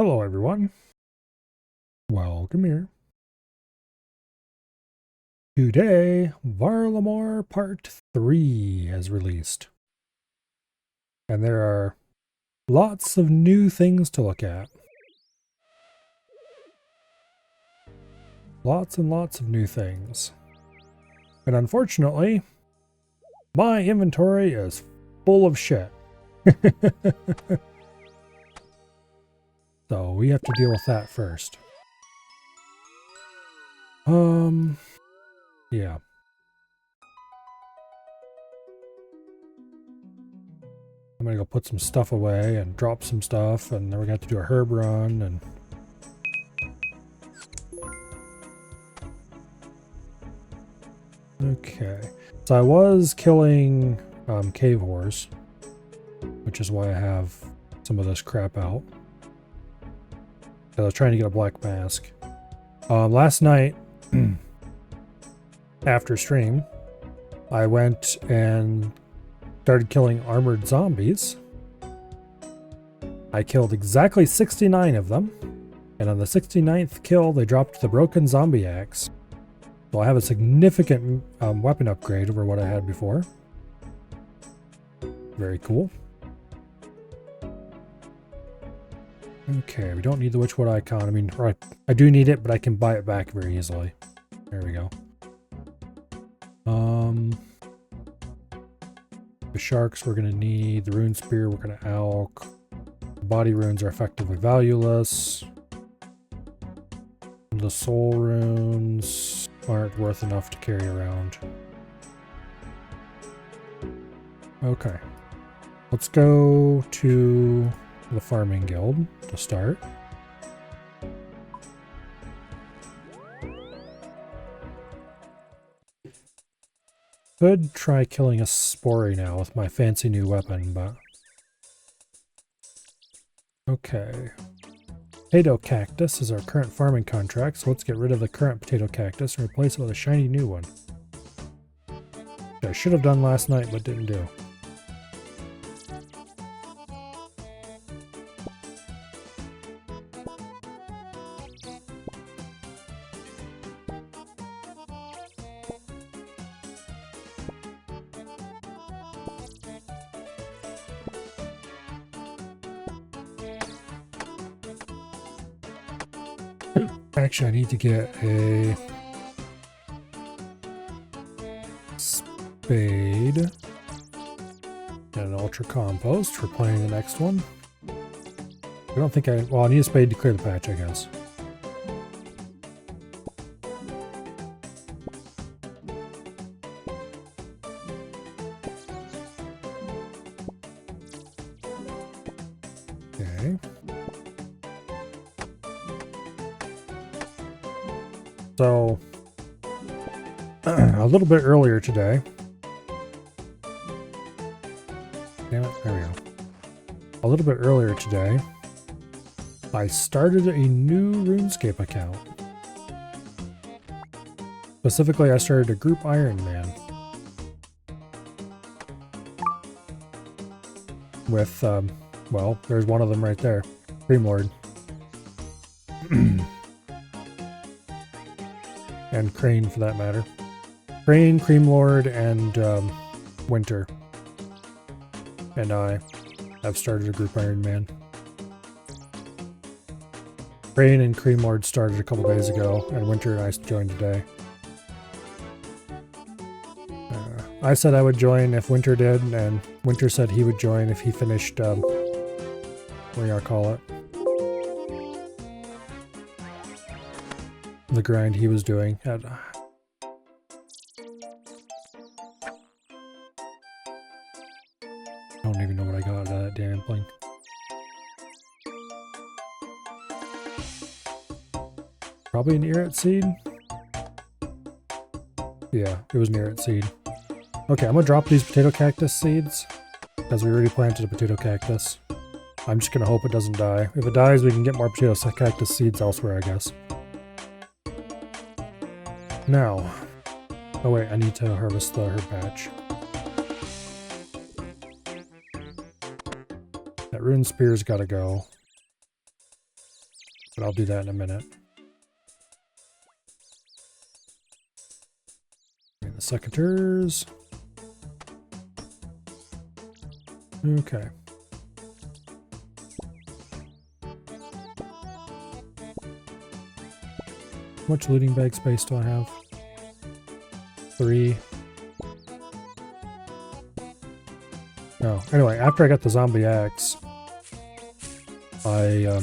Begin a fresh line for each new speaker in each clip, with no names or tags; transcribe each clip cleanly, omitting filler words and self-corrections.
Hello everyone, welcome here. Today, Varlamore Part 3 has released. And there are lots of new things to look at. Lots and lots of new things. And unfortunately, my inventory is full of shit. So we have to deal with that first. Yeah. I'm gonna go put some stuff away and drop some stuff, and then we're gonna have to do a herb run and okay. So I was killing cave whores, which is why I have some of this crap out. I was trying to get a black mask. Last night, after stream, I went and started killing armored zombies. I killed exactly 69 of them, and on the 69th kill, they dropped the broken zombie axe. So I have a significant weapon upgrade over what I had before. Very cool. Okay, we don't need the Witchwood icon. I mean, I do need it, but I can buy it back very easily. There we go. The sharks we're going to need. The rune spear we're going to alch. The body runes are effectively valueless. The soul runes aren't worth enough to carry around. Okay. Let's go to the farming guild to start. Could try killing a Spory now with my fancy new weapon, but okay. Potato cactus is our current farming contract, so let's get rid of the current potato cactus and replace it with a shiny new one. Which I should have done last night, but didn't do. Actually, I need to get a spade and an ultra compost for planting the next one. I don't think well, I need a spade to clear the patch, I guess. Okay. So, a little bit earlier today, damn it, there we go. A little bit earlier today, I started a new RuneScape account. Specifically, I started a group Iron Man. With, well, there's one of them right there, Creamlord. And Crane, for that matter. Crane, Creamlord, and Winter. And I have started a group Iron Man. Crane and Creamlord started a couple days ago, and Winter and I joined today. I said I would join if Winter did, and Winter said he would join if he finished, what do you call it? The grind he was doing at I don't even know what I got out of that damn thing. Probably an Erit seed? Yeah, it was an Erit seed. Okay, I'm gonna drop these potato cactus seeds because we already planted a potato cactus. I'm just gonna hope it doesn't die. If it dies, we can get more potato cactus seeds elsewhere, I guess. Now, oh wait, I need to harvest the herb patch. That rune spear's gotta go. but I'll do that in a minute. And the secateurs. Okay. How much looting bag space do I have? 3. Oh, anyway, after I got the zombie axe, I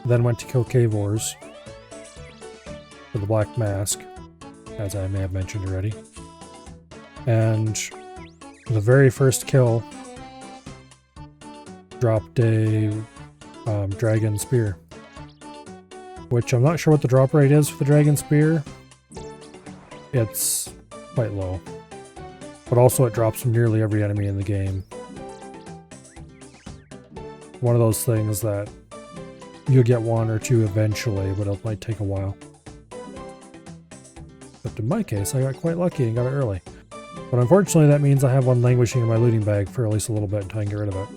then went to kill Cavors for the black mask, as I may have mentioned already. And the very first kill dropped a dragon spear, which I'm not sure what the drop rate is for the dragon spear. It's quite low, but also it drops from nearly every enemy in the game. One of those things that you'll get 1 or 2 eventually, but it might take a while. But in my case, I got quite lucky and got it early. But unfortunately, that means I have one languishing in my looting bag for at least a little bit until I can get rid of it.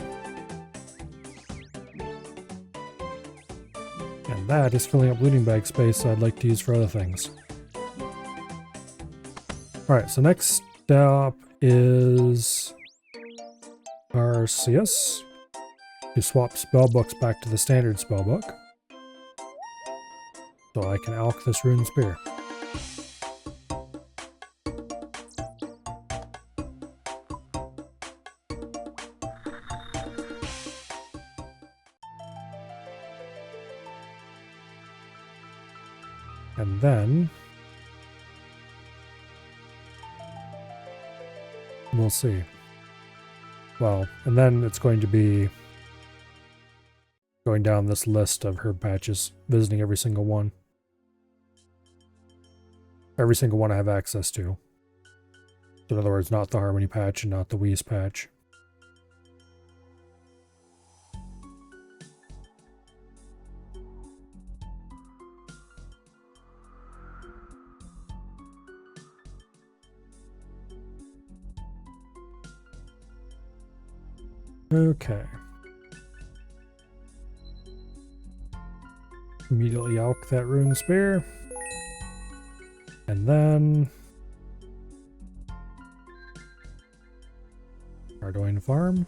And that is filling up looting bag space I'd like to use for other things. Alright, so next step is Arceus, to swap spellbooks back to the standard spellbook, so I can alch this rune spear. And then we'll see. Well, and then it's going to be going down this list of herb patches, visiting every single one. Every single one I have access to. So in other words, not the Harmony patch and not the Wheeze patch. Okay. Immediately alch that rune spear. And then Ardoin farm.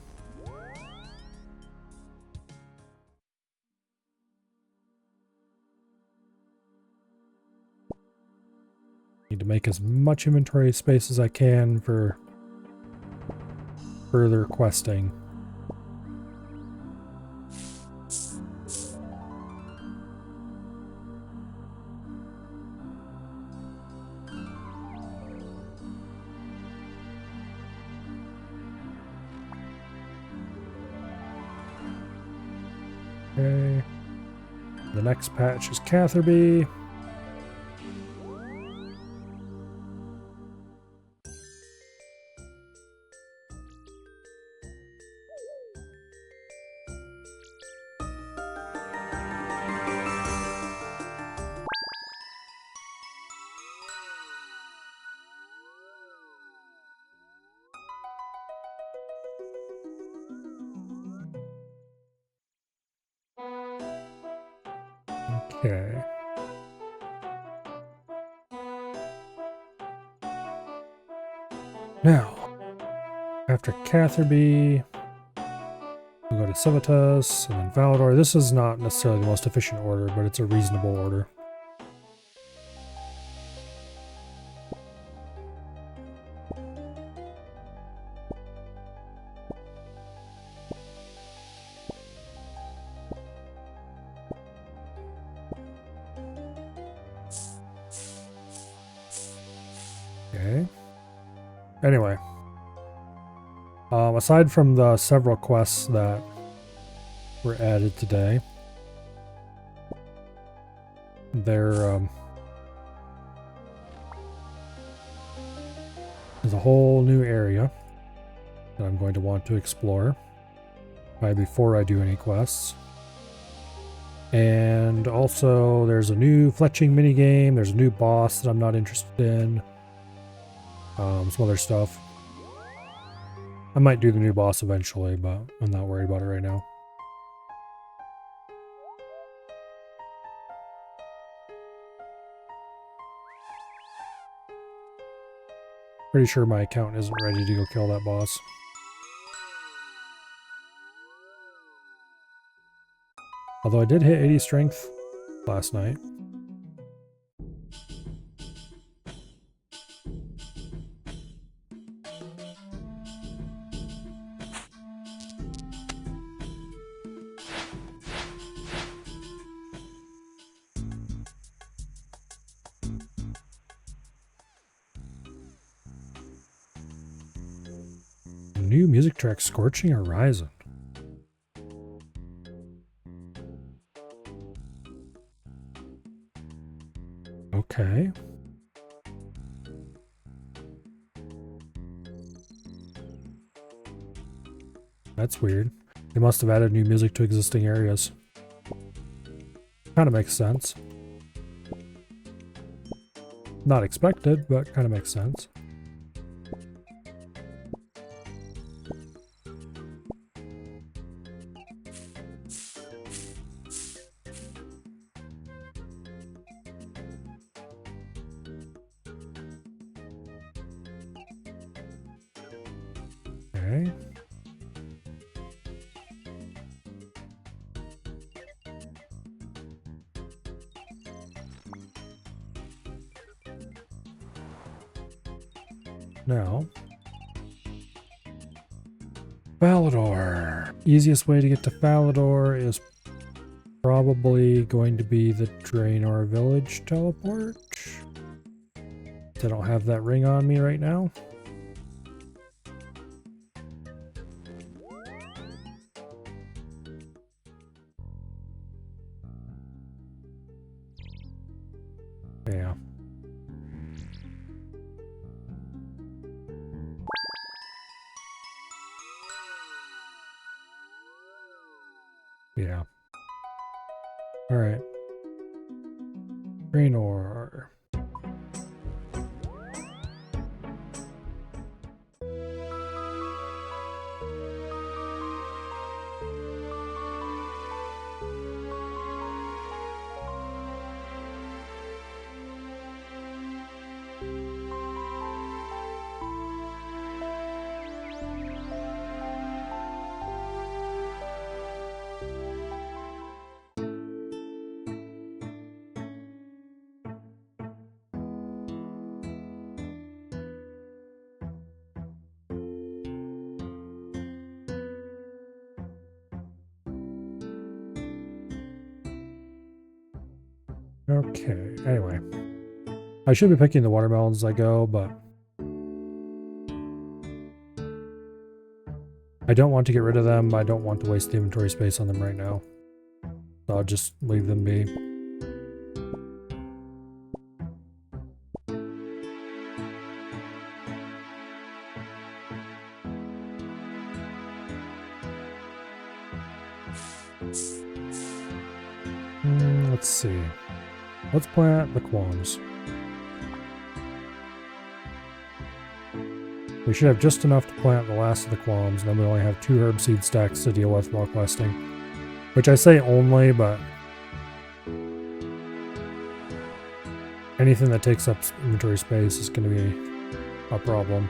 Need to make as much inventory space as I can for further questing. Okay. The next patch is Catherby. Okay. Now, after Catherby, we go to Civitas and then Valador. This is not necessarily the most efficient order, but it's a reasonable order. Okay. Anyway. Aside from the several quests that were added today, there's a whole new area that I'm going to want to explore before I do any quests. And also there's a new fletching minigame, there's a new boss that I'm not interested in. Some other stuff. I might do the new boss eventually, but I'm not worried about it right now. Pretty sure my account isn't ready to go kill that boss. Although I did hit 80 strength last night. New music track, Scorching Horizon. Okay. That's weird. They must have added new music to existing areas. Kind of makes sense. Not expected, but kind of makes sense. Okay. Now, Falador. Easiest way to get to Falador is probably going to be the Draenor Village teleport. I don't have that ring on me right now. Yeah. Yeah. Alright. Draenor. Okay, anyway. I should be picking the watermelons as I go, but I don't want to get rid of them. I don't want to waste the inventory space on them right now. So I'll just leave them be. Let's see. Let's plant the qualms. We should have just enough to plant the last of the qualms, and then we only have 2 herb seed stacks to deal with while questing. Which I say only, but anything that takes up inventory space is going to be a problem.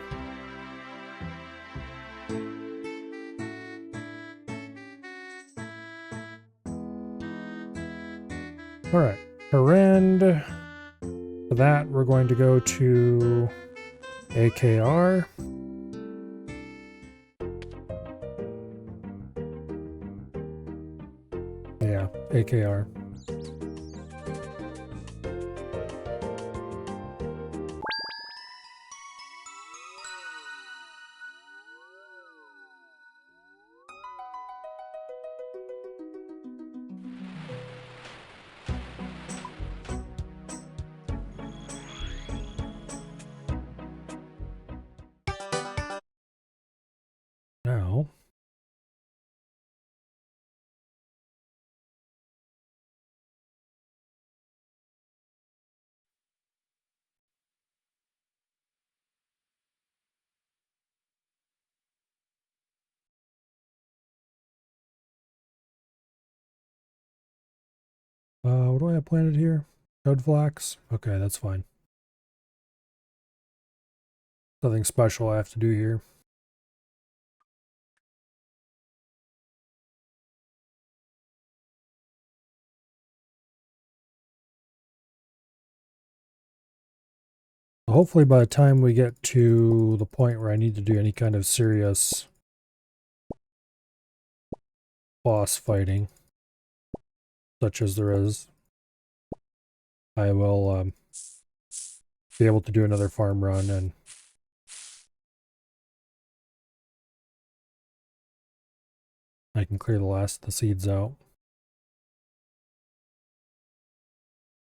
Alright, Harend. For that, we're going to go to AKR. Yeah, AKR. Now, what do I have planted here? Toad flax? Okay, that's fine. Nothing special I have to do here. Hopefully by the time we get to the point where I need to do any kind of serious boss fighting, such as there is, I will be able to do another farm run and I can clear the last of the seeds out.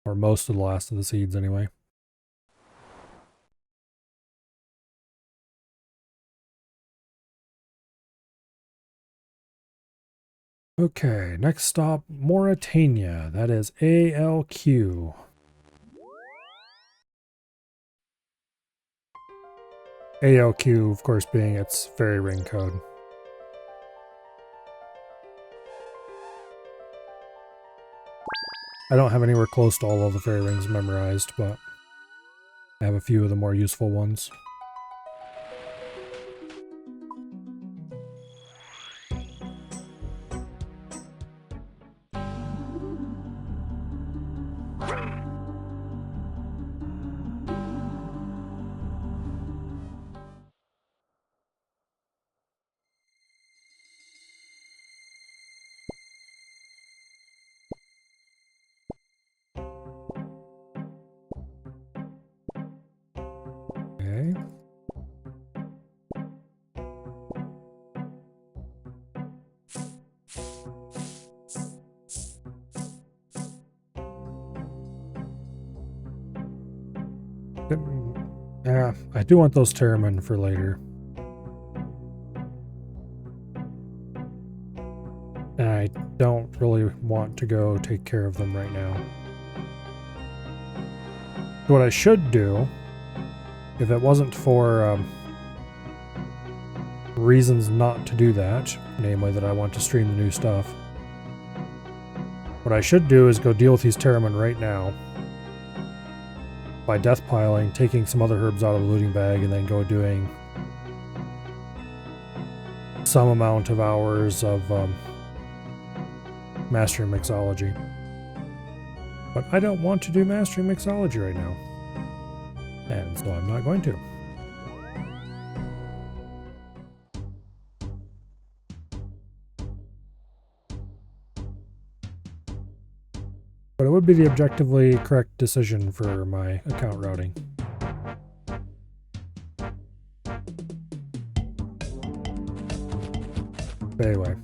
Or most of the last of the seeds anyway. Okay, next stop, Mauritania. That is ALQ. ALQ, of course, being its fairy ring code. I don't have anywhere close to all of the fairy rings memorized, but I have a few of the more useful ones. Okay. Yeah, I do want those Terramin for later. And I don't really want to go take care of them right now. What I should do, if it wasn't for reasons not to do that, namely that I want to stream the new stuff, what I should do is go deal with these Terramin right now by death piling, taking some other herbs out of the looting bag, and then go doing some amount of hours of mastering mixology. But I don't want to do mastering mixology right now, and so I'm not going to. But it would be the objectively correct decision for my account routing. But anyway.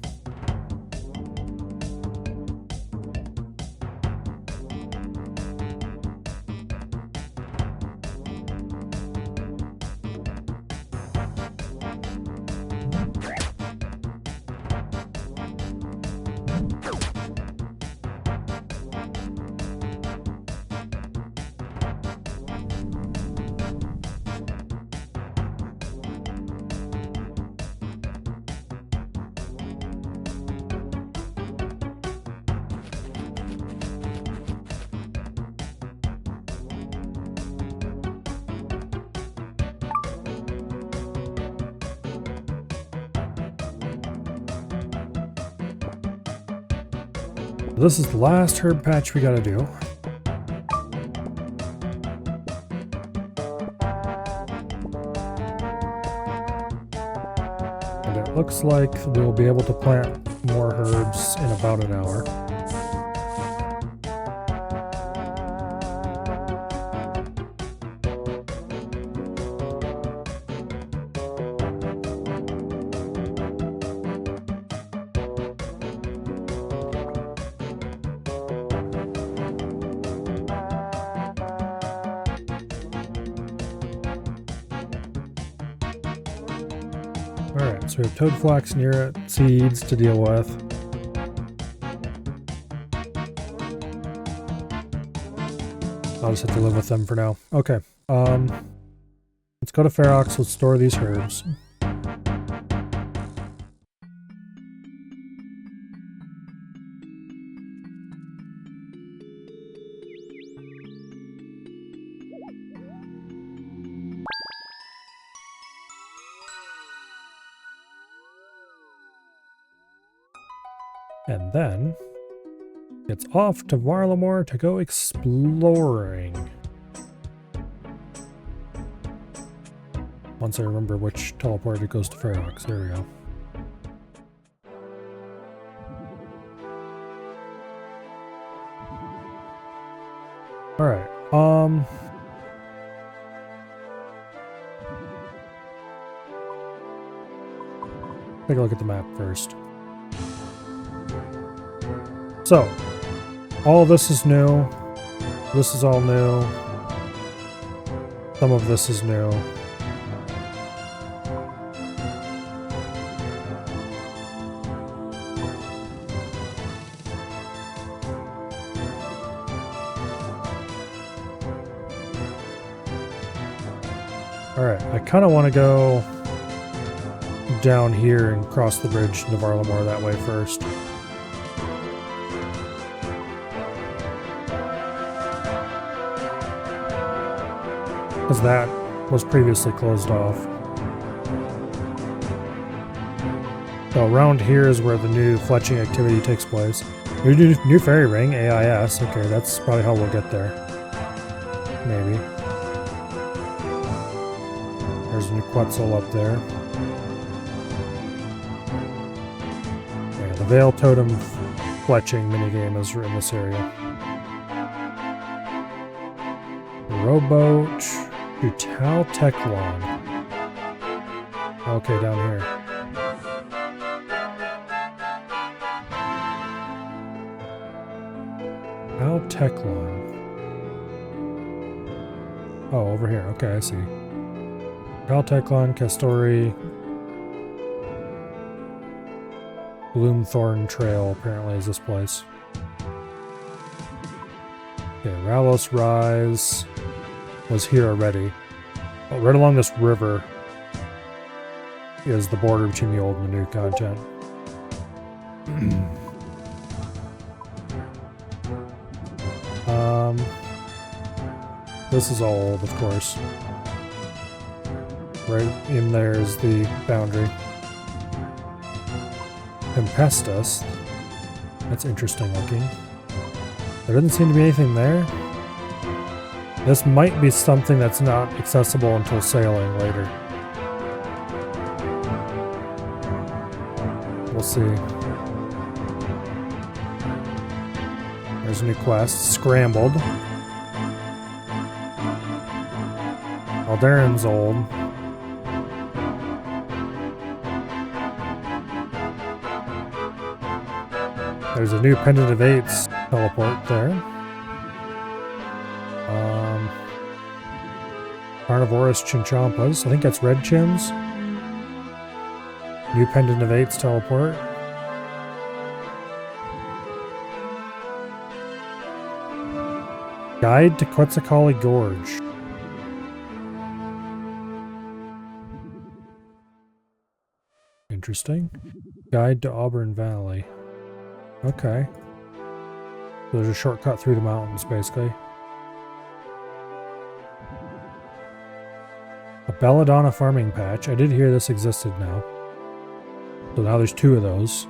This is the last herb patch we gotta do. And it looks like we'll be able to plant more herbs in about an hour. Alright, so we have toad flax near it, seeds to deal with. I'll just have to live with them for now. Okay, let's go to Ferox, let's store these herbs. And then it's off to Varlamore to go exploring. Once I remember which teleport it goes to Ferox. There we go. Alright, take a look at the map first. So, all of this is new. This is all new. Some of this is new. Alright, I kind of want to go down here and cross the bridge to Varlamore that way first. Because that was previously closed off. So around here is where the new fletching activity takes place. New fairy ring, AIS. Okay, that's probably how we'll get there. Maybe. There's a new Quetzal up there. Yeah, the Veil Totem fletching minigame is in this area. Rowboat to Tau Teclon. Okay, down here. Tau Teclon. Oh, over here. Okay, I see. Teclon, Castori, Bloomthorn Trail apparently is this place. Okay, Ralos Rise was here already. But right along this river is the border between the old and the new content. This is all old, of course. Right in there is the boundary. Tempestus. That's interesting looking. There doesn't seem to be anything there. This might be something that's not accessible until sailing later. We'll see. There's a new quest. Scrambled. Aldarin's old. There's a new Pendant of Eights teleport there. Carnivorous Chinchampas. I think that's Red Chins. New Pendant of Eights teleport. Guide to Quetzalcoatl Gorge. Interesting. Guide to Auburn Valley. Okay. So there's a shortcut through the mountains, basically. A Belladonna farming patch. I did hear this existed now. So now there's two of those.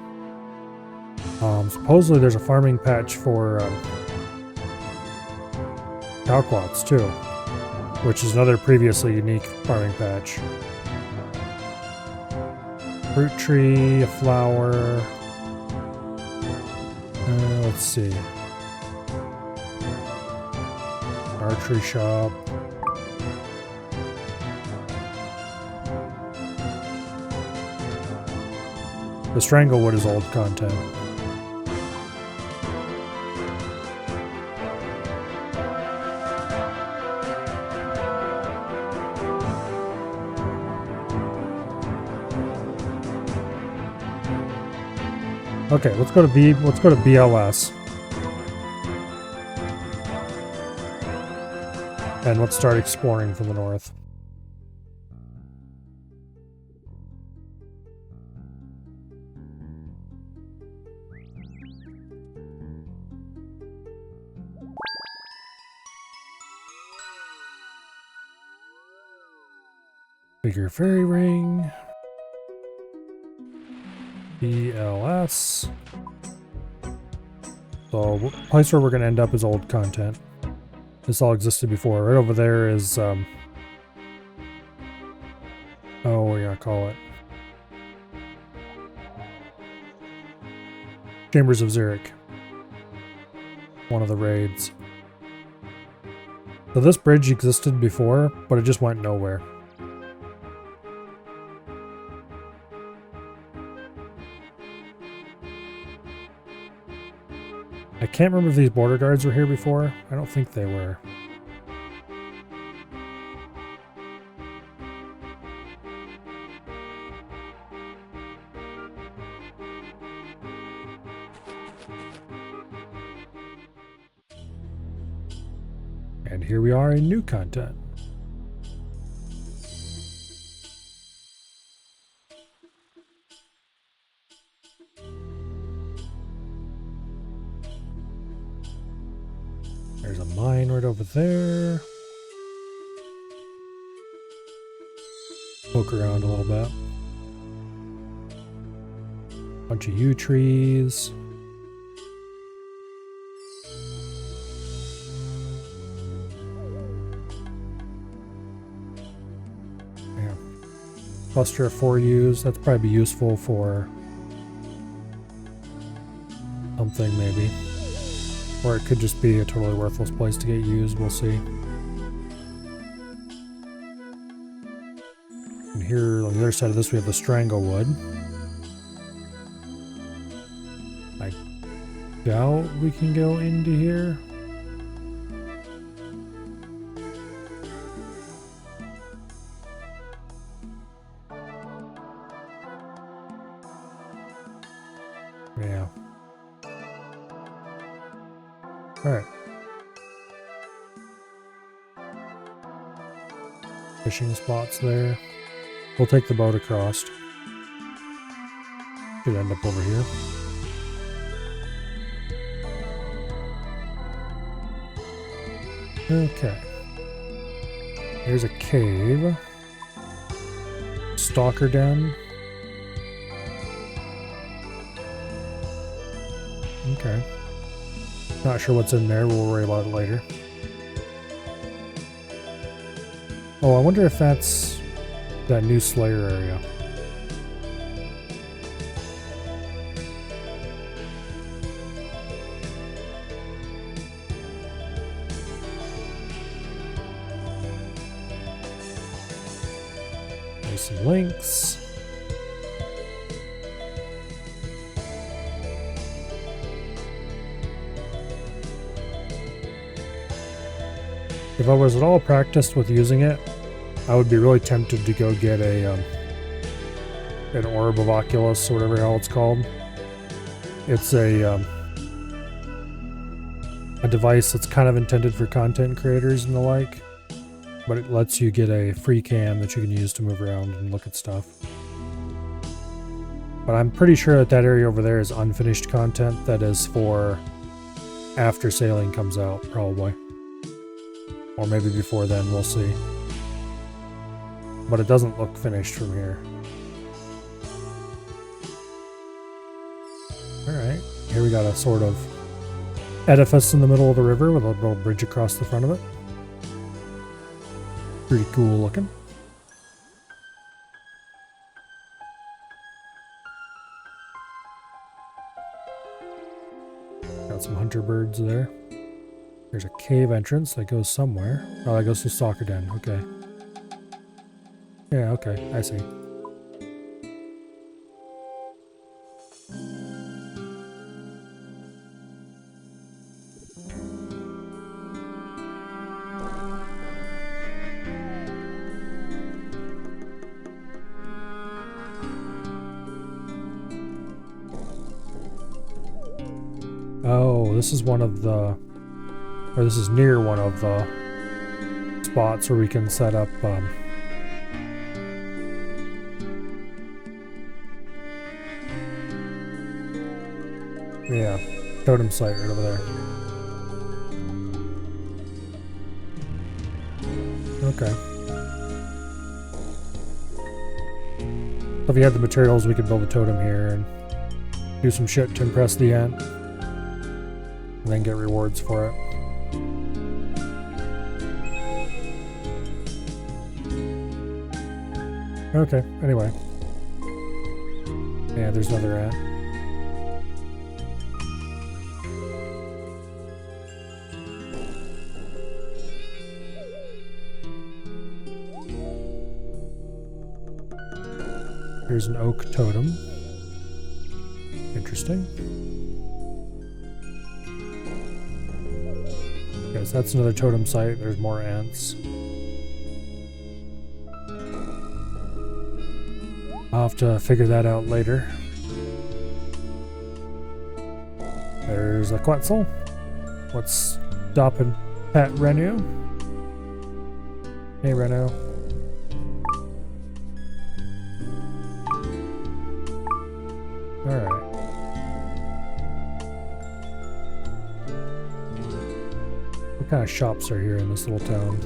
Supposedly there's a farming patch for Calquats too, which is another previously unique farming patch. Fruit tree, a flower. Let's see. Archery shop. The Stranglewood is old content. Okay, let's go to BLS. And let's start exploring from the north. Bigger fairy ring. BLS. So the place where we're going to end up is old content. This all existed before. Right over there is, oh, we're going to call it Chambers of Zurich. One of the raids. So this bridge existed before, but it just went nowhere. I can't remember if these border guards were here before. I don't think they were. And here we are in new content. There's a mine right over there. Poke around a little bit. Bunch of yew trees. Yeah. Cluster of 4 yews. That's probably useful for something maybe. Or it could just be a totally worthless place to get used, we'll see. And here on the other side of this we have the Stranglewood. I doubt we can go into here. Yeah. Alright. Fishing spots there. We'll take the boat across. Should end up over here. Okay. Here's a cave. Stalker den. Okay. Not sure what's in there, we'll worry about it later. Oh, I wonder if that's that new Slayer area. There's some links. If I was at all practiced with using it, I would be really tempted to go get a an Orb of Oculus or whatever the hell it's called. It's a device that's kind of intended for content creators and the like, but it lets you get a free cam that you can use to move around and look at stuff. But I'm pretty sure that that area over there is unfinished content that is for after sailing comes out, probably. Or maybe before then, we'll see. But it doesn't look finished from here. Alright, here we got a sort of edifice in the middle of the river with a little bridge across the front of it. Pretty cool looking. Got some hunter birds there. There's a cave entrance that goes somewhere. Oh, that goes to Stalker Den. Okay. Yeah, okay. I see. Oh, this is one of the... Or this is near one of the spots where we can set up yeah, totem site right over there. Okay. So if you had the materials, we could build a totem here and do some shit to impress the ant. and then get rewards for it. Okay, anyway. Yeah, there's another ant. Here's an oak totem. Interesting. Okay, so that's another totem site. There's more ants. I'll have to figure that out later. There's a Quetzal. Let's stop and pet Renu. Hey, Renu. Alright. What kind of shops are here in this little town?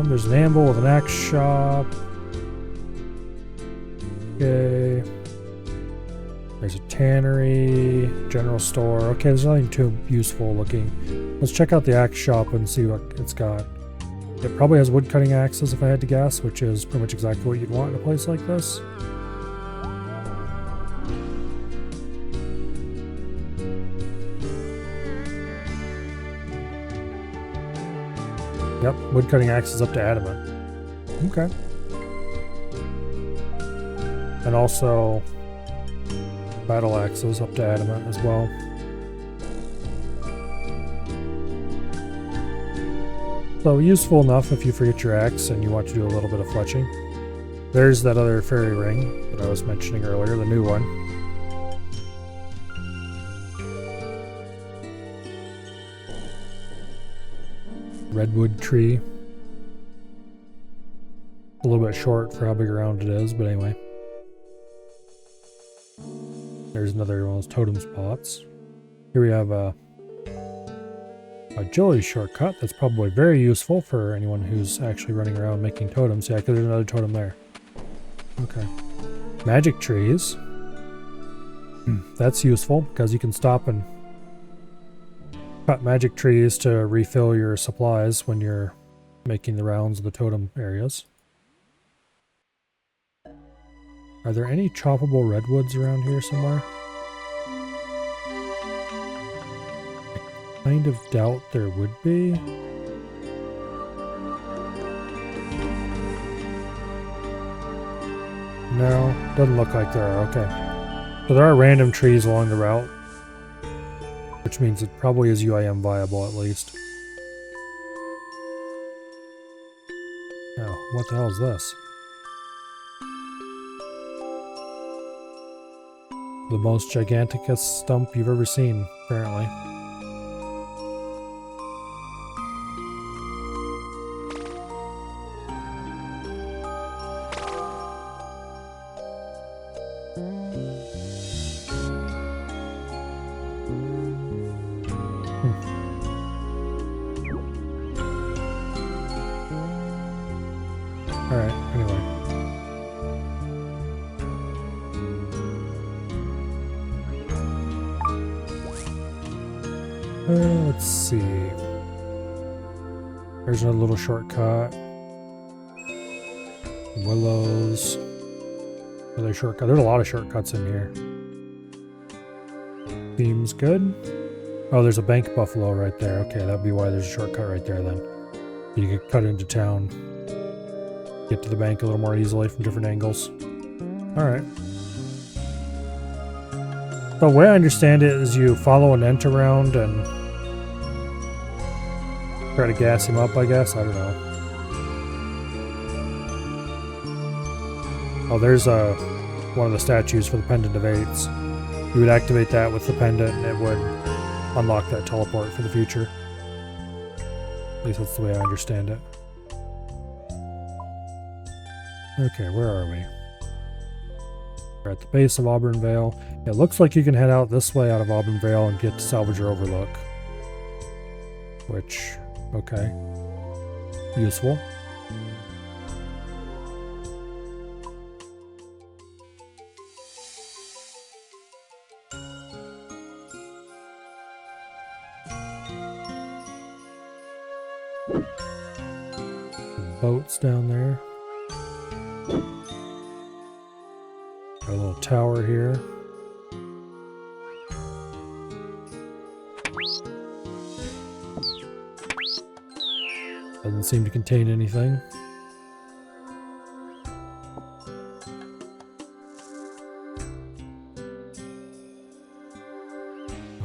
There's an anvil with an axe shop. Okay. There's a tannery, general store. Okay, there's nothing too useful looking. Let's check out the axe shop and see what it's got. It probably has wood cutting axes if I had to guess, which is pretty much exactly what you'd want in a place like this. Yep, wood cutting axes up to adamant. Okay. And also battle axes up to adamant as well. So useful enough if you forget your axe and you want to do a little bit of fletching. There's that other fairy ring that I was mentioning earlier, the new one. Redwood tree. A little bit short for how big around it is, but anyway. There's another one of those totem spots. Here we have a agility shortcut that's probably very useful for anyone who's actually running around making totems. Yeah, because there's another totem there. Okay. Magic trees. That's useful because you can stop and cut magic trees to refill your supplies when you're making the rounds of the totem areas. Are there any choppable redwoods around here somewhere? I kind of doubt there would be. No, doesn't look like there are. Okay. So there are random trees along the route, which means it probably is UIM viable at least. Oh, what the hell is this? The most giganticus stump you've ever seen, apparently. Alright, anyway. Let's see. There's another little shortcut. Willows. Another shortcut. There's a lot of shortcuts in here. Seems good. Oh, there's a bank buffalo right there. Okay, that'd be why there's a shortcut right there then. You could cut into town. Get to the bank a little more easily from different angles. Alright. The way I understand it is you follow an ent around and try to gas him up, I guess. I don't know. Oh, there's one of the statues for the Pendant of Eights. You would activate that with the pendant and it would unlock that teleport for the future. At least that's the way I understand it. Okay, where are we? We're at the base of Auburn Vale. It looks like you can head out this way out of Auburn Vale and get to Salvager Overlook. Which, okay. Useful. boats down there. Got a little tower here. Doesn't seem to contain anything.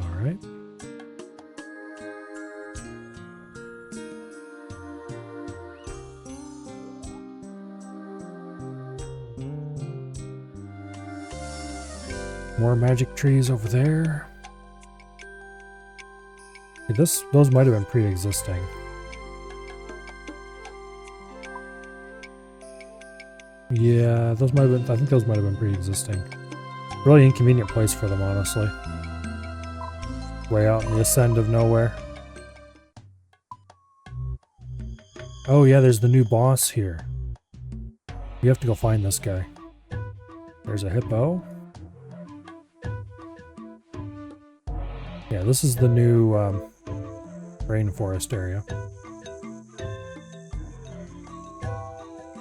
Alright. More magic trees over there. Those might have been pre-existing. Yeah, those might have been, I think those might have been pre-existing. Really inconvenient place for them, honestly. Way out in the ascend of nowhere. Oh yeah, there's the new boss here. You have to go find this guy. There's a hippo. Yeah, this is the new rainforest area.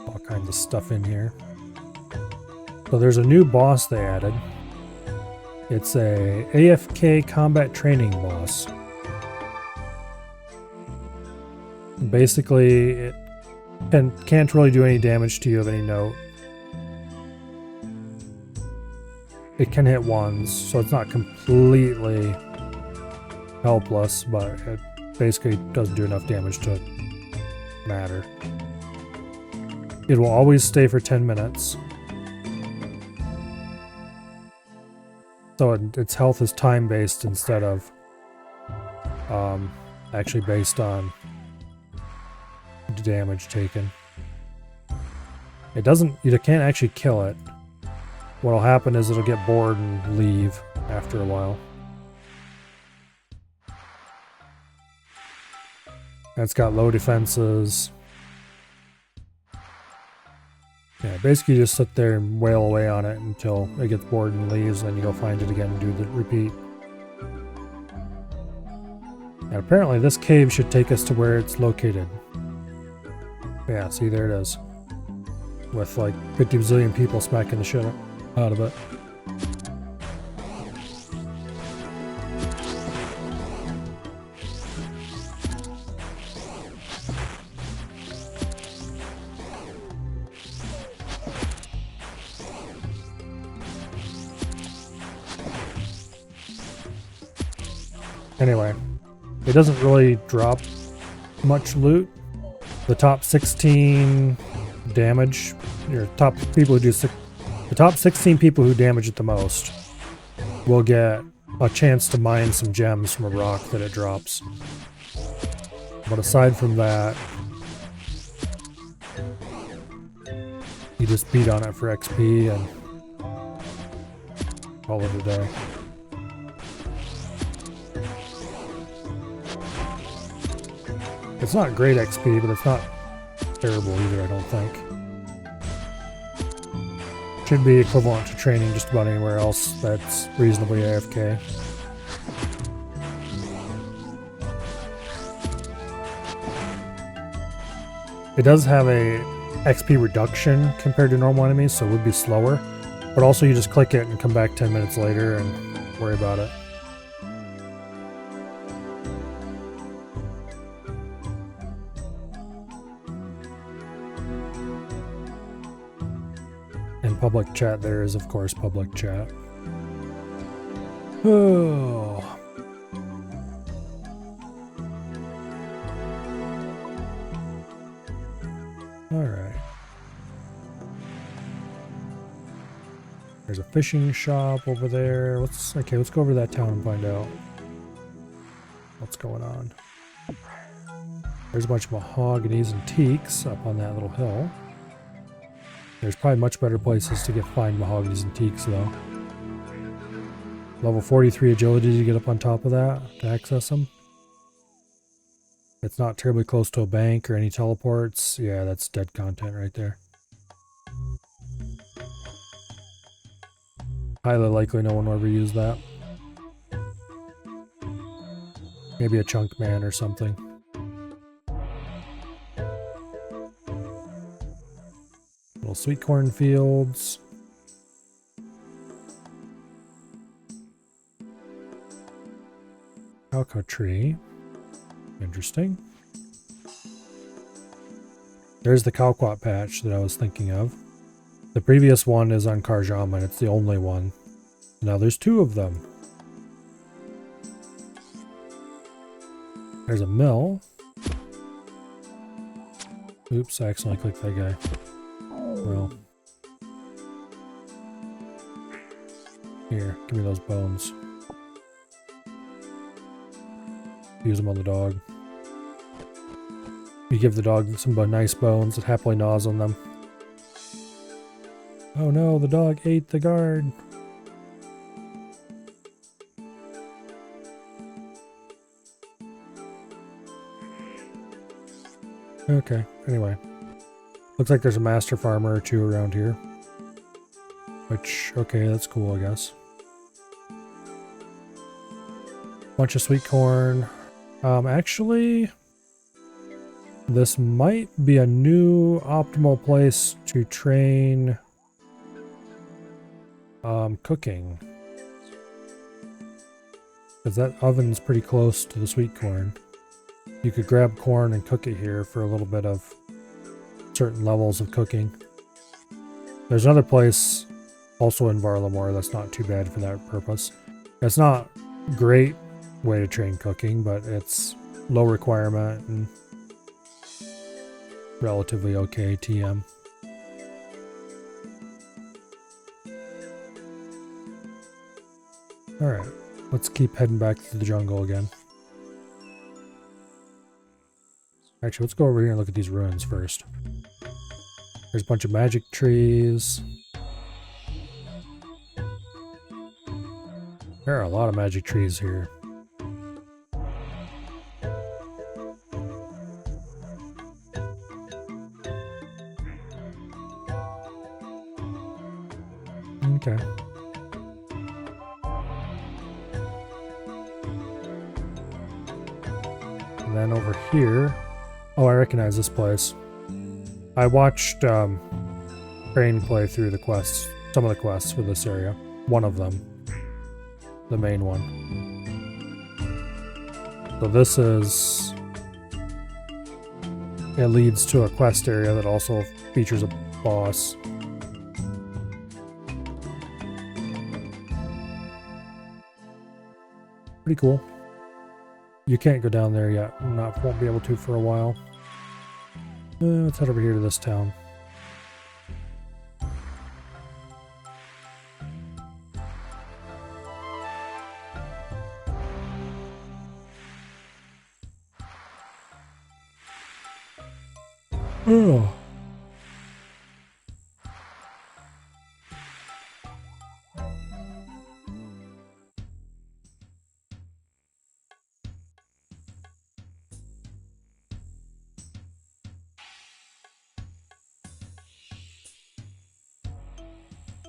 All kinds of stuff in here. So there's a new boss they added. It's a AFK combat training boss. Basically, it can't really do any damage to you of any note. It can hit ones, so it's not completely helpless, but it basically doesn't do enough damage to matter. It will always stay for 10 minutes. So its health is time-based instead of actually based on damage taken. You can't actually kill it. What'll happen is it'll get bored and leave after a while. And it's got low defenses. Yeah, basically you just sit there and wail away on it until it gets bored and leaves, and then you go find it again and do the repeat. And apparently this cave should take us to where it's located. Yeah, see, there it is. With like 50 bazillion people smacking the shit out of it. Anyway, it doesn't really drop much loot. The top 16 damage, the top 16 people who damage it the most will get a chance to mine some gems from a rock that it drops. But aside from that, you just beat on it for XP and call it a day. It's not great XP, but it's not terrible either, I don't think. Should be equivalent to training just about anywhere else that's reasonably AFK. It does have a XP reduction compared to normal enemies, so it would be slower. But also you just click it and come back 10 minutes later and worry about it. And public chat there is, of course, public chat. Oh. Alright. There's a fishing shop over there. Let's go over to that town and find out what's going on. There's a bunch of mahoganies and teaks up on that little hill. There's probably much better places to find mahoganies and teaks though. Level 43 agility to get up on top of that to access them. It's not terribly close to a bank or any teleports. Yeah, that's dead content right there. Highly likely no one will ever use that. Maybe a chunk man or something. Couple sweet corn fields. Cacao tree. Interesting. There's the Calquat patch that I was thinking of. The previous one is on Karjama, and it's the only one. Now there's two of them. There's a mill. Oops, I accidentally clicked that guy. Well. Here, give me those bones. Use them on the dog. You give the dog some nice bones, it happily gnaws on them. Oh no, the dog ate the guard. Okay, anyway. Looks like there's a master farmer or two around here. Which, okay, that's cool, I guess. Bunch of sweet corn. Actually, this might be a new optimal place to train cooking. Because that oven's pretty close to the sweet corn. You could grab corn and cook it here for a little bit of certain levels of cooking. There's another place also in Varlamore that's not too bad for that purpose. It's not great way to train cooking, but it's low requirement and relatively okay TM. Alright, let's keep heading back to the jungle again. Actually, let's go over here and look at these ruins first. There's a bunch of magic trees. There are a lot of magic trees here. Okay. And then over here... Oh, I recognize this place. I watched Crane play through the quests, some of the quests for this area. One of them. The main one. So this is... It leads to a quest area that also features a boss. Pretty cool. You can't go down there yet. Won't be able to for a while. Let's head over here to this town. Oh.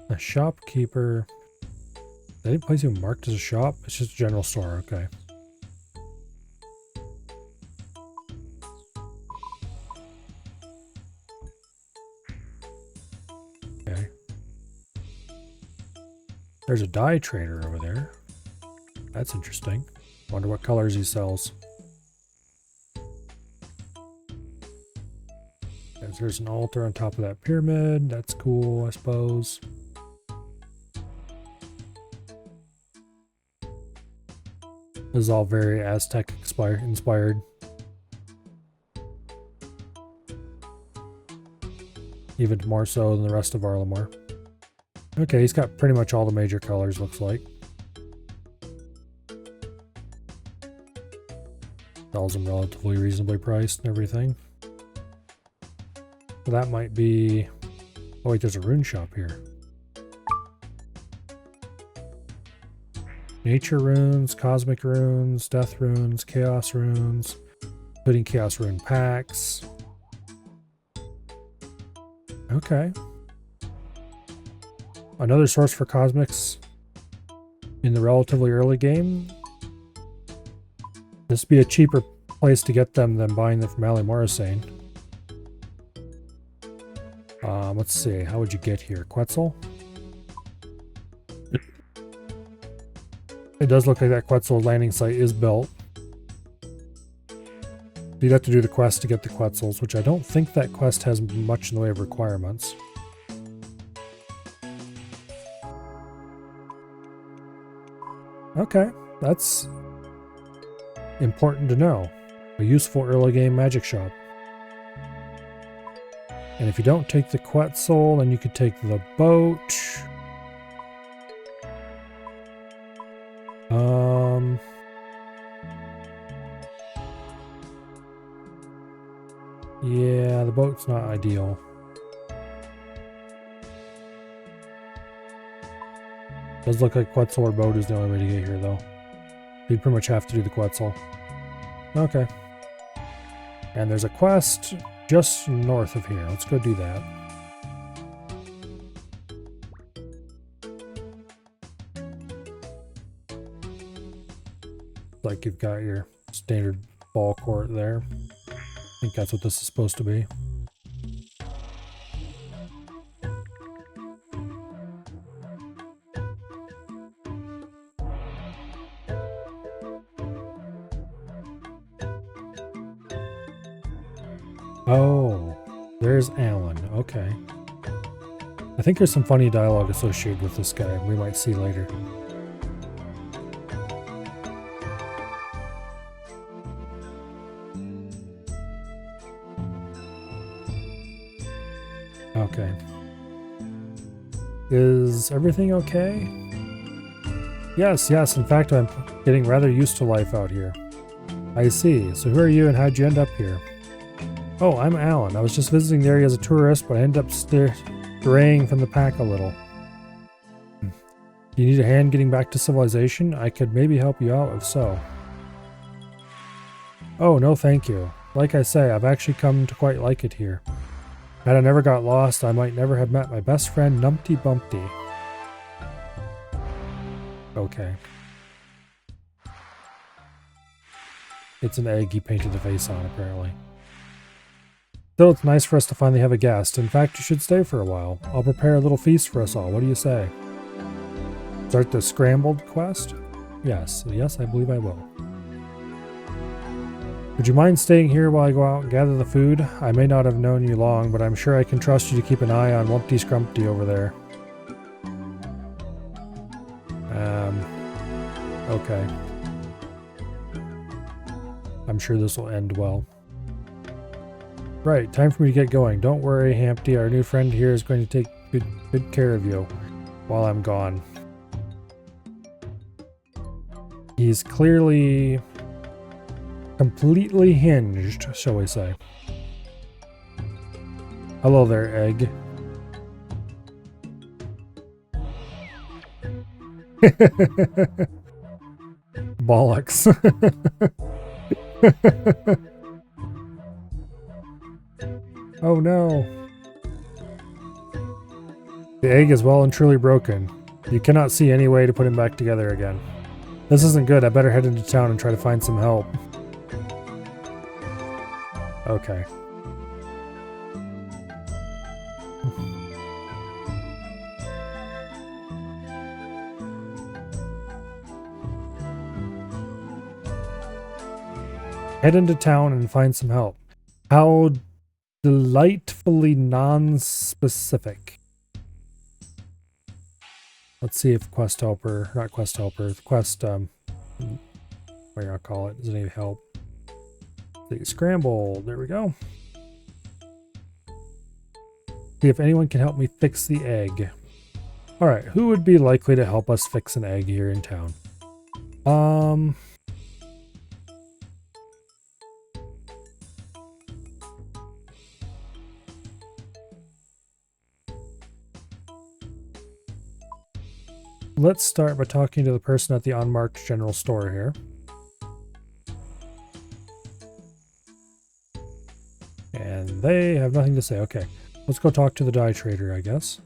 A shopkeeper. Any place even marked as a shop? It's just a general store, okay. Okay. There's a dye trader over there. That's interesting. Wonder what colors he sells. There's an altar on top of that pyramid. That's cool, I suppose. This is all very Aztec inspired. Even more so than the rest of Varlamore. Okay, he's got pretty much all the major colors, looks like. Sells them relatively reasonably priced and everything. So that might be... Oh wait, there's a rune shop here. Nature runes, cosmic runes, death runes, chaos runes, including chaos rune packs. Okay. Another source for cosmics in the relatively early game. This would be a cheaper place to get them than buying them from Ali Morrisane. Let's see. How would you get here? Quetzal? It does look like that Quetzal landing site is built. You'd have to do the quest to get the Quetzals, which I don't think that quest has much in the way of requirements. Okay, that's important to know. A useful early game magic shop. And if you don't take the Quetzal, then you could take the boat. Yeah, the boat's not ideal. Does look like Quetzal or boat is the only way to get here, though. You'd pretty much have to do the Quetzal. Okay. And there's a quest just north of here. Let's go do that. Like you've got your standard ball court there. I think that's what this is supposed to be. Oh, there's Alan. Okay. I think there's some funny dialogue associated with this guy we might see later. Okay. Is everything okay? Yes, yes. In fact, I'm getting rather used to life out here. I see. So who are you and how'd you end up here? Oh, I'm Alan. I was just visiting the area as a tourist, but I ended up straying from the pack a little. Do you need a hand getting back to civilization? I could maybe help you out if so. Oh, no thank you. Like I say, I've actually come to quite like it here. Had I never got lost, I might never have met my best friend Numpty Bumpty. Okay. It's an egg he painted the face on, apparently. Still, it's nice for us to finally have a guest. In fact, you should stay for a while. I'll prepare a little feast for us all. What do you say? Start the scrambled quest? Yes. Yes, I believe I will. Would you mind staying here while I go out and gather the food? I may not have known you long, but I'm sure I can trust you to keep an eye on Wumpty Scrumpty over there. Okay. I'm sure this will end well. Right, time for me to get going. Don't worry, Hampty. Our new friend here is going to take good care of you while I'm gone. He's clearly completely hinged, shall we say. Hello there, egg. Bollocks. Oh no. The egg is well and truly broken. You cannot see any way to put him back together again. This isn't good. I better head into town and try to find some help. Okay. Head into town and find some help. How delightfully non-specific. Let's see if quest helper, not quest helper, quest, what do you call it? Does it need help? See, scramble. There we go. See if anyone can help me fix the egg. All right, who would be likely to help us fix an egg here in town? Let's start by talking to the person at the unmarked general store here. And they have nothing to say. Okay, let's go talk to the dye trader, I guess.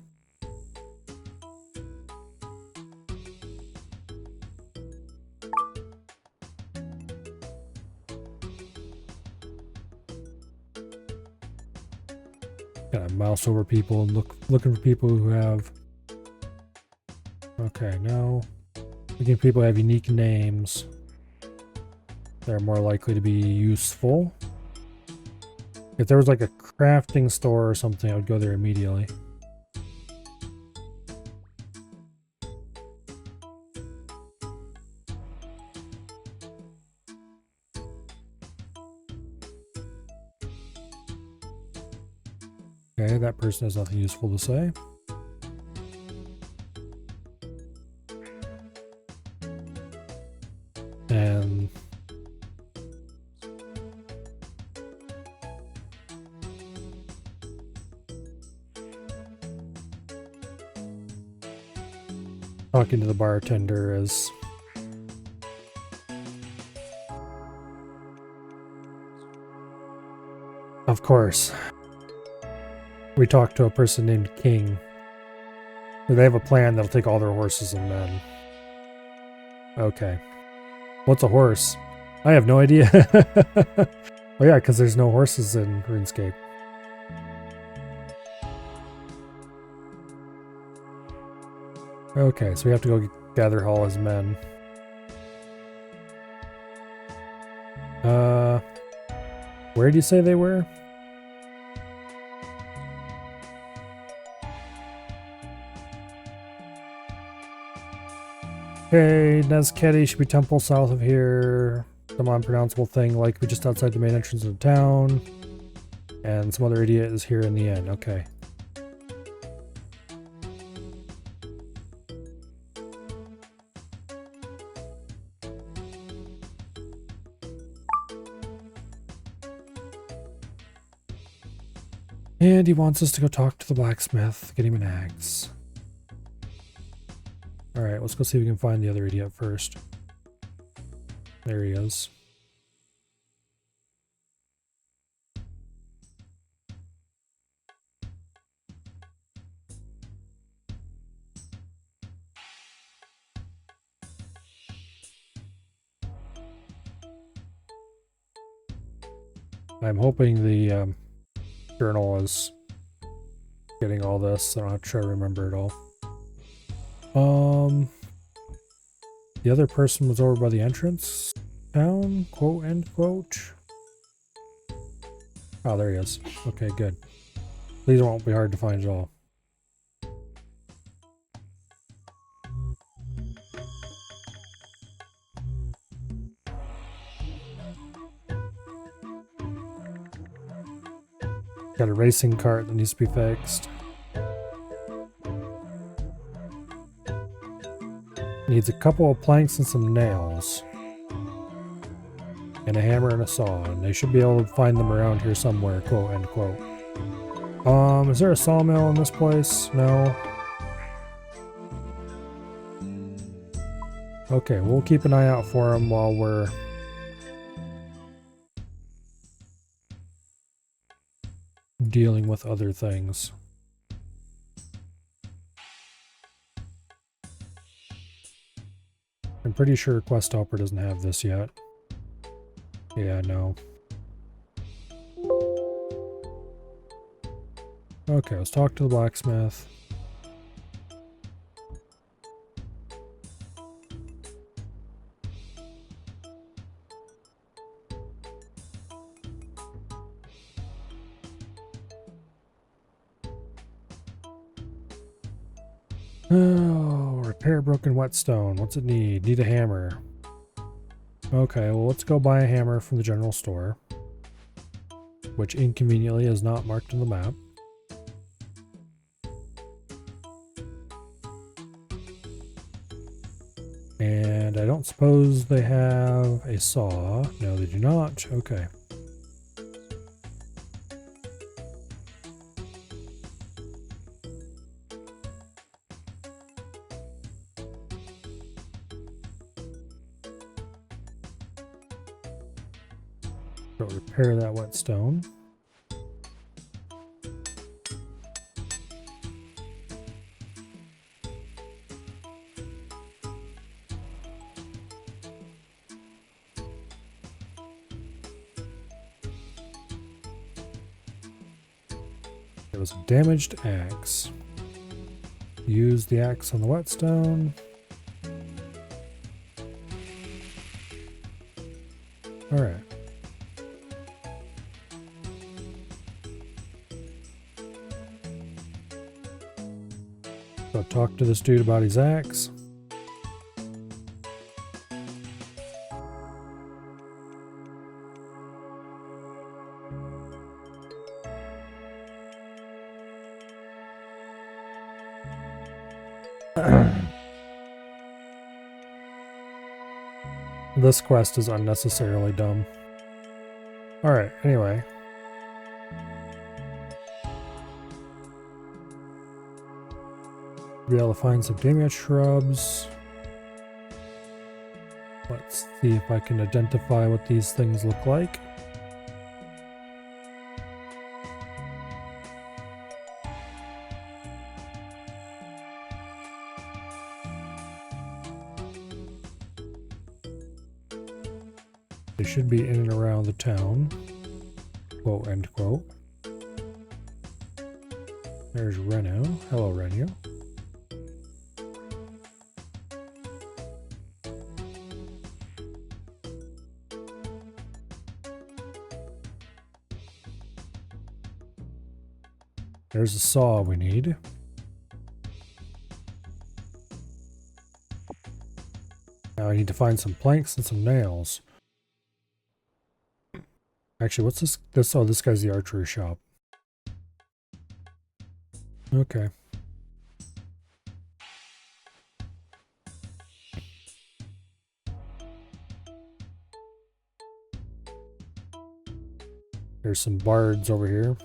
Gotta mouse over people and looking for people who have. Okay, no. Looking for people who have unique names. They're more likely to be useful. If there was like a crafting store or something, I would go there immediately. Okay, that person has nothing useful to say. And talking to the bartender is of course. We talked to a person named King. They have a plan that'll take all their horses and men. Okay. What's a horse? I have no idea. Oh yeah, because there's no horses in RuneScape. Okay, so we have to go gather all his men. Where do you say they were? Okay, Nezketi should be temple south of here. Some unpronounceable thing likely just outside the main entrance of the town. And some other idiot is here in the end. Okay. And he wants us to go talk to the blacksmith, get him an axe. Alright, let's go see if we can find the other idiot first. There he is. I'm hoping the journal is getting all this. I don't have to try to remember it all. The other person was over by the entrance town, quote, end quote. Oh, there he is. Okay, good. These won't be hard to find at all. Got a racing cart that needs to be fixed. Needs a couple of planks and some nails. And a hammer and a saw. And they should be able to find them around here somewhere, quote, end quote. Is there a sawmill in this place? No. Okay, we'll keep an eye out for them while we're dealing with other things. I'm pretty sure Quest Helper doesn't have this yet. Yeah, no. Okay, let's talk to the blacksmith. Oh, repair broken whetstone. What's it need? Need a hammer. Okay, well, let's go buy a hammer from the general store, which inconveniently is not marked on the map. And I don't suppose they have a saw. No, they do not. Okay. So repair that whetstone. was a damaged axe. Use the axe on the whetstone. Alright. So talk to this dude about his axe. This quest is unnecessarily dumb. Alright, anyway. Be able to find some damaged shrubs. Let's see if I can identify what these things look like. They should be in and around the town. Quote, end quote. There's Renu. Hello, Renu. There's a saw we need. Now I need to find some planks and some nails. Actually, what's this? Oh, this guy's the archery shop. Okay. There's some bards over here.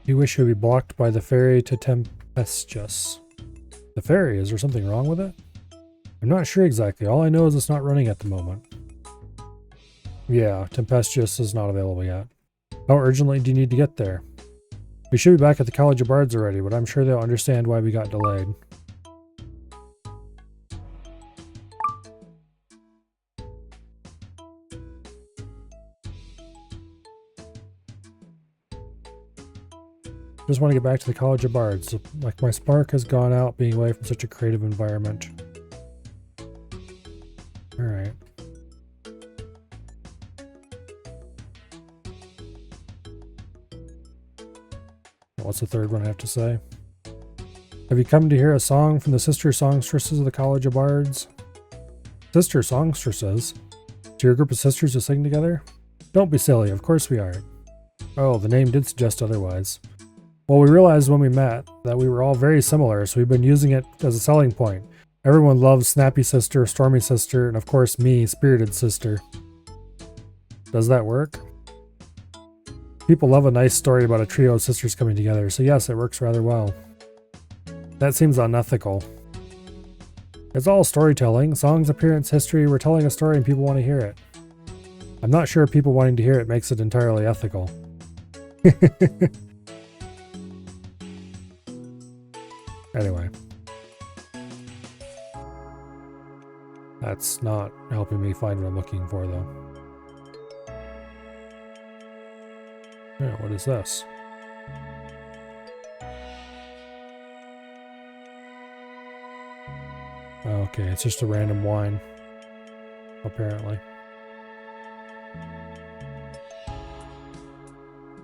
You wish you would be blocked by the ferry to Tempestuous. The ferry? Is there something wrong with it? I'm not sure exactly. All I know is it's not running at the moment. Yeah, Tempestuous is not available yet. How urgently do you need to get there? We should be back at the College of Bards already, but I'm sure they'll understand why we got delayed. Just want to get back to the College of Bards. Like, my spark has gone out being away from such a creative environment. Alright. What's the third one I have to say? Have you come to hear a song from the sister songstresses of the College of Bards? Sister songstresses? To your group of sisters to sing together? Don't be silly, of course we are. Oh, the name did suggest otherwise. Well, we realized when we met that we were all very similar, so we've been using it as a selling point. Everyone loves Snappy Sister, Stormy Sister, and of course me, Spirited Sister. Does that work? People love a nice story about a trio of sisters coming together, so yes, it works rather well. That seems unethical. It's all storytelling. Songs, appearance, history. We're telling a story and people want to hear it. I'm not sure people wanting to hear it makes it entirely ethical. Anyway. That's not helping me find what I'm looking for, though. Yeah, what is this? Okay, it's just a random wine, apparently.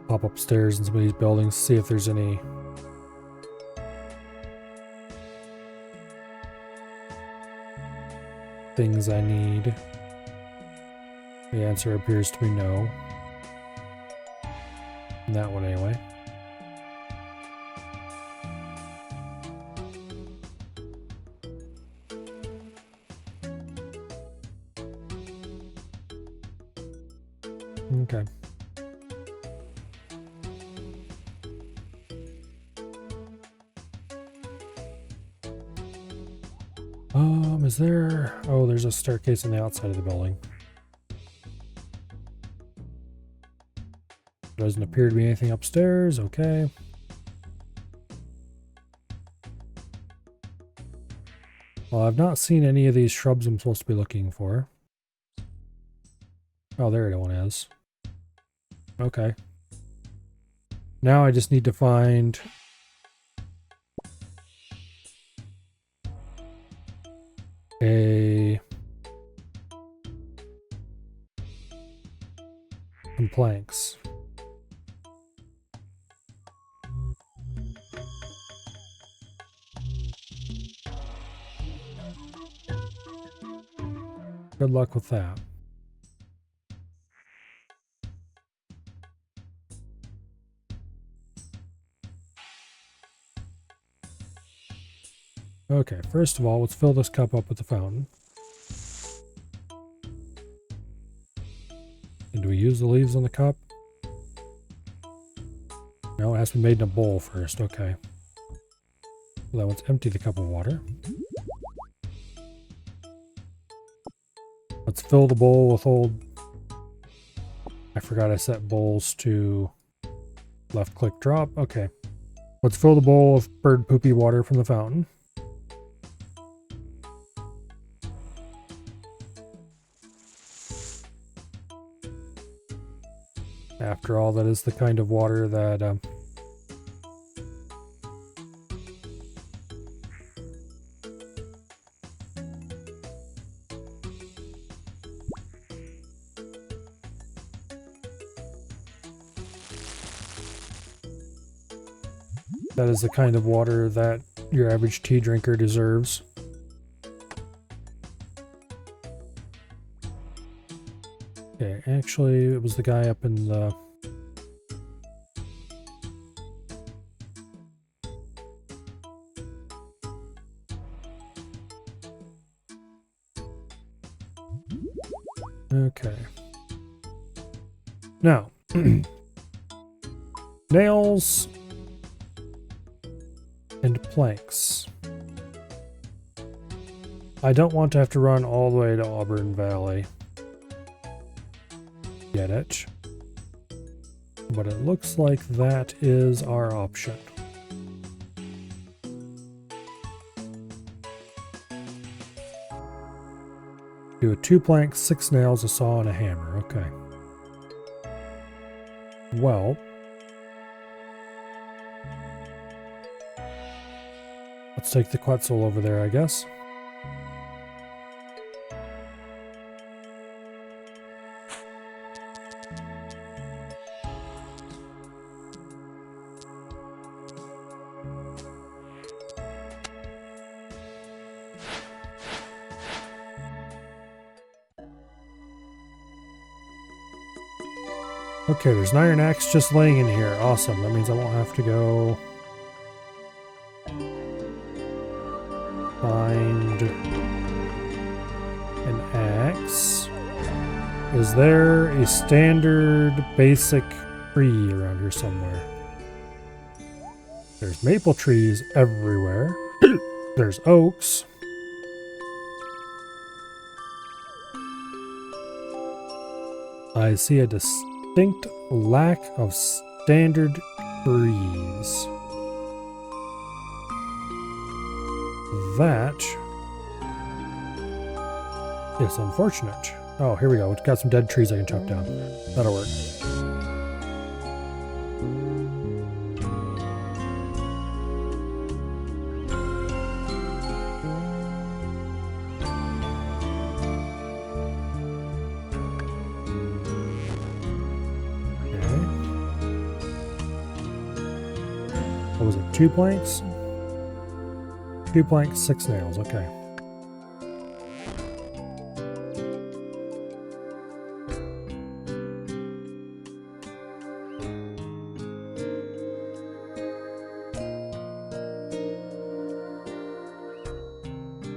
Pop upstairs in some of these buildings, see if there's any things I need. The answer appears to be no. In that one anyway. Okay. Is there... Oh, there's a staircase on the outside of the building. Doesn't appear to be anything upstairs. Okay. Well, I've not seen any of these shrubs I'm supposed to be looking for. Oh, there one is. Okay. Now I just need to find some planks. Good luck with that. Okay, first of all, let's fill this cup up with the fountain. And do we use the leaves on the cup? No, it has to be made in a bowl first. Okay. So then let's empty the cup of water. Let's fill the bowl with old... I forgot I set bowls to left click drop. Okay. Let's fill the bowl with bird poopy water from the fountain. After all, that is the kind of water that that is the kind of water that your average tea drinker deserves. Okay, actually, it was the guy up in the... Okay. Now, nails and planks. I don't want to have to run all the way to Auburn Valley. Get it. But it looks like that is our option. Do a 2 planks, 6 nails, a saw, and a hammer. Okay. Well, let's take the Quetzal over there, I guess. Okay, there's an iron axe just laying in here. Awesome. That means I won't have to go find an axe. Is there a standard basic tree around here somewhere? There's maple trees everywhere. There's oaks. I see a distinct lack of standard trees. That is unfortunate. Oh, here we go. We've got some dead trees I can chop down. That'll work. What was it? 2 planks? 2 planks, 6 nails. Okay.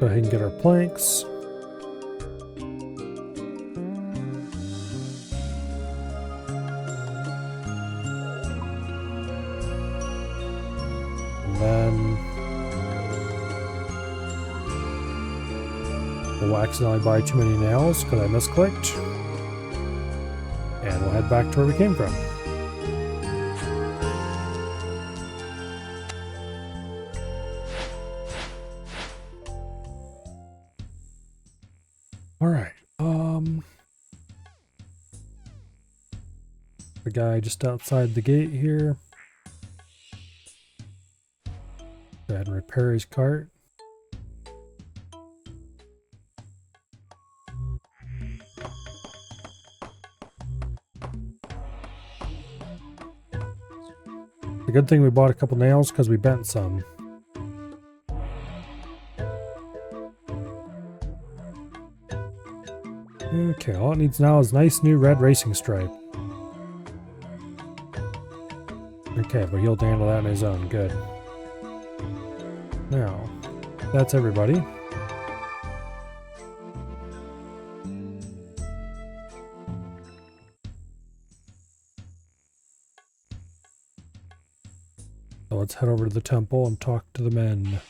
Go ahead and get our planks. And then we'll accidentally buy too many nails because I misclicked. And we'll head back to where we came from. All right. The guy just outside the gate here. Go ahead and repair his cart. The good thing we bought a couple nails because we bent some. Okay, all it needs now is nice new red racing stripe. Okay, but he'll handle that on his own. Good. Now, that's everybody. So let's head over to the temple and talk to the men.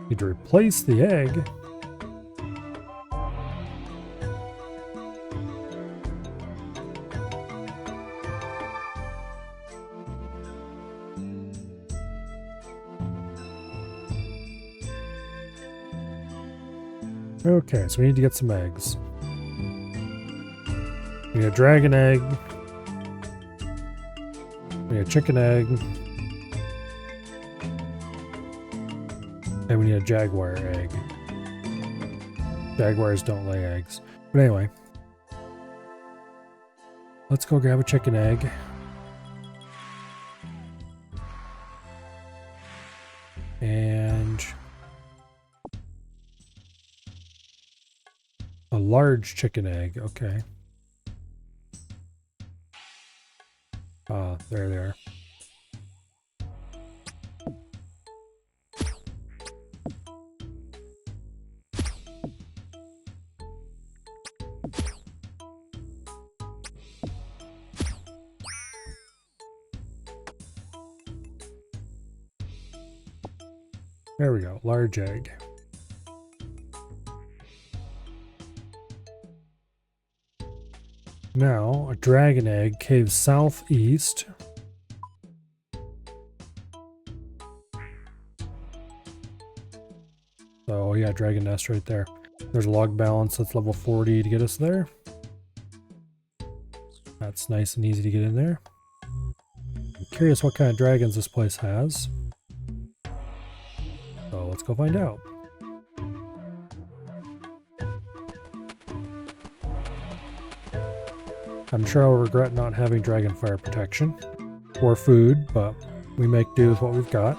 Need to replace the egg. Okay, so we need to get some eggs. We need a dragon egg. We need a chicken egg. And we need a jaguar egg. Jaguars don't lay eggs. But anyway. Let's go grab a chicken egg. And a large chicken egg. Okay. Ah, there they are. There we go, large egg. Now, a dragon egg, cave southeast. So yeah, dragon nest right there. There's a log balance that's level 40 to get us there. That's nice and easy to get in there. I'm curious what kind of dragons this place has. So let's go find out. I'm sure I'll regret not having dragon fire protection or food, but we make do with what we've got.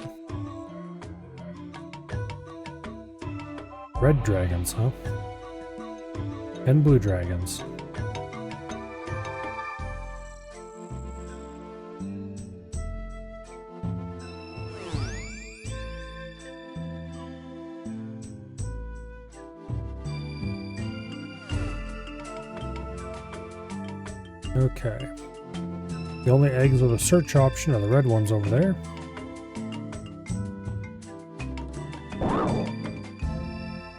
Red dragons, huh? And blue dragons. Okay. The only eggs with a search option are the red ones over there.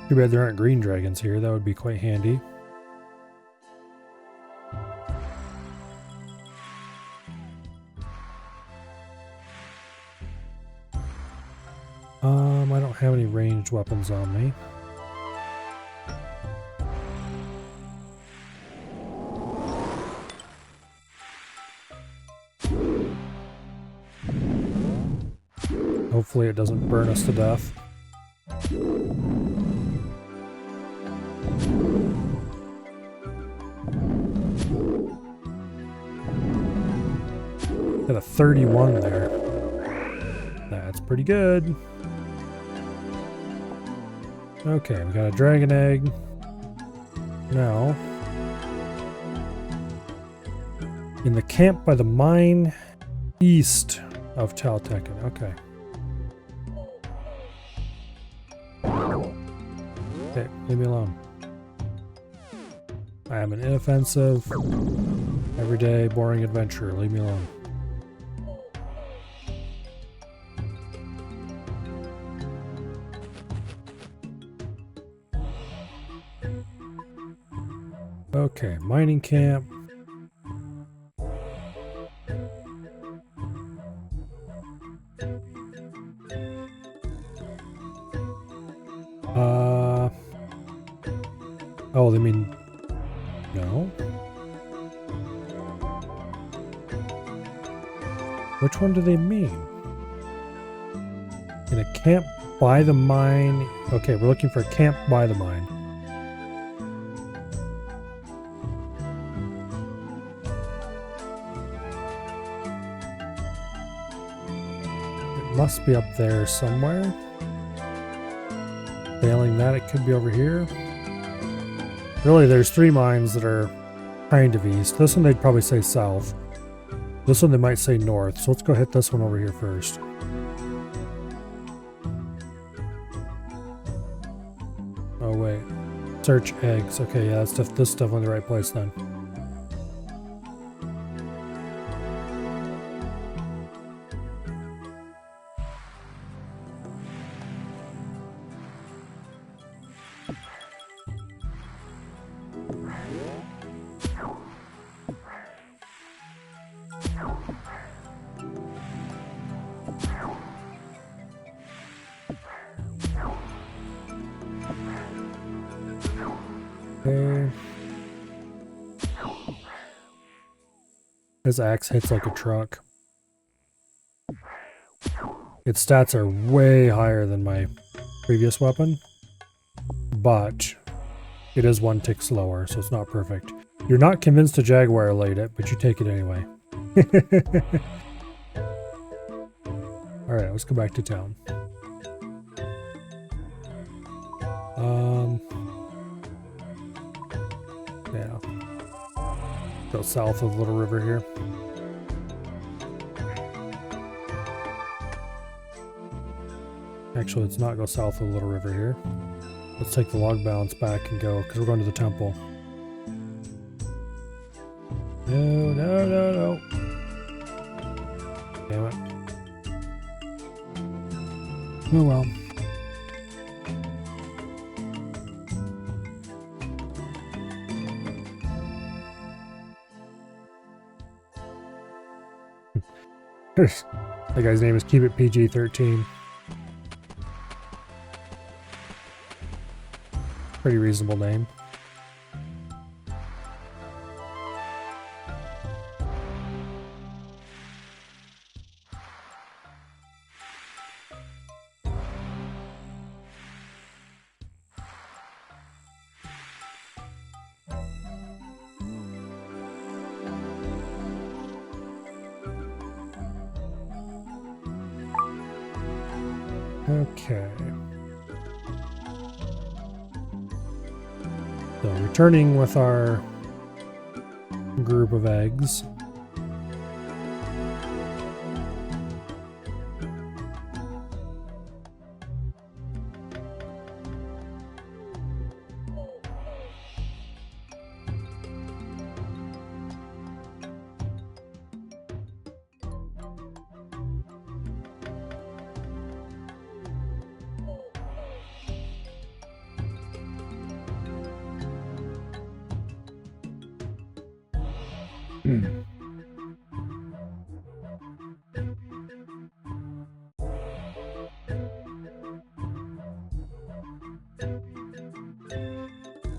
Too bad there aren't green dragons here. That would be quite handy. I don't have any ranged weapons on me. Hopefully it doesn't burn us to death. Got a 31 there. That's pretty good. Okay, we got a dragon egg. Now, in the camp by the mine east of Taltekin. Okay. Okay, leave me alone. I am an inoffensive, everyday, boring adventurer. Leave me alone. Okay, mining camp. Oh, they mean no. Which one do they mean? In a camp by the mine. Okay, we're looking for a camp by the mine. It must be up there somewhere. Failing that, it could be over here. Really, there's 3 mines that are kind of east. This one they'd probably say south. This one they might say north. So let's go hit this one over here first. Oh wait, search eggs. Okay, yeah, this is definitely the right place then. Okay. His axe hits like a truck. Its stats are way higher than my previous weapon, but it is 1 tick slower, so it's not perfect. You're not convinced to Jaguar laid it, but you take it anyway. Alright, let's go back to town. Yeah. Go south of Little River here. Actually, let's not go south of Little River here. Let's take the log balance back and go, because we're going to the temple. No, no, no, no. Damn it. Oh well. That guy's name is Keep It PG-13. Pretty reasonable name. Okay. So returning with our group of eggs.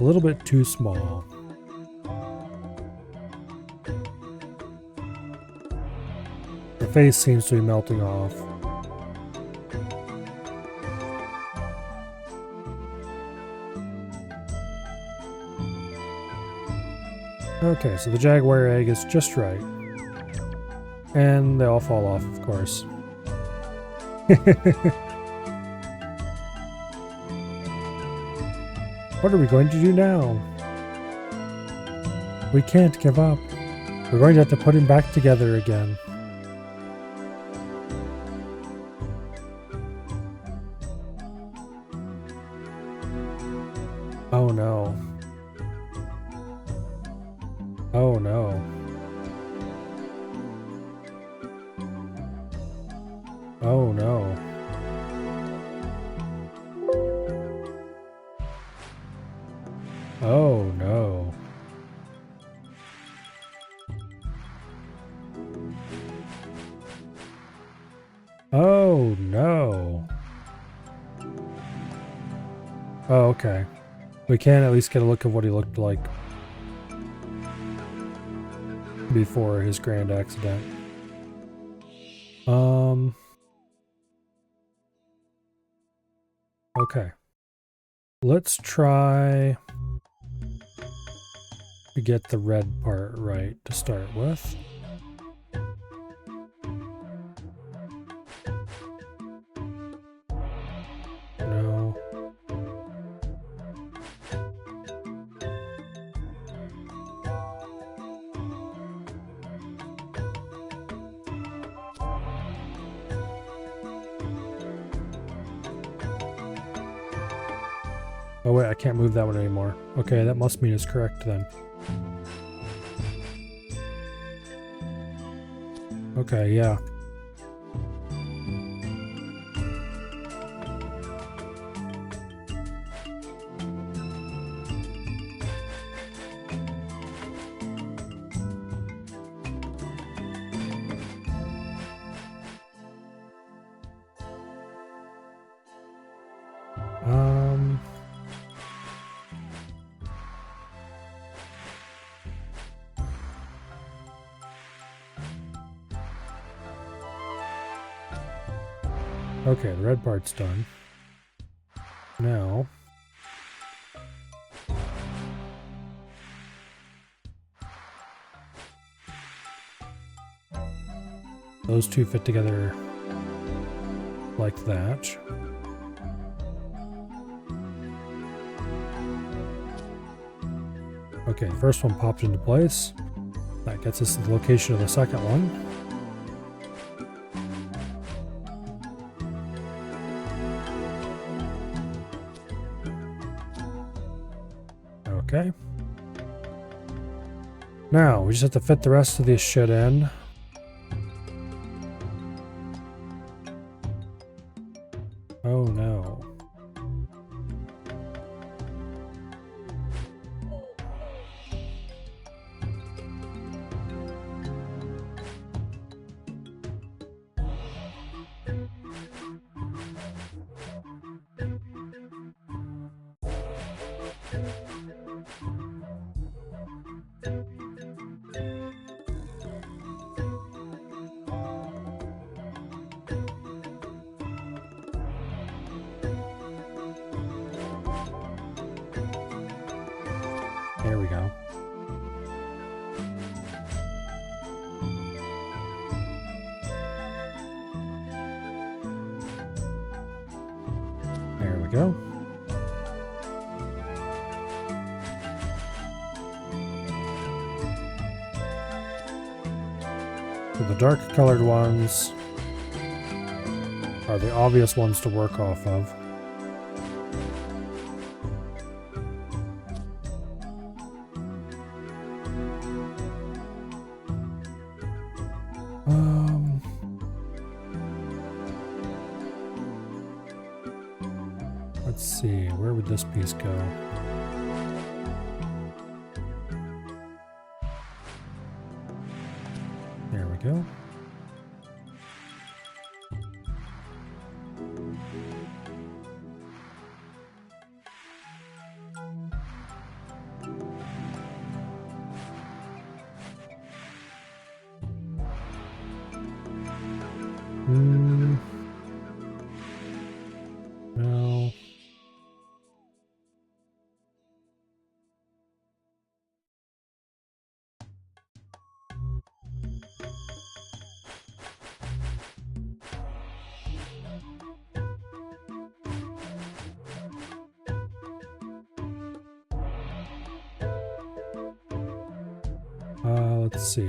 A little bit too small. The face seems to be melting off. Okay, so the jaguar egg is just right. And they all fall off, of course. What are we going to do now? We can't give up. We're going to have to put him back together again. Oh no. Oh no. Oh no. Oh no. Oh no. Oh, okay. We can at least get a look of what he looked like before his grand accident. Okay. Let's try to get the red part right to start with. No. Oh wait, I can't move that one anymore. Okay, that must mean it's correct then. Okay, yeah. Okay, the red part's done. Now, those two fit together like that. Okay, the first one popped into place. That gets us to the location of the second one. Okay. Now, we just have to fit the rest of this shit in. Oh no. There we go. There we go. So the dark colored ones are the obvious ones to work off of. Let's see, where would this piece go? There we go. No. Let's see.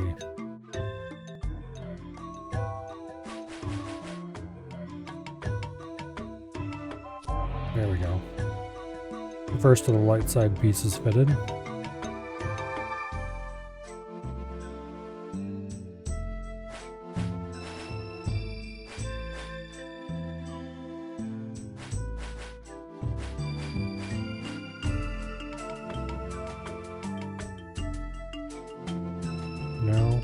There we go. The first of the light side pieces fitted. No.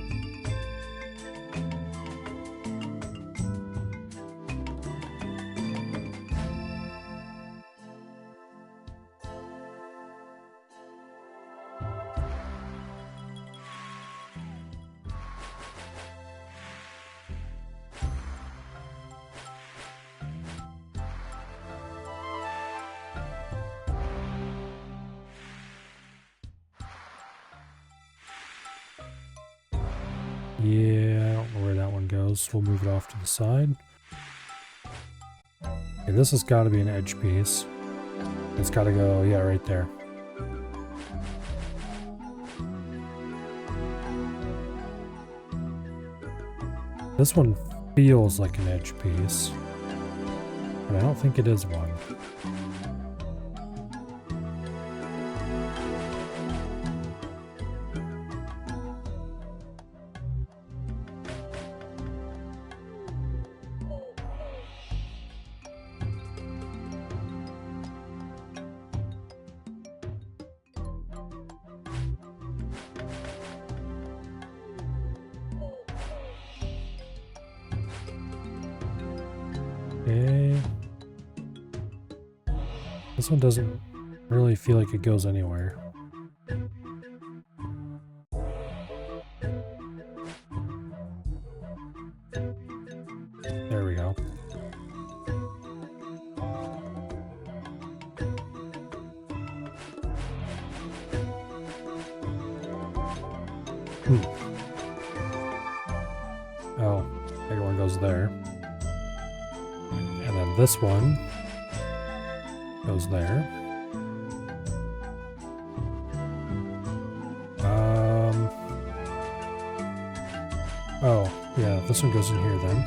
Yeah, I don't know where that one goes. We'll move it off to the side. Okay, this has got to be an edge piece. It's got to go, yeah, right there. This one feels like an edge piece, but I don't think it is one. Okay. This one doesn't really feel like it goes anywhere. There we go. Oh, bigger one goes there. And then this one goes there. Oh, yeah, this one goes in here then.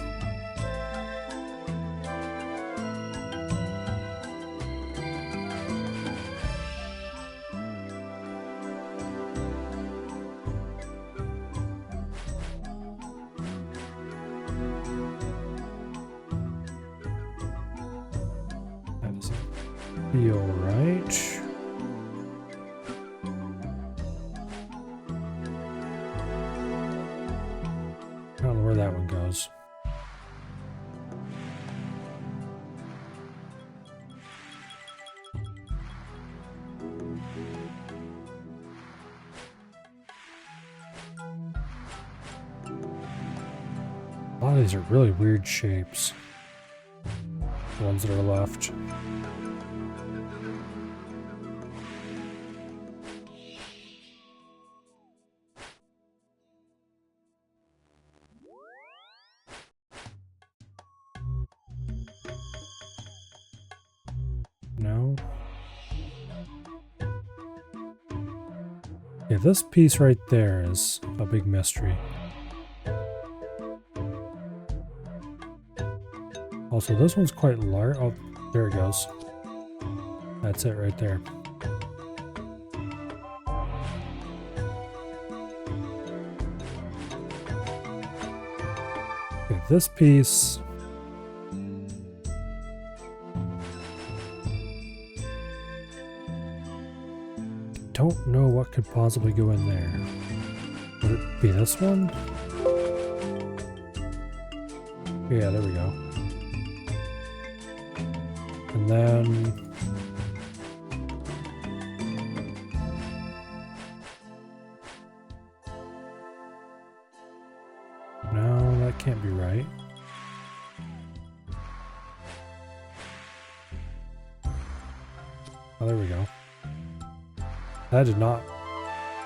That doesn't feel right. I don't know where that one goes. A lot of these are really weird shapes. The ones that are left. No. Yeah, this piece right there is a big mystery. Also, this one's quite large. Oh, there it goes. That's it right there. Okay, this piece... don't know what could possibly go in there. Would it be this one? Yeah, there we go. And then... no, that can't be right. Oh, there we go. That did not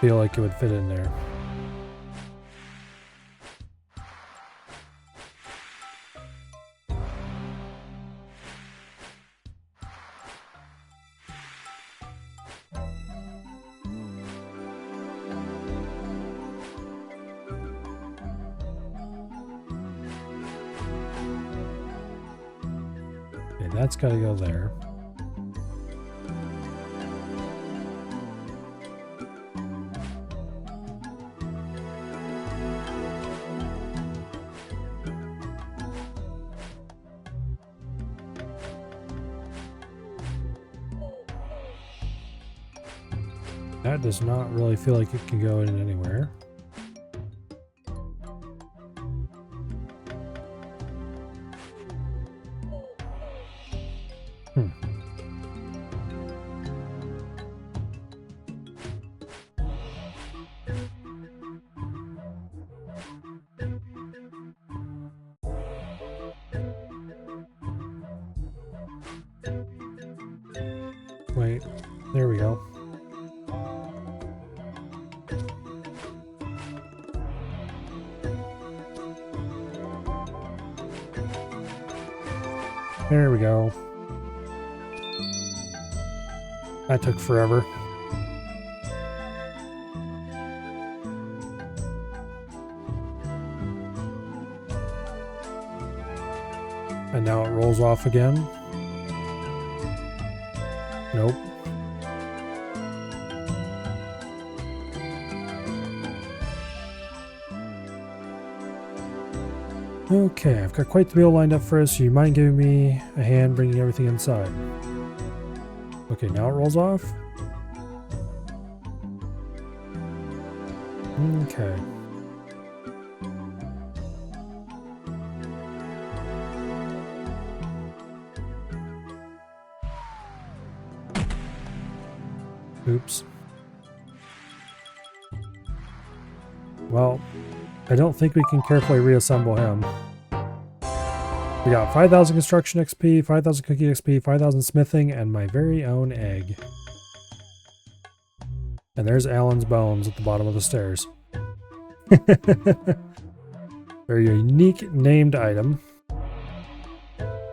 feel like it would fit in there. Okay, that's got to go there. That does not really feel like it can go in anywhere. Wait, there we go. There we go. That took forever. And now it rolls off again. Nope. Okay, I've got quite the meal lined up for us, so you mind giving me a hand bringing everything inside? Okay, now it rolls off. Okay. Oops. Well, I don't think we can carefully reassemble him. We got 5,000 construction XP, 5,000 cookie XP, 5,000 smithing, and my very own egg. And there's Alan's bones at the bottom of the stairs. Very unique named item.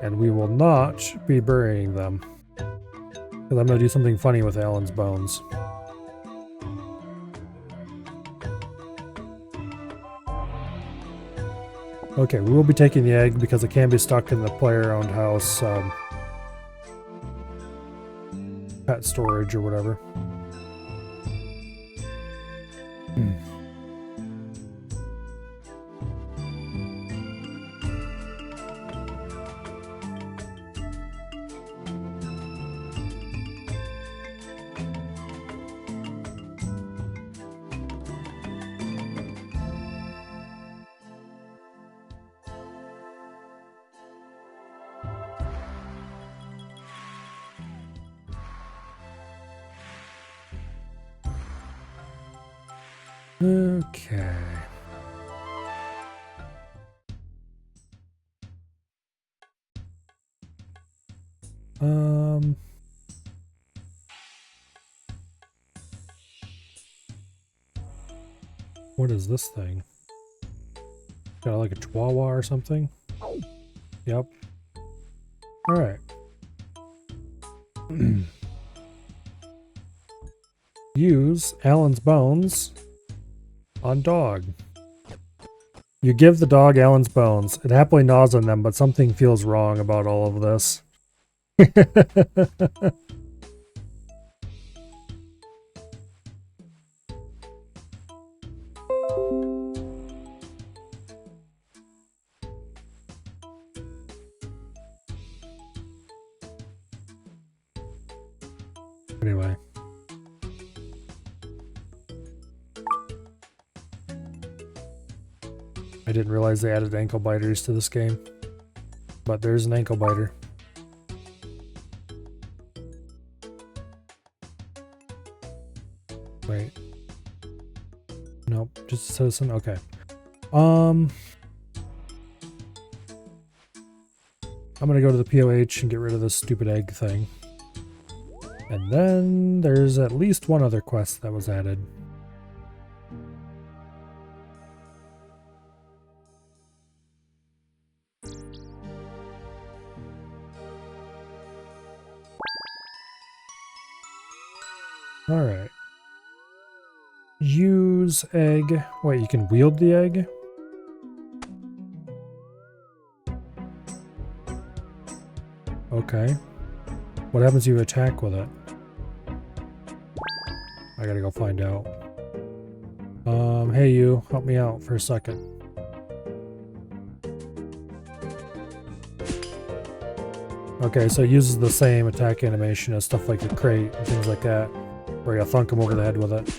And we will not be burying them. Because I'm going to do something funny with Alan's bones. Okay, we will be taking the egg because it can be stuck in the player-owned house pet storage or whatever. Okay. What is this thing? Got like a chihuahua or something? Yep. Alright. Use Alan's bones on dog. You give the dog Alan's bones. It happily gnaws on them, but something feels wrong about all of this. Anyway. I didn't realize they added ankle biters to this game. But there's an ankle biter. Wait. Nope, just a citizen? Okay. I'm gonna go to the POH and get rid of this stupid egg thing. And then there's at least one other quest that was added. Alright. Use egg. Wait, you can wield the egg? Okay. What happens if you attack with it? I gotta go find out. Hey you, help me out for a second. Okay, so it uses the same attack animation as stuff like a crate and things like that. Or you thunk him over the head with it.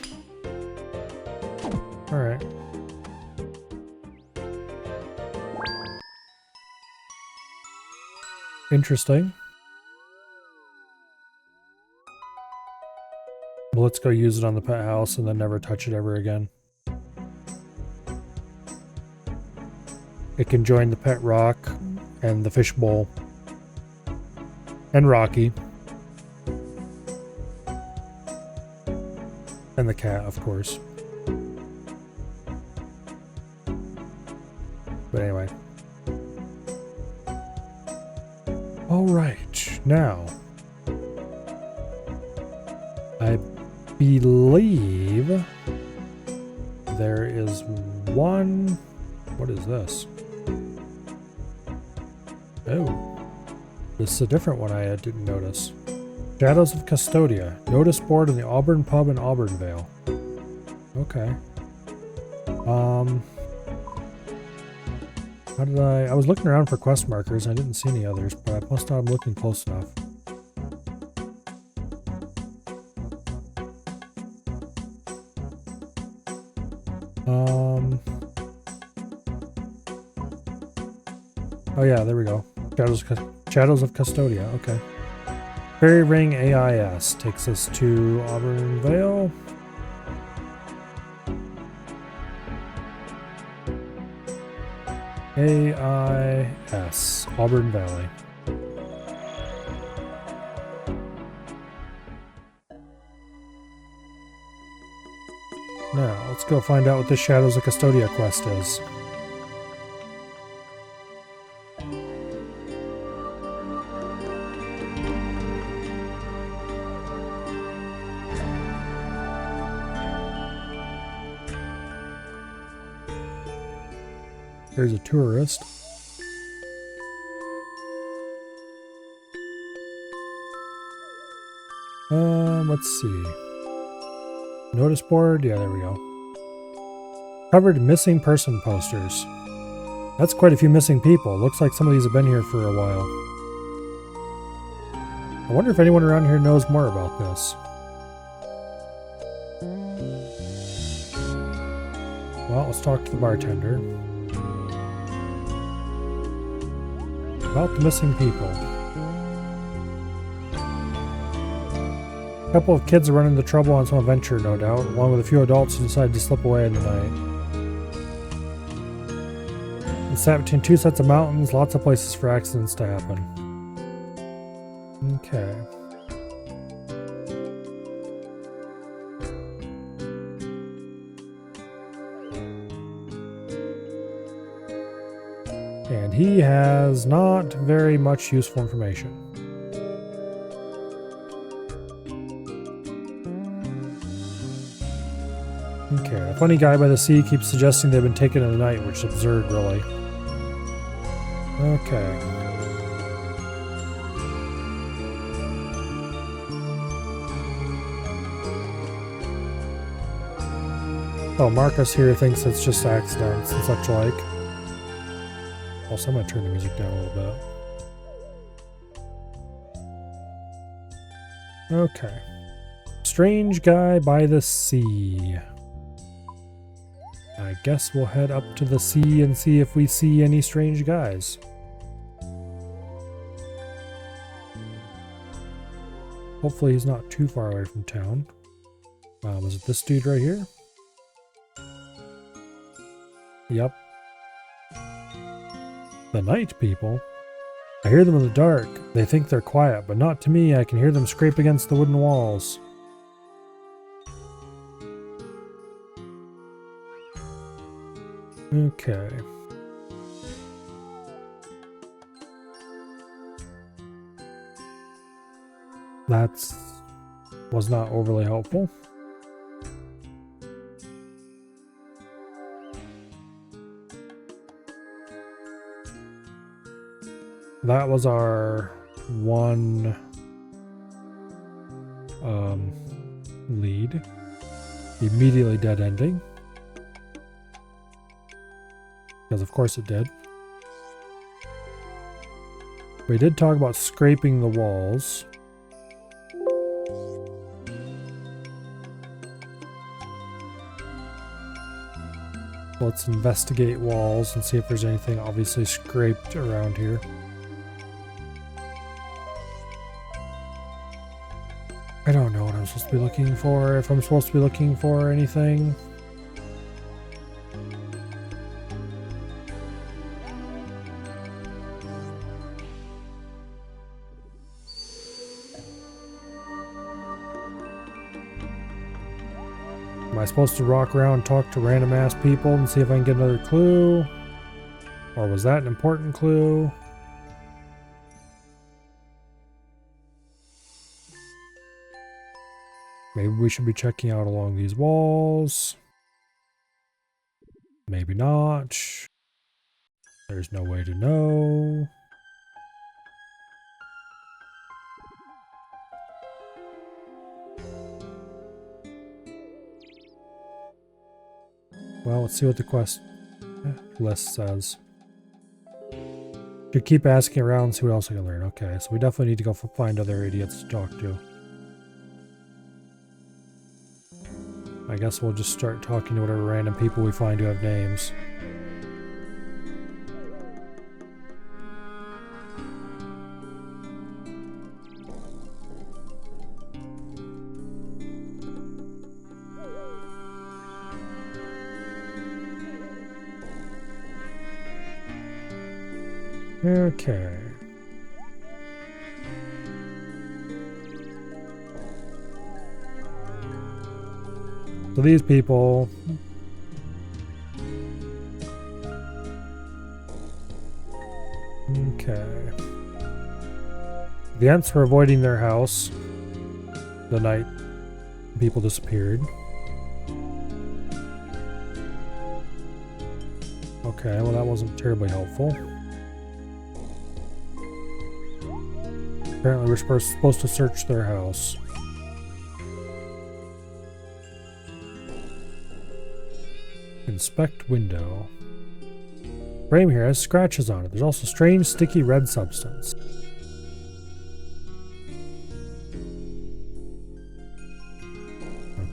Alright. Interesting. Well, let's go use it on the pet house and then never touch it ever again. It can join the pet rock and the fish bowl. And Rocky. And the cat, of course. But anyway. Alright, now. I believe there is one... What is this? Oh. This is a different one I didn't notice. Shadows of Custodia. Notice board in the Auburn Pub in Auburnvale. Okay. How did I was looking around for quest markers. I didn't see any others, but I must not have looking close enough. Oh yeah, there we go. Shadows of Custodia. Okay. Fairy Ring AIS takes us to Auburnvale. AIS, Auburn Valley. Now, let's go find out what the Shadows of Custodia quest is. There's a tourist. Let's see. Notice board? Yeah, there we go. Covered missing person posters. That's quite a few missing people. Looks like some of these have been here for a while. I wonder if anyone around here knows more about this. Well, let's talk to the bartender. About the missing people. A couple of kids are running into trouble on some adventure, no doubt, along with a few adults who decided to slip away in the night. It's sat between two sets of mountains, lots of places for accidents to happen. Okay. And he has not very much useful information. Okay, a funny guy by the sea keeps suggesting they've been taken in the night, which is absurd, really. Okay. Oh, Marcus here thinks it's just accidents and such like. Also, I'm going to turn the music down a little bit. Okay. Strange guy by the sea. I guess we'll head up to the sea and see if we see any strange guys. Hopefully he's not too far away from town. Was it this dude right here? Yep. The night people? I hear them in the dark. They think they're quiet, but not to me. I can hear them scrape against the wooden walls. Okay. That was not overly helpful. That was our one lead. Immediately dead ending. Because of course it did. We did talk about scraping the walls. Let's investigate walls and see if there's anything obviously scraped around here. I don't know what I'm supposed to be looking for, if I'm supposed to be looking for anything. Am I supposed to walk around and talk to random ass people and see if I can get another clue? Or was that an important clue? Maybe we should be checking out along these walls. Maybe not. There's no way to know. Well, let's see what the quest list says. Should keep asking around and see what else I can learn. Okay, so we definitely need to go find other idiots to talk to. I guess we'll just start talking to whatever random people we find who have names. Okay. So these people... Okay. The Ents were avoiding their house the night people disappeared. Okay, well that wasn't terribly helpful. Apparently we're supposed to search their house. Inspect window. Frame here has scratches on it. There's also strange sticky red substance.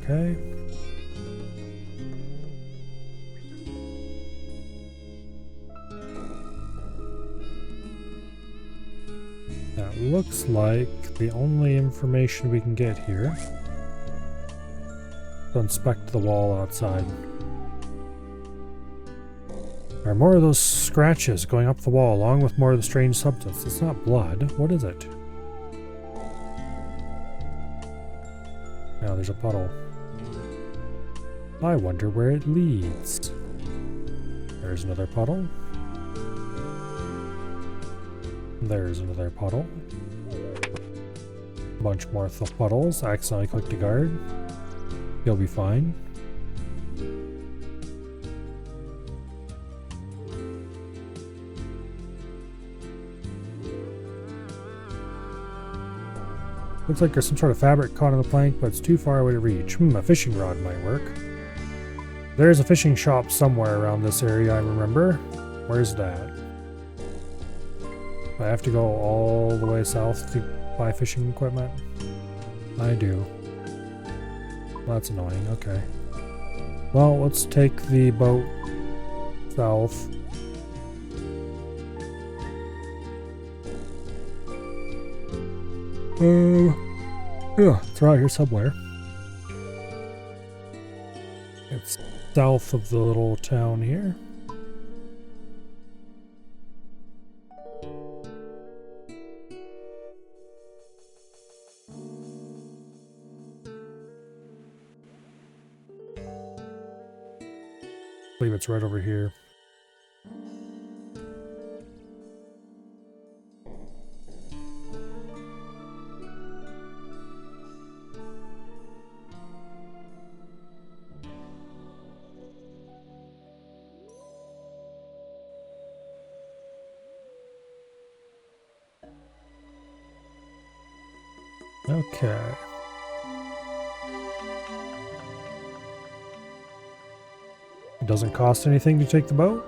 Okay. That looks like the only information we can get here. To inspect the wall outside. There are more of those scratches going up the wall, along with more of the strange substance. It's not blood. What is it? Now there's a puddle. I wonder where it leads. There's another puddle. There's another puddle. A bunch more puddles. I accidentally clicked a guard. You'll be fine. Looks like there's some sort of fabric caught on the plank, but it's too far away to reach. A fishing rod might work. There's a fishing shop somewhere around this area, I remember. Where's that? I have to go all the way south to buy fishing equipment? I do. That's annoying, okay. Well, let's take the boat south. Yeah, it's right here somewhere. It's south of the little town here. I believe it's right over here. Okay. It doesn't cost anything to take the boat?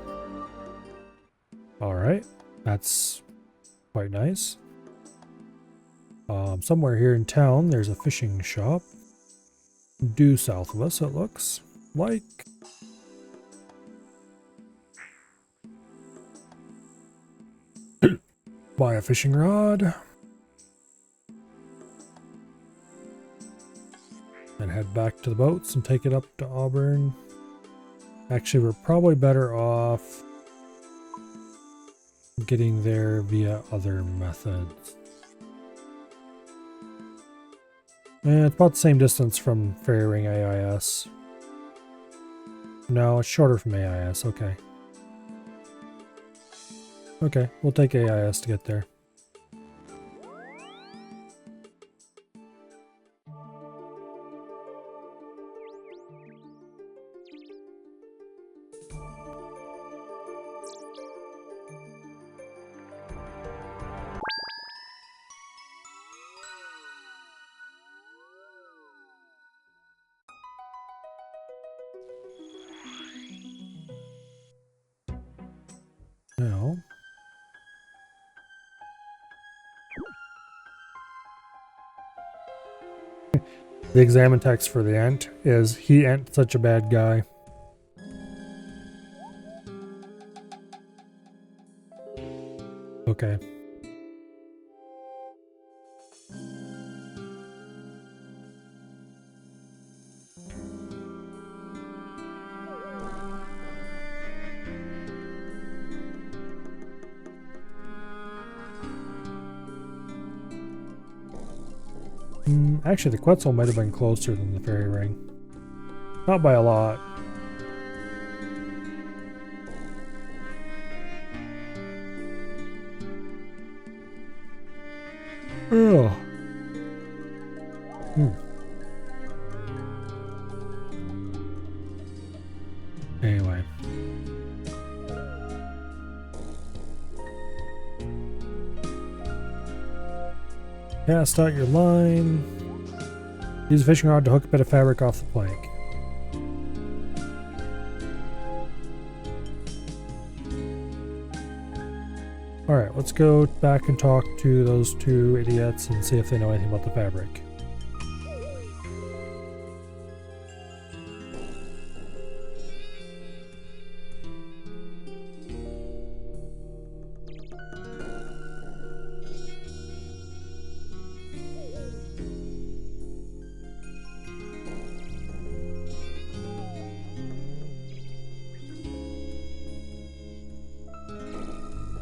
Alright, that's quite nice. Somewhere here in town there's a fishing shop. Due south of us, it looks like. buy a fishing rod. And head back to the boats and take it up to Auburn. Actually, we're probably better off getting there via other methods. And it's about the same distance from Fairy Ring AIS. No, it's shorter from AIS, okay. Okay, we'll take AIS to get there. Now, the examine text for the Ent is, "He ain't such a bad guy." Okay. Actually, the Quetzal might have been closer than the Fairy Ring. Not by a lot. Ugh. Anyway. Cast out your line. Use a fishing rod to hook a bit of fabric off the plank. Alright, let's go back and talk to those two idiots and see if they know anything about the fabric.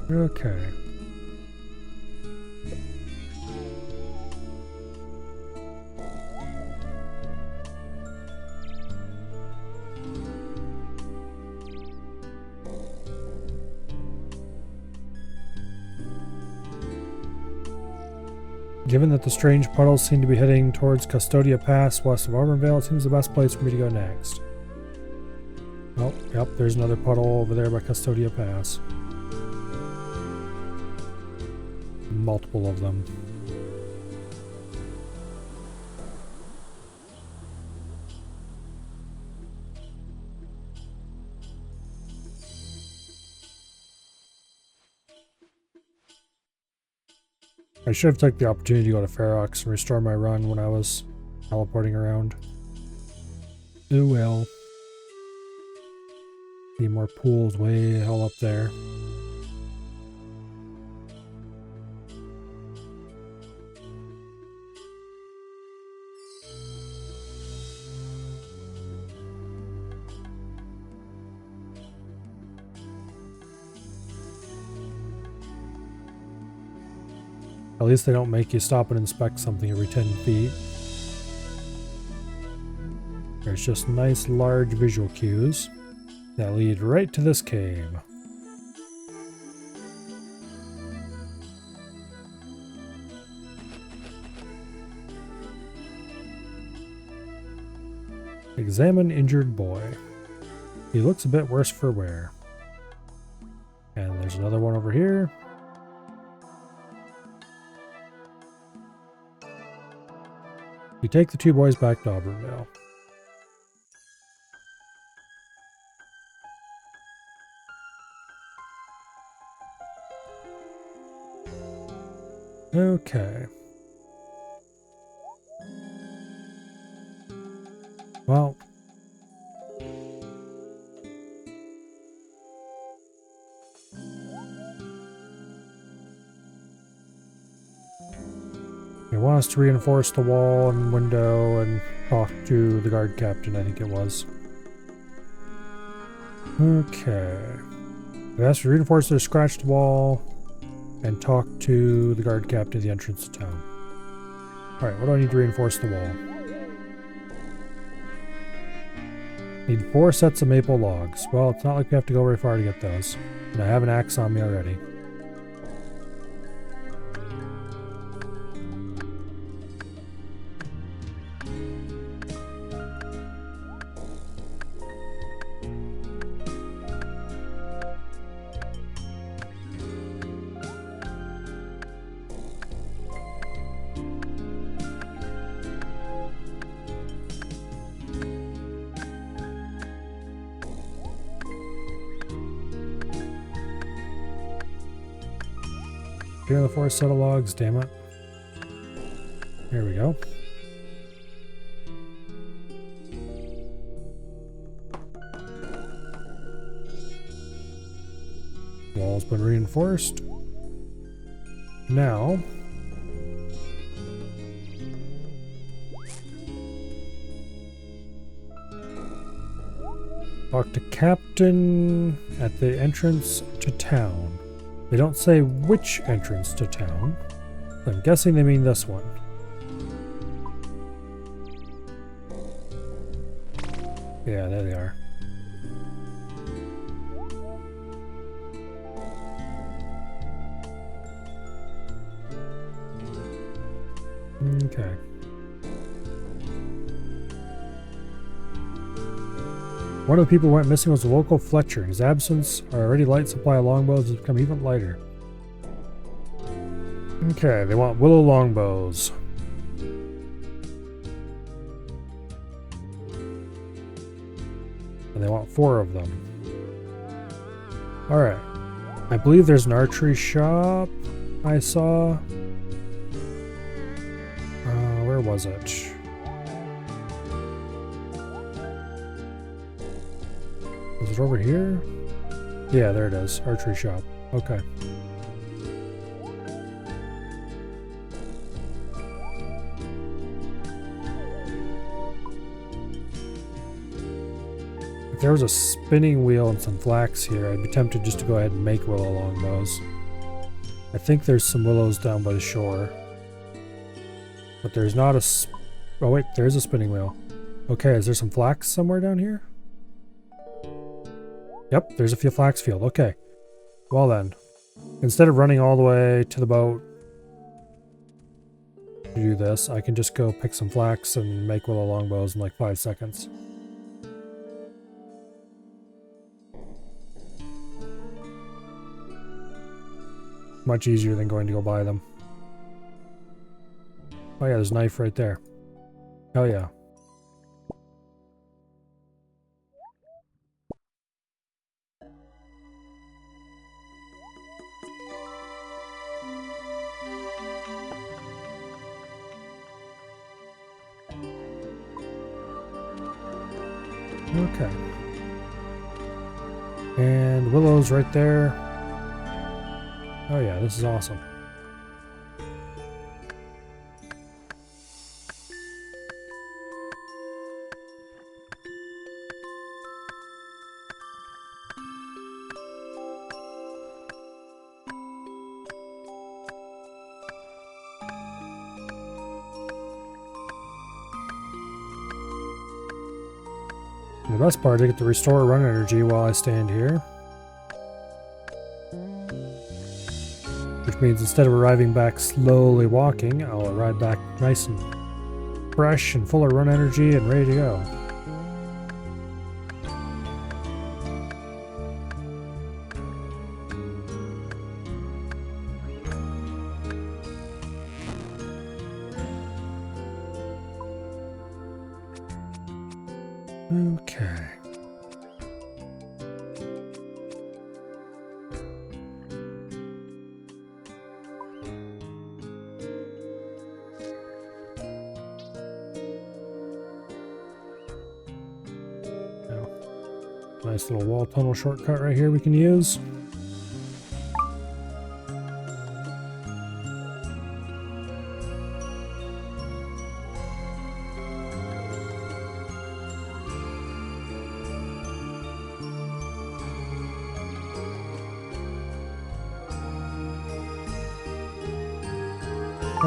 Okay. Given that the strange puddles seem to be heading towards Custodia Pass west of Auburn, it seems the best place for me to go next. Oh, yep, there's another puddle over there by Custodia Pass. Multiple of them. I should have took the opportunity to go to Ferox and restore my run when I was teleporting around. Oh well. Need more pools way hell up there. At least they don't make you stop and inspect something every 10 feet. There's just nice large visual cues that lead right to this cave. Examine injured boy. He looks a bit worse for wear. And there's another one over here. We take the two boys back to Auburnvale. Okay. Well. They want us to reinforce the wall and window and talk to the guard captain, I think it was. Okay. They asked to reinforce their scratched wall and talk to the guard captain at the entrance to town. Alright, what do I need to reinforce the wall? Need 4 sets of maple logs. Well, it's not like we have to go very far to get those. And I have an axe on me already. Here are the 4 set of logs, damn it. Here we go. Wall's been reinforced. Now, talk to Captain at the entrance to town. They don't say which entrance to town. I'm guessing they mean this one. Yeah, there they are. Okay. One of the people who went missing was the local Fletcher. In his absence, our already light supply of longbows has become even lighter. Okay, they want willow longbows. And they want 4 of them. Alright. I believe there's an archery shop I saw. Where was it? Was it over here? Yeah, there it is. Archery shop. Okay. If there was a spinning wheel and some flax here, I'd be tempted just to go ahead and make willow longbows. I think there's some willows down by the shore. But there's not a oh wait, there's a spinning wheel. Okay, is there some flax somewhere down here? Yep, there's a few flax field. Okay. Well then, instead of running all the way to the boat to do this, I can just go pick some flax and make willow longbows in like 5 seconds. Much easier than going to go buy them. Oh yeah, there's a knife right there. Oh yeah. Okay. And willow's right there. Oh yeah, this is awesome. The best part, I get to restore run energy while I stand here. Which means instead of arriving back slowly walking, I'll arrive back nice and fresh and full of run energy and ready to go. Okay. Now, nice little wall tunnel shortcut right here we can use.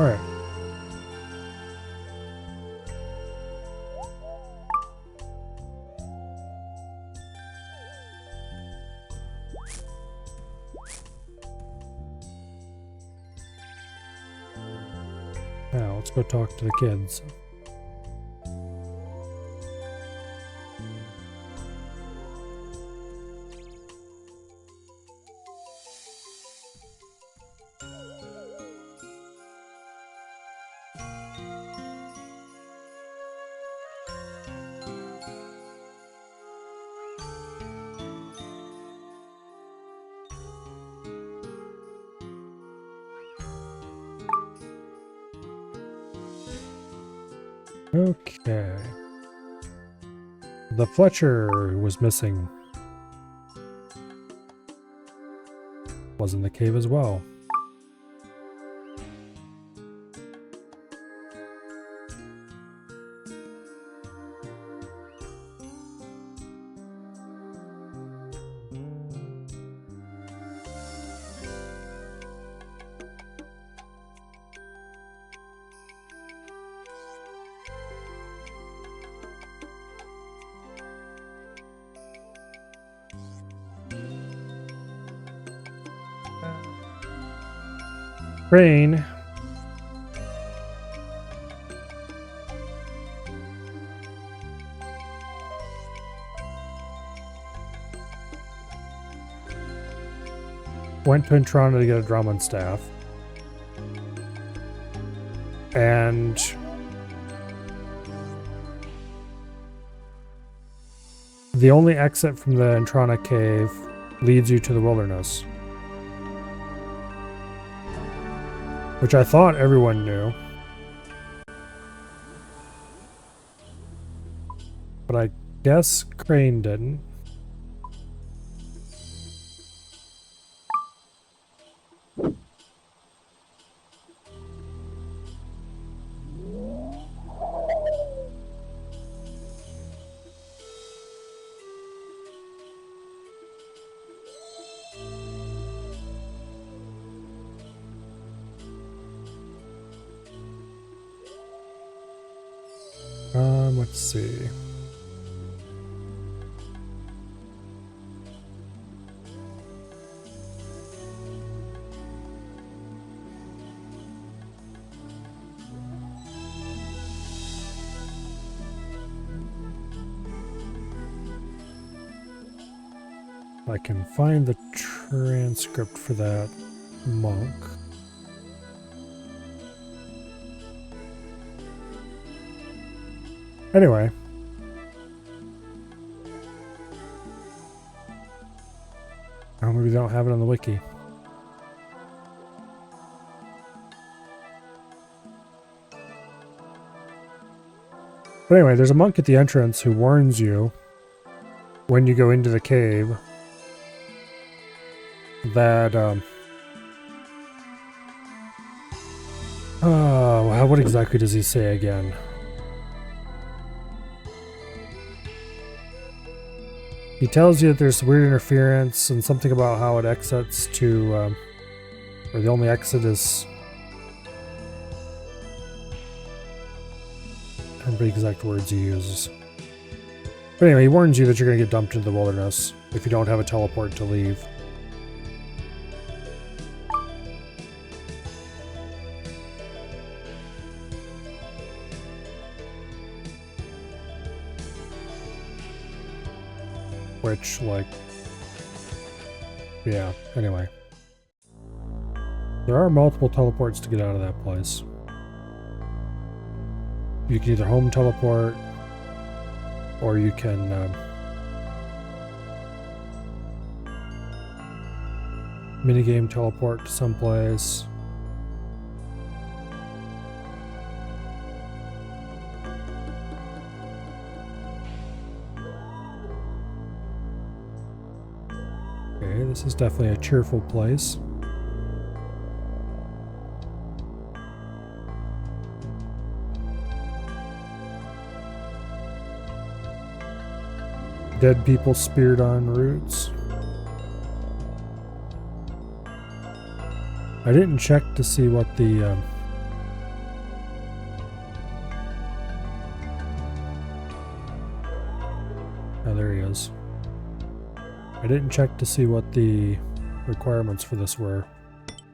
Alright. Now, let's go talk to the kids. Okay. The Fletcher was missing. Was in the cave as well. Rain. Went to Toronto to get a Drummond staff. And the only exit from the Entrana cave leads you to the wilderness. Which I thought everyone knew. But I guess Crane didn't. Let's see. I can find the transcript for that monk. Anyway. Oh, maybe they don't have it on the wiki. But anyway, there's a monk at the entrance who warns you when you go into the cave that, oh, what exactly does he say again? He tells you that there's weird interference and something about how it exits to, or the only exit is, I don't remember the exact words he uses. But anyway, he warns you that you're going to get dumped into the wilderness if you don't have a teleport to leave. Which, like, yeah, anyway. There are multiple teleports to get out of that place. You can either home teleport, or you can minigame teleport to someplace. Okay, this is definitely a cheerful place. Dead people speared on roots. I didn't check to see what the is. I didn't check to see what the requirements for this were.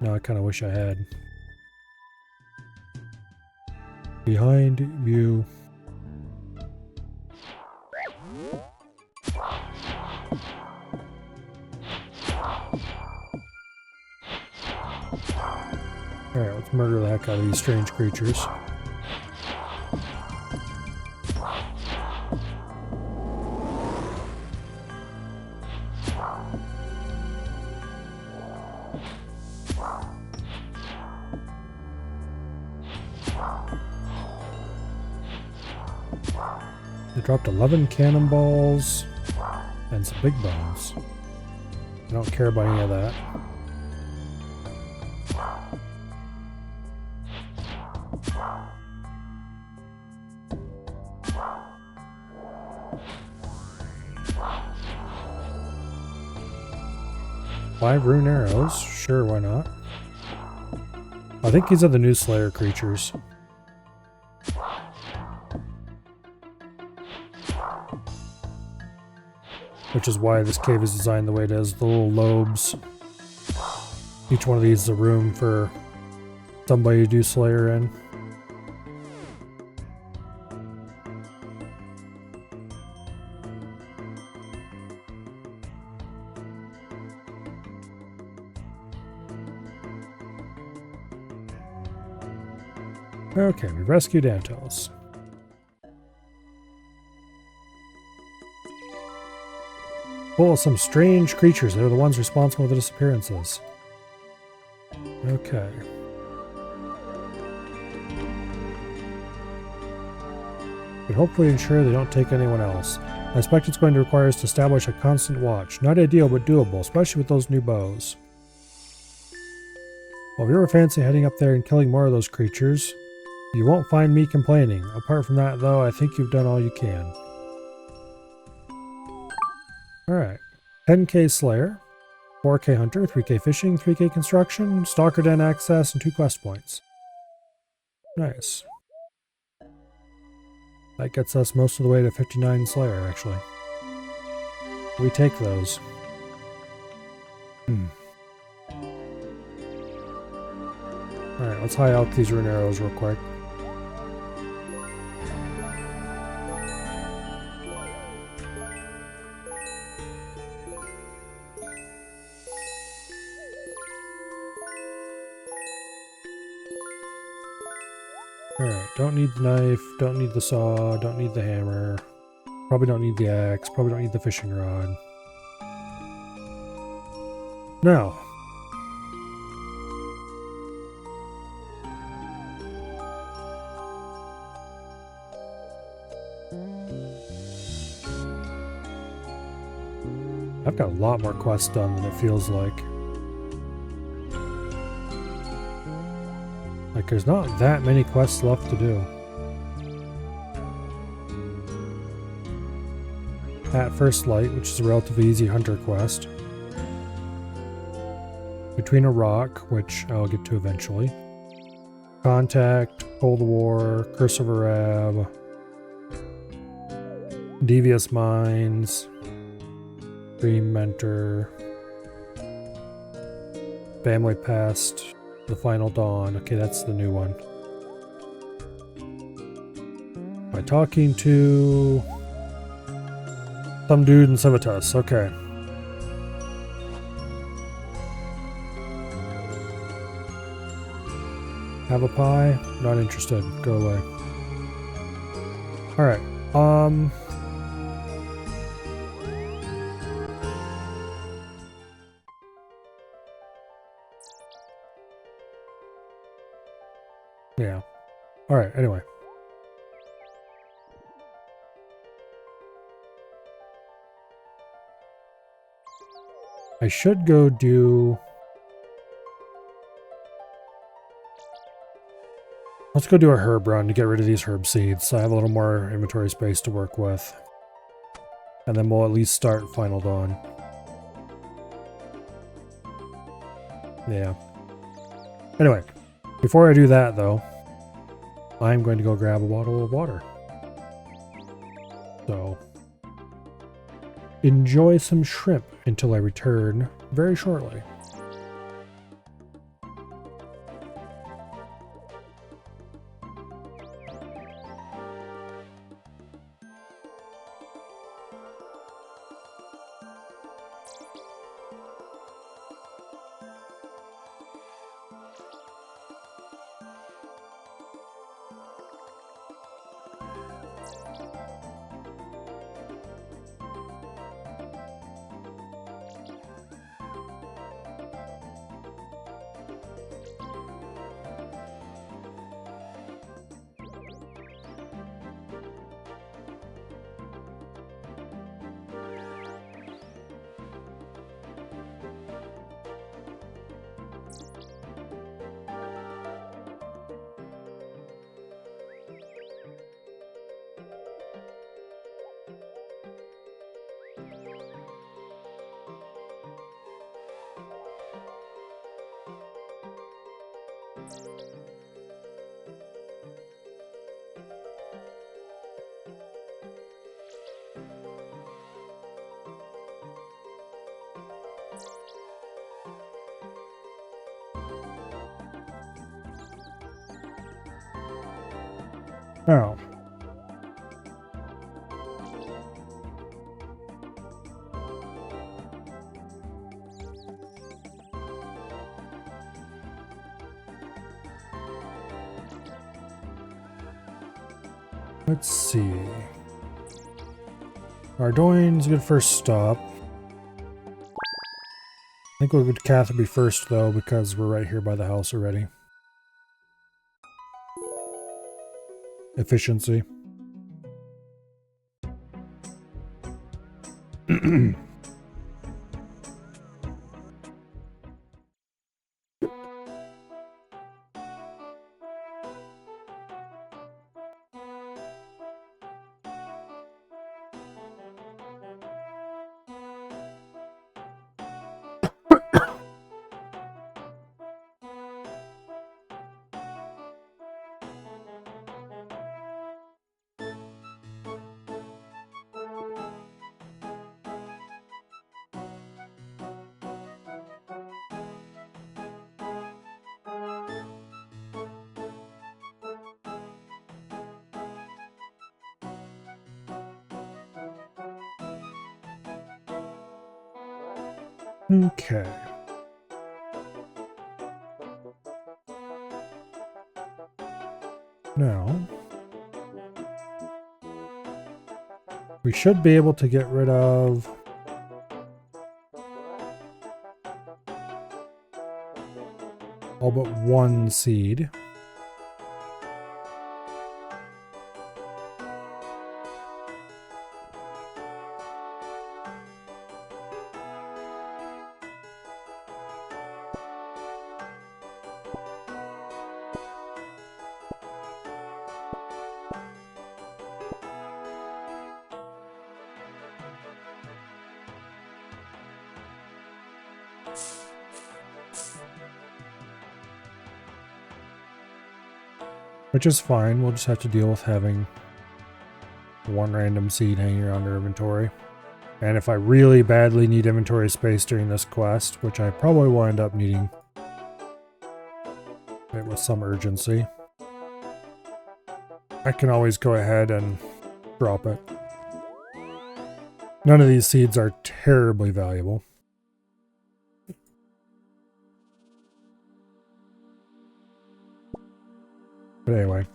Now I kind of wish I had. Behind view. Alright, let's murder the heck out of these strange creatures. They dropped 11 cannonballs and some big bones. I don't care about any of that. Five rune arrows, sure, why not? I think these are the new Slayer creatures. Which is why this cave is designed the way it is. The little lobes. Each one of these is a room for somebody to do Slayer in. Okay, we rescued Antos. Full of some strange creatures. They're the ones responsible for the disappearances. Okay. But hopefully ensure they don't take anyone else. I expect it's going to require us to establish a constant watch. Not ideal, but doable, especially with those new bows. Well, if you ever fancy heading up there and killing more of those creatures, you won't find me complaining. Apart from that, though, I think you've done all you can. Alright. 10k Slayer, 4k Hunter, 3k Fishing, 3k Construction, Stalker Den Access, and 2 quest points. Nice. That gets us most of the way to 59 Slayer, actually. We take those. Alright, let's high out these rune arrows real quick. Alright, don't need the knife, don't need the saw, don't need the hammer. Probably don't need the axe, probably don't need the fishing rod. Now. I've got a lot more quests done than it feels like. Like, there's not that many quests left to do. At First Light, which is a relatively easy hunter quest. Between a Rock, which I'll get to eventually. Contact, Cold War, Curse of Arab, Devious Minds, Dream Mentor, Family Pest, The Final Dawn. Okay, that's the new one. By talking to some dude in Civitas. Okay. Have a pie? Not interested. Go away. Alright. Yeah. Alright, anyway. I should go do... Let's go do a herb run to get rid of these herb seeds, so I have a little more inventory space to work with. And then we'll at least start Final Dawn. Yeah. Anyway, before I do that though, I'm going to go grab a bottle of water. So, enjoy some shrimp until I return very shortly. Now, let's see. Ardoin's a good first stop. I think we'll go to Catherby first, though, because we're right here by the house already. Efficiency. Okay. Now, we should be able to get rid of all but one seed. Which is fine, we'll just have to deal with having one random seed hanging around our inventory. And if I really badly need inventory space during this quest, which I probably will end up needing it with some urgency, I can always go ahead and drop it. None of these seeds are terribly valuable. But anyway.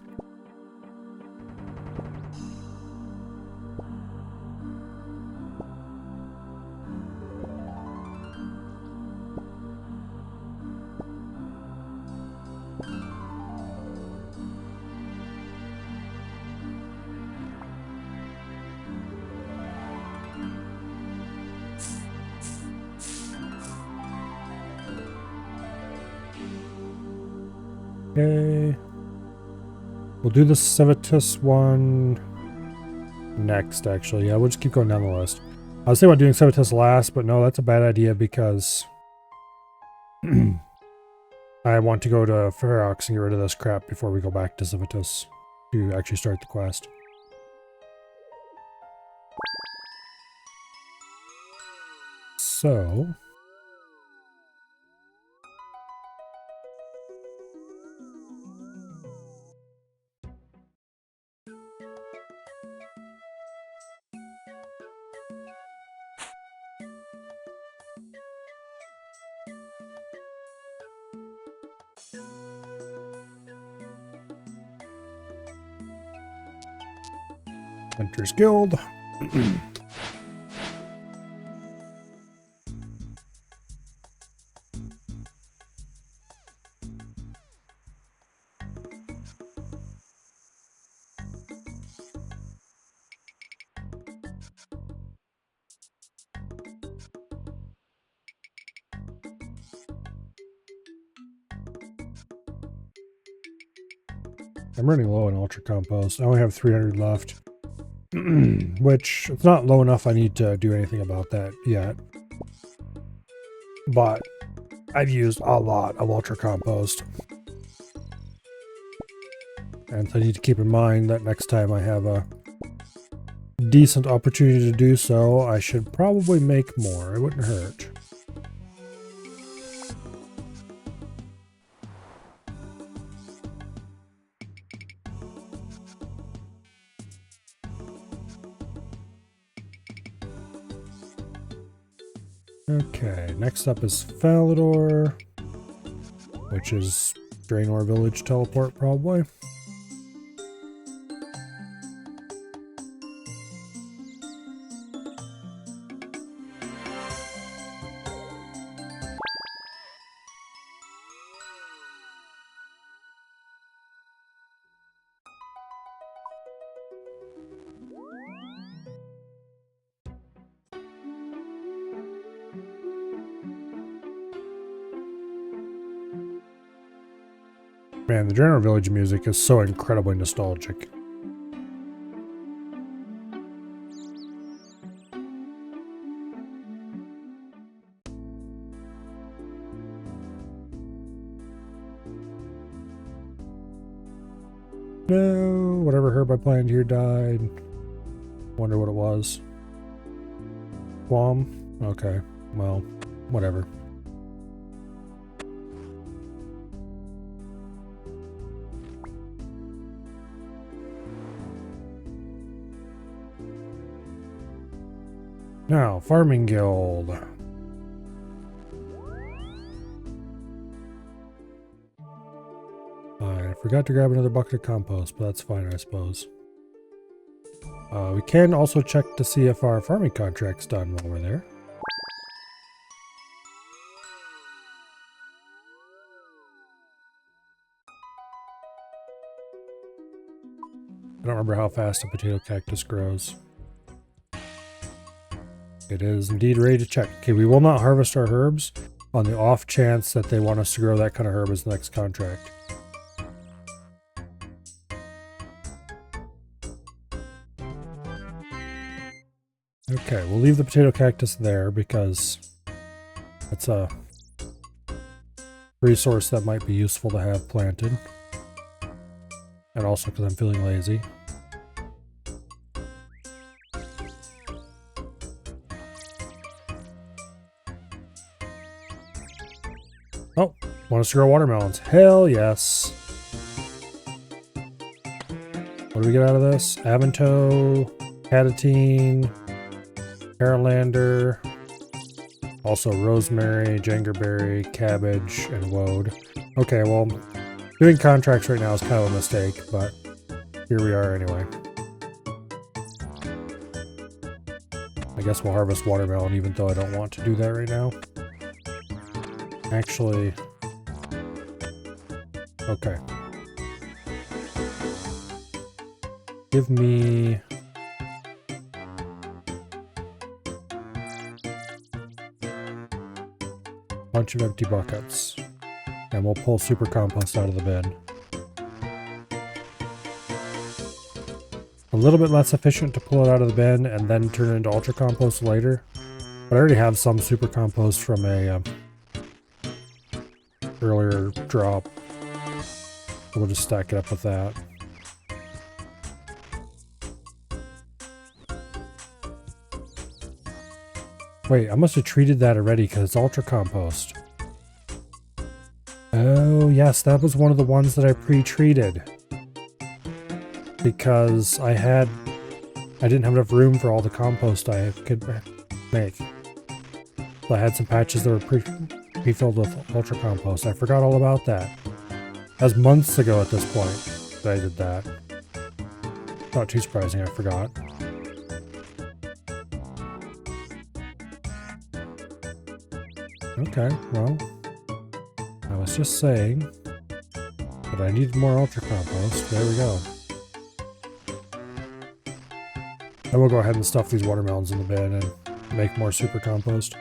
Okay. We'll do the Civitas one next, actually. Yeah, we'll just keep going down the list. I was thinking about doing Civitas last, but no, that's a bad idea because I want to go to Ferox and get rid of this crap before we go back to Civitas to actually start the quest. So Hunters Guild. I'm running low on Ultra Compost. I only have 300 left. Which, it's not low enough I need to do anything about that yet. But I've used a lot of Ultra Compost. And I need to keep in mind that next time I have a decent opportunity to do so, I should probably make more. It wouldn't hurt. Okay, next up is Falador, which is Draenor Village teleport probably. Man, the Draenor Village music is so incredibly nostalgic. No, whatever herb I planted here died. Wonder what it was. Quam? Okay, well, whatever. Now, Farming Guild. I forgot to grab another bucket of compost, but that's fine, I suppose. We can also check to see if our farming contract's done while we're there. I don't remember how fast a potato cactus grows. It is indeed ready to check. Okay, we will not harvest our herbs on the off chance that they want us to grow that kind of herb as the next contract. Okay, we'll leave the potato cactus there because it's a resource that might be useful to have planted. And also because I'm feeling lazy. Oh, want us to grow watermelons? Hell yes. What do we get out of this? Avanto, Catatine, Carolander, also rosemary, jangerberry, cabbage, and woad. Okay, well, doing contracts right now is kind of a mistake, but here we are anyway. I guess we'll harvest watermelon even though I don't want to do that right now. Actually, okay. Give me a bunch of empty buckets, and we'll pull super compost out of the bin. A little bit less efficient to pull it out of the bin and then turn it into ultra compost later, but I already have some super compost from a earlier drop. So we'll just stack it up with that. Wait, I must have treated that already because it's ultra compost. Oh, yes, that was one of the ones that I pre-treated. Because I didn't have enough room for all the compost I could make. So I had some patches that were pre-filled with ultra compost. I forgot all about that. That was months ago at this point that I did that. Not too surprising, I forgot. Okay, well, I was just saying that I needed more ultra compost. There we go. Then we'll go ahead and stuff these watermelons in the bin and make more super compost.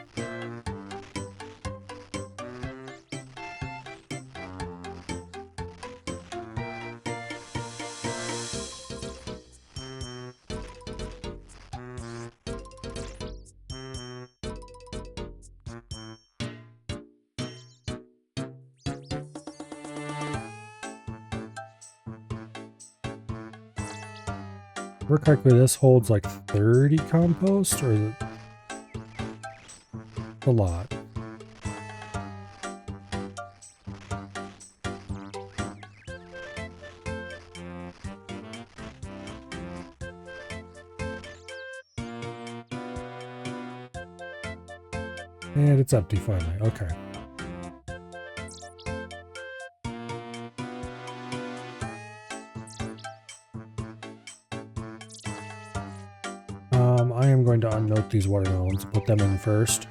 If I remember correctly, this holds like 30 compost, or is it a lot? And it's empty finally. Okay. I am going to unnote these watermelons and put them in first.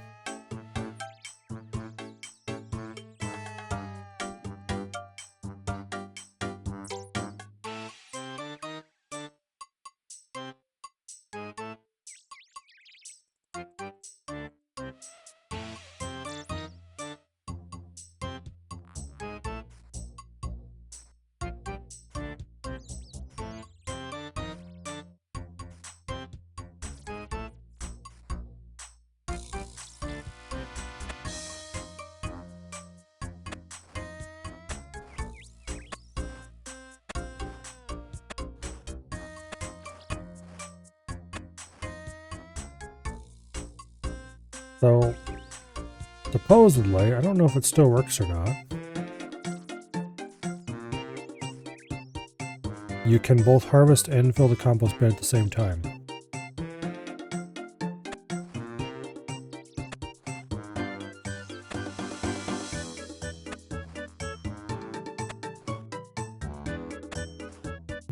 So, supposedly, I don't know if it still works or not. You can both harvest and fill the compost bin at the same time.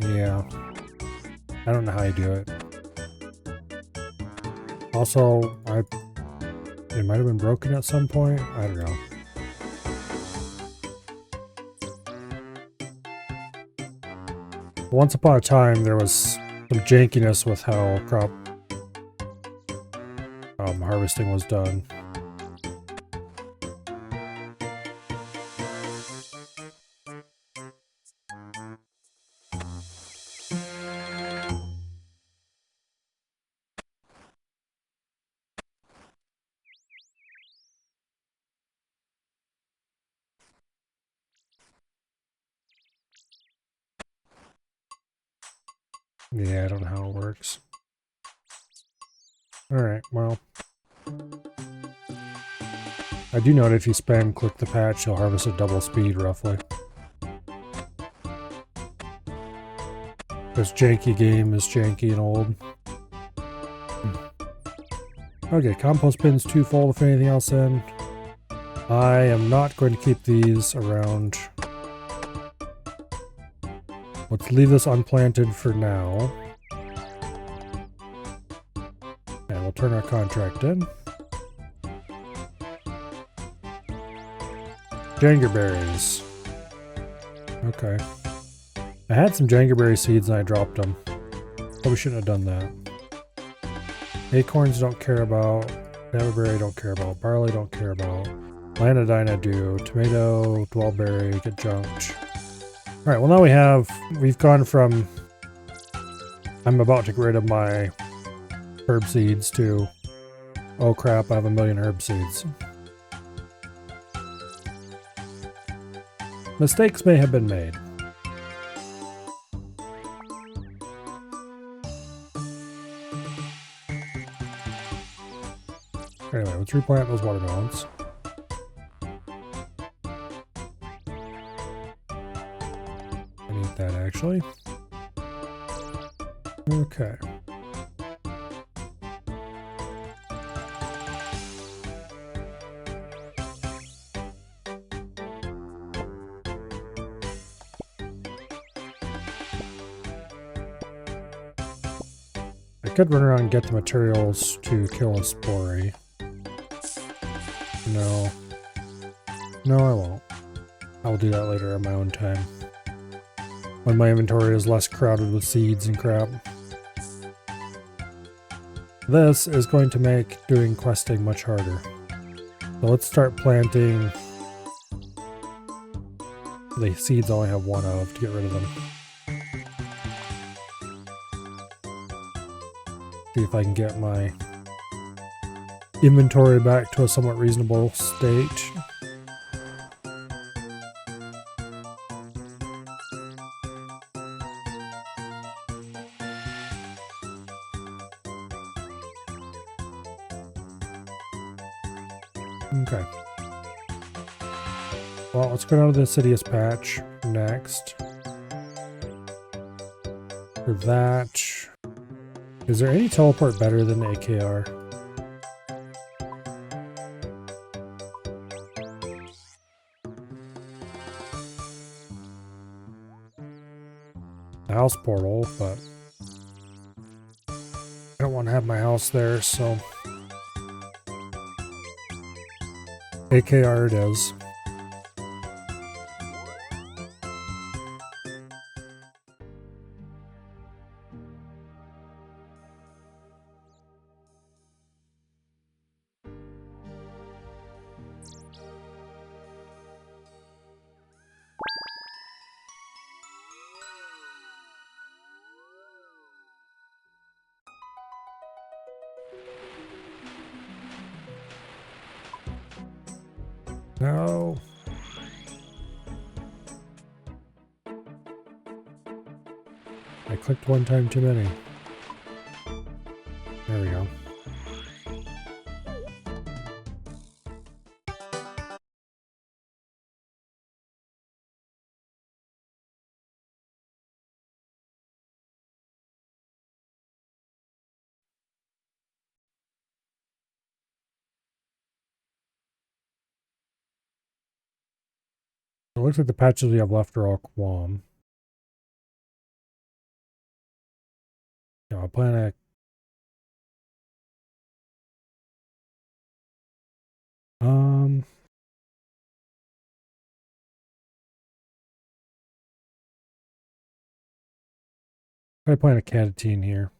Yeah. I don't know how you do it. Also, it might have been broken at some point. I don't know. Once upon a time, there was some jankiness with how crop harvesting was done. Yeah, I don't know how it works. Alright, well. I do know that if you spam click the patch, you'll harvest at double speed, roughly. This janky game is janky and old. Okay, compost bin's too full to fit anything else in. I am not going to keep these around. Let's leave this unplanted for now. And we'll turn our contract in. Jangerberries. Okay. I had some jangerberry seeds and I dropped them. Probably shouldn't have done that. Acorns don't care about. Dabbleberry don't care about. Barley don't care about. Lanadine I do. Tomato, dwellberry, get junked. Alright, well now we've gone from I'm about to get rid of my herb seeds to oh crap, I have 1,000,000 herb seeds. Mistakes may have been made. Anyway, let's replant those watermelons. I need that actually. Okay. I could run around and get the materials to kill a sporey. No. No, I won't. I'll do that later on my own time. When my inventory is less crowded with seeds and crap. This is going to make doing questing much harder. So let's start planting. The seeds I only have one of to get rid of them. See if I can get my inventory back to a somewhat reasonable state. Okay. Well, let's go down to the Insidious patch next. For that, is there any teleport better than the AKR? The house portal, but I don't want to have my house there, so AKR it is. No. I clicked one time too many. There we go. It looks like the patches we have left are all Quam. Yeah, I'll plan I plant a Catatine here.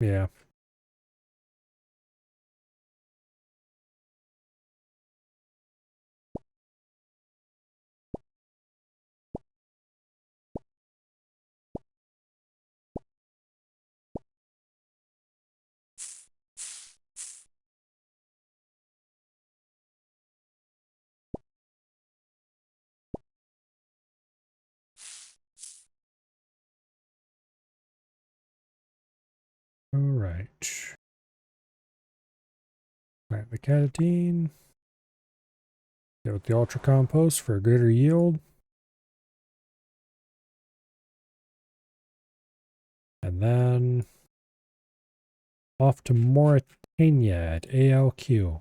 Yeah. All right. Plant the Catatine. Get with the Ultra Compost for a greater yield. And then off to Mauritania at ALQ.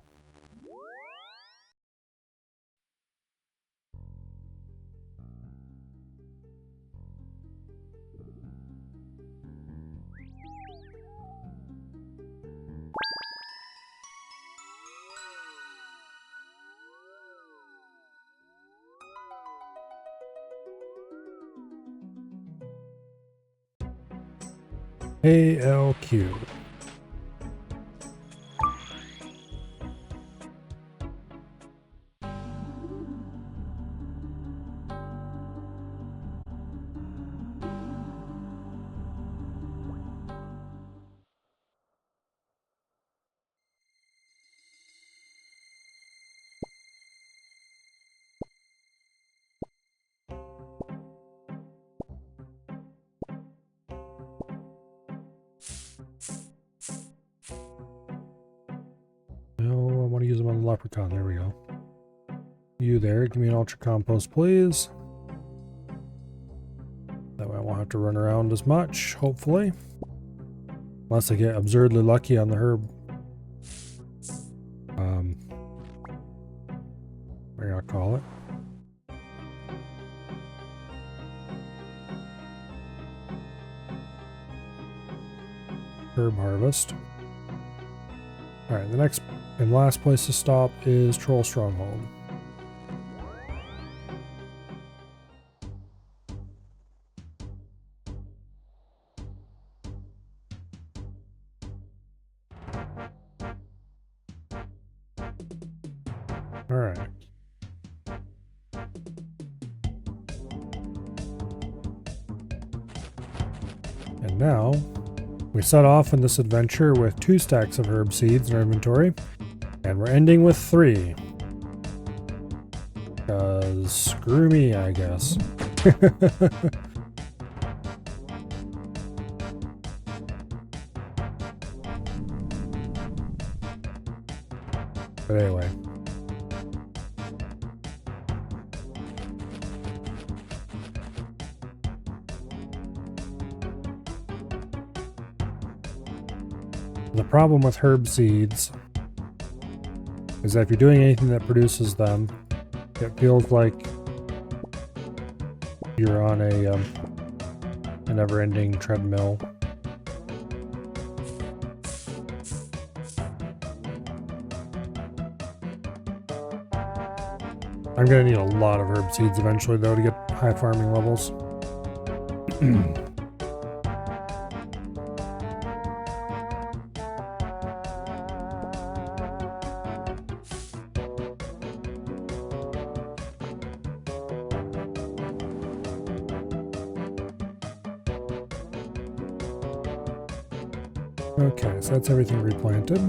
ALQ. leprechaun. There we go. You there. Give me an ultra compost, please. That way I won't have to run around as much, hopefully. Unless I get absurdly lucky on the herb. What do I call it? Herb harvest. Alright, the next and last place to stop is Troll Stronghold. Alright. And now, we set off in this adventure with 2 stacks of herb seeds in our inventory, and we're ending with 3. Because screw me, I guess. But anyway. The problem with herb seeds is that if you're doing anything that produces them, it feels like you're on a never-ending treadmill. I'm gonna need a lot of herb seeds eventually, though, to get high farming levels. Okay, so that's everything replanted.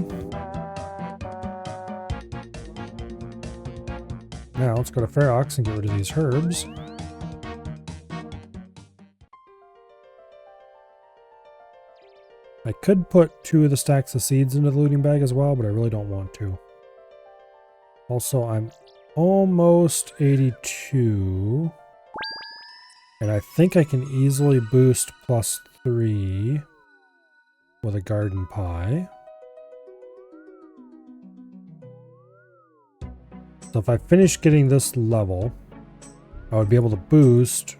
Now let's go to Ferox and get rid of these herbs. I could put 2 of the stacks of seeds into the looting bag as well, but I really don't want to. Also, I'm almost 82. And I think I can easily boost +3 with a garden pie. So if I finish getting this level, I would be able to boost,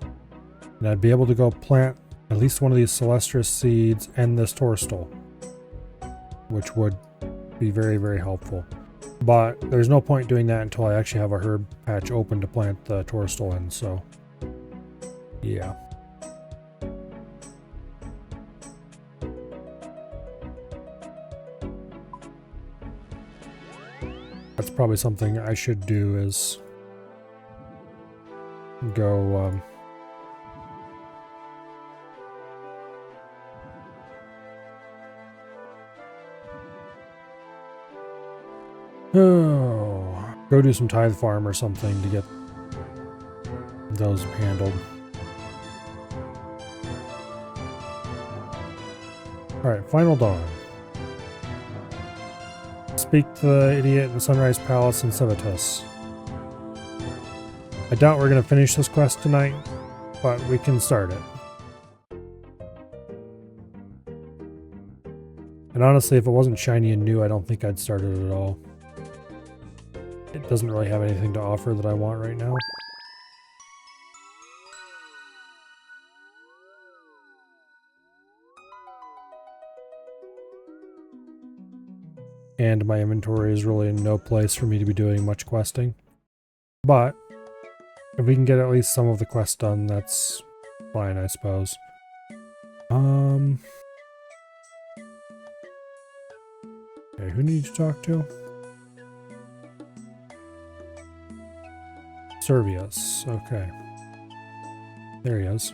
and I'd be able to go plant at least one of these Celestris seeds and this Torstal, which would be very, very helpful. But there's no point doing that until I actually have a herb patch open to plant the Torstal in, so yeah. That's probably something I should do, is go go do some tithe farm or something to get those handled. Alright, Final Dawn. Speak to the idiot in the Sunrise Palace in Civitas. I doubt we're going to finish this quest tonight, but we can start it. And honestly, if it wasn't shiny and new, I don't think I'd start it at all. It doesn't really have anything to offer that I want right now. And my inventory is really in no place for me to be doing much questing. But if we can get at least some of the quests done, that's fine, I suppose. Okay, who need to talk to? Servius, okay. There he is.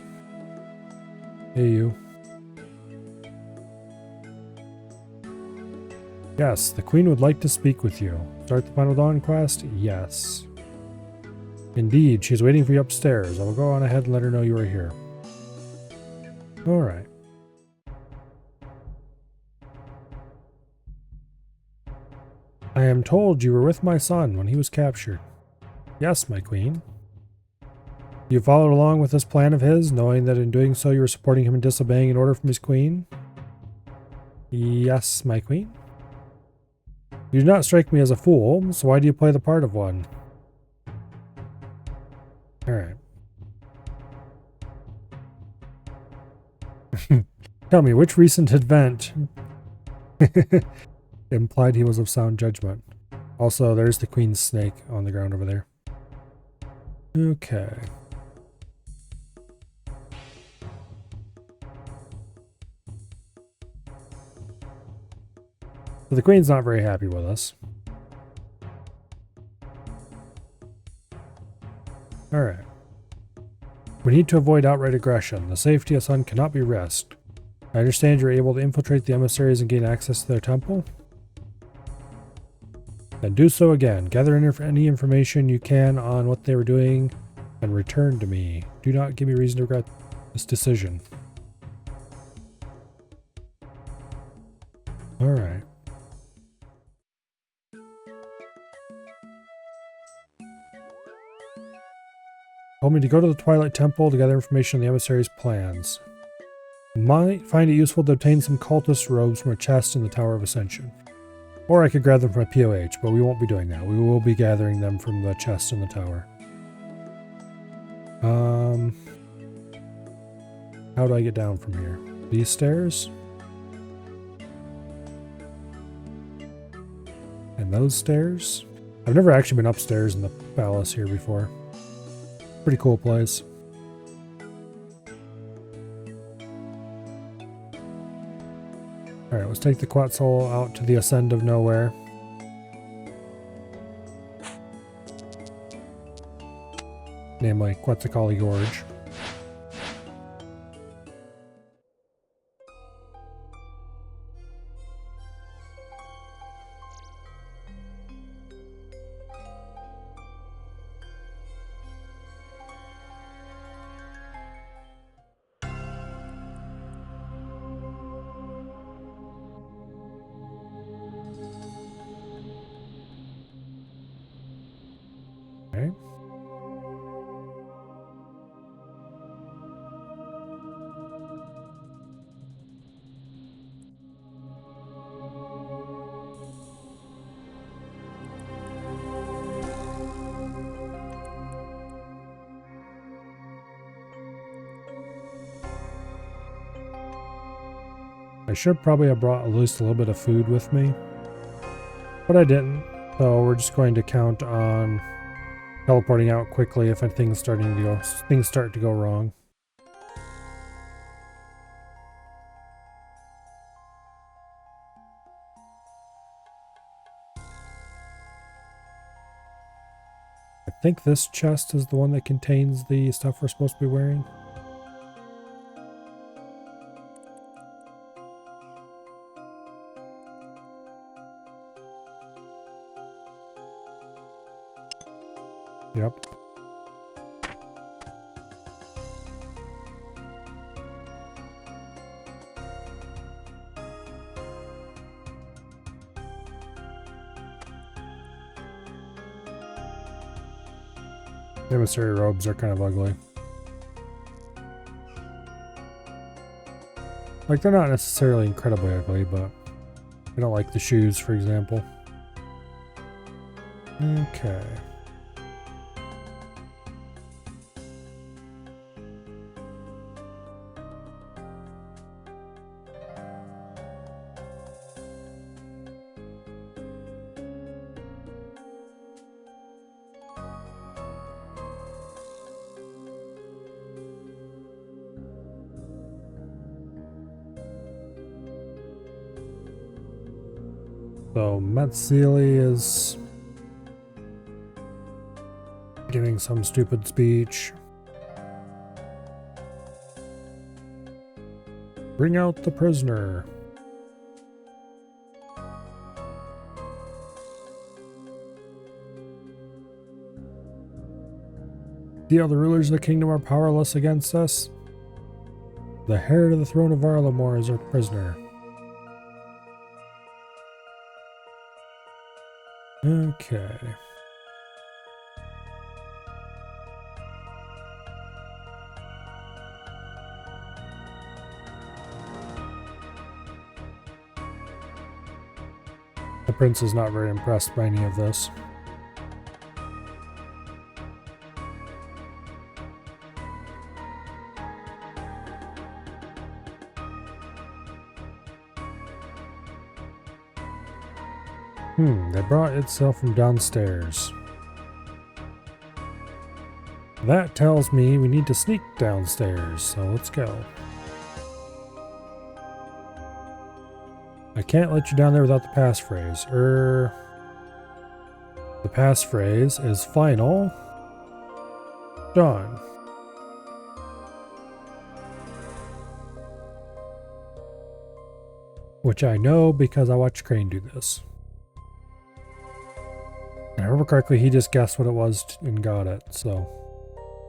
Hey, you. Yes, the Queen would like to speak with you. Start the Final Dawn quest? Yes. Indeed, she's waiting for you upstairs. I will go on ahead and let her know you are here. Alright. I am told you were with my son when he was captured. Yes, my queen. You followed along with this plan of his, knowing that in doing so you were supporting him in disobeying an order from his queen? Yes, my queen. You do not strike me as a fool, so why do you play the part of one? Alright. Tell me, which recent event implied he was of sound judgment? Also, there's the queen's snake on the ground over there. Okay. So the queen's not very happy with us. Alright. We need to avoid outright aggression. The safety of Sun cannot be risked. I understand you're able to infiltrate the emissaries and gain access to their temple? Then do so again. Gather any information you can on what they were doing and return to me. Do not give me reason to regret this decision. Alright. Told me to go to the Twilight Temple to gather information on the emissary's plans. Might find it useful to obtain some cultist robes from a chest in the Tower of Ascension. Or I could grab them from a POH, but we won't be doing that. We will be gathering them from the chest in the tower. How do I get down from here? These stairs? And those stairs? I've never actually been upstairs in the palace here before. Pretty cool place. Alright, let's take the Quetzal out to the Ascend of Nowhere. Namely, Quetzalcoatl Gorge. Okay. I should probably have brought at least a little bit of food with me, but I didn't, so we're just going to count on teleporting out quickly if things start to go wrong. I think this chest is the one that contains the stuff we're supposed to be wearing. Yep. Emissary robes are kind of ugly. Like, they're not necessarily incredibly ugly, but I don't like the shoes, for example. Okay. So Metzili is giving some stupid speech. Bring out the prisoner. See how the rulers of the kingdom are powerless against us? The heir to the throne of Varlamore is our prisoner. Okay. The prince is not very impressed by any of this. They brought itself from downstairs. That tells me we need to sneak downstairs, so let's go. I can't let you down there without the passphrase. The passphrase is final. Done. Which I know because I watched Crane do this. And I remember correctly, he just guessed what it was and got it, so...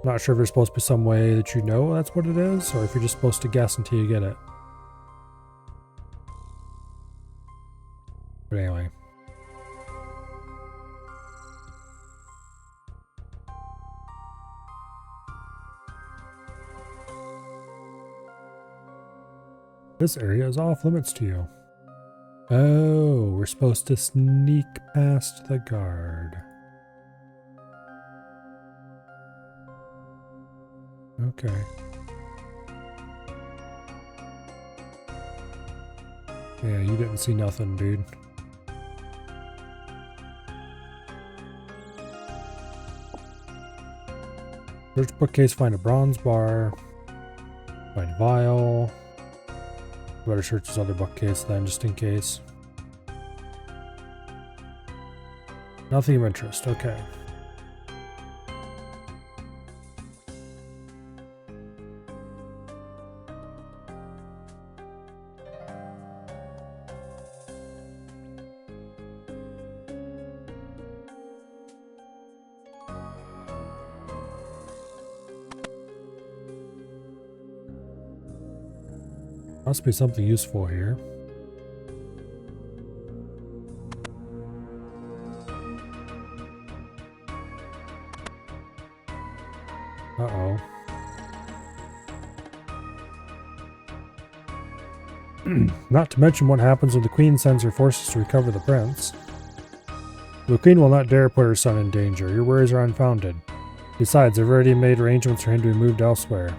I'm not sure if there's supposed to be some way that you know that's what it is, or if you're just supposed to guess until you get it. But anyway. This area is off limits to you. Oh, we're supposed to sneak past the guard. Okay. Yeah, you didn't see nothing, dude. Search bookcase, find a bronze bar. Find vial. Better search this other bookcase then, just in case. Nothing of interest, okay. Must be something useful here. Uh-oh. Not to mention what happens when the queen sends her forces to recover the prince. The queen will not dare put her son in danger. Your worries are unfounded. Besides, I've already made arrangements for him to be moved elsewhere.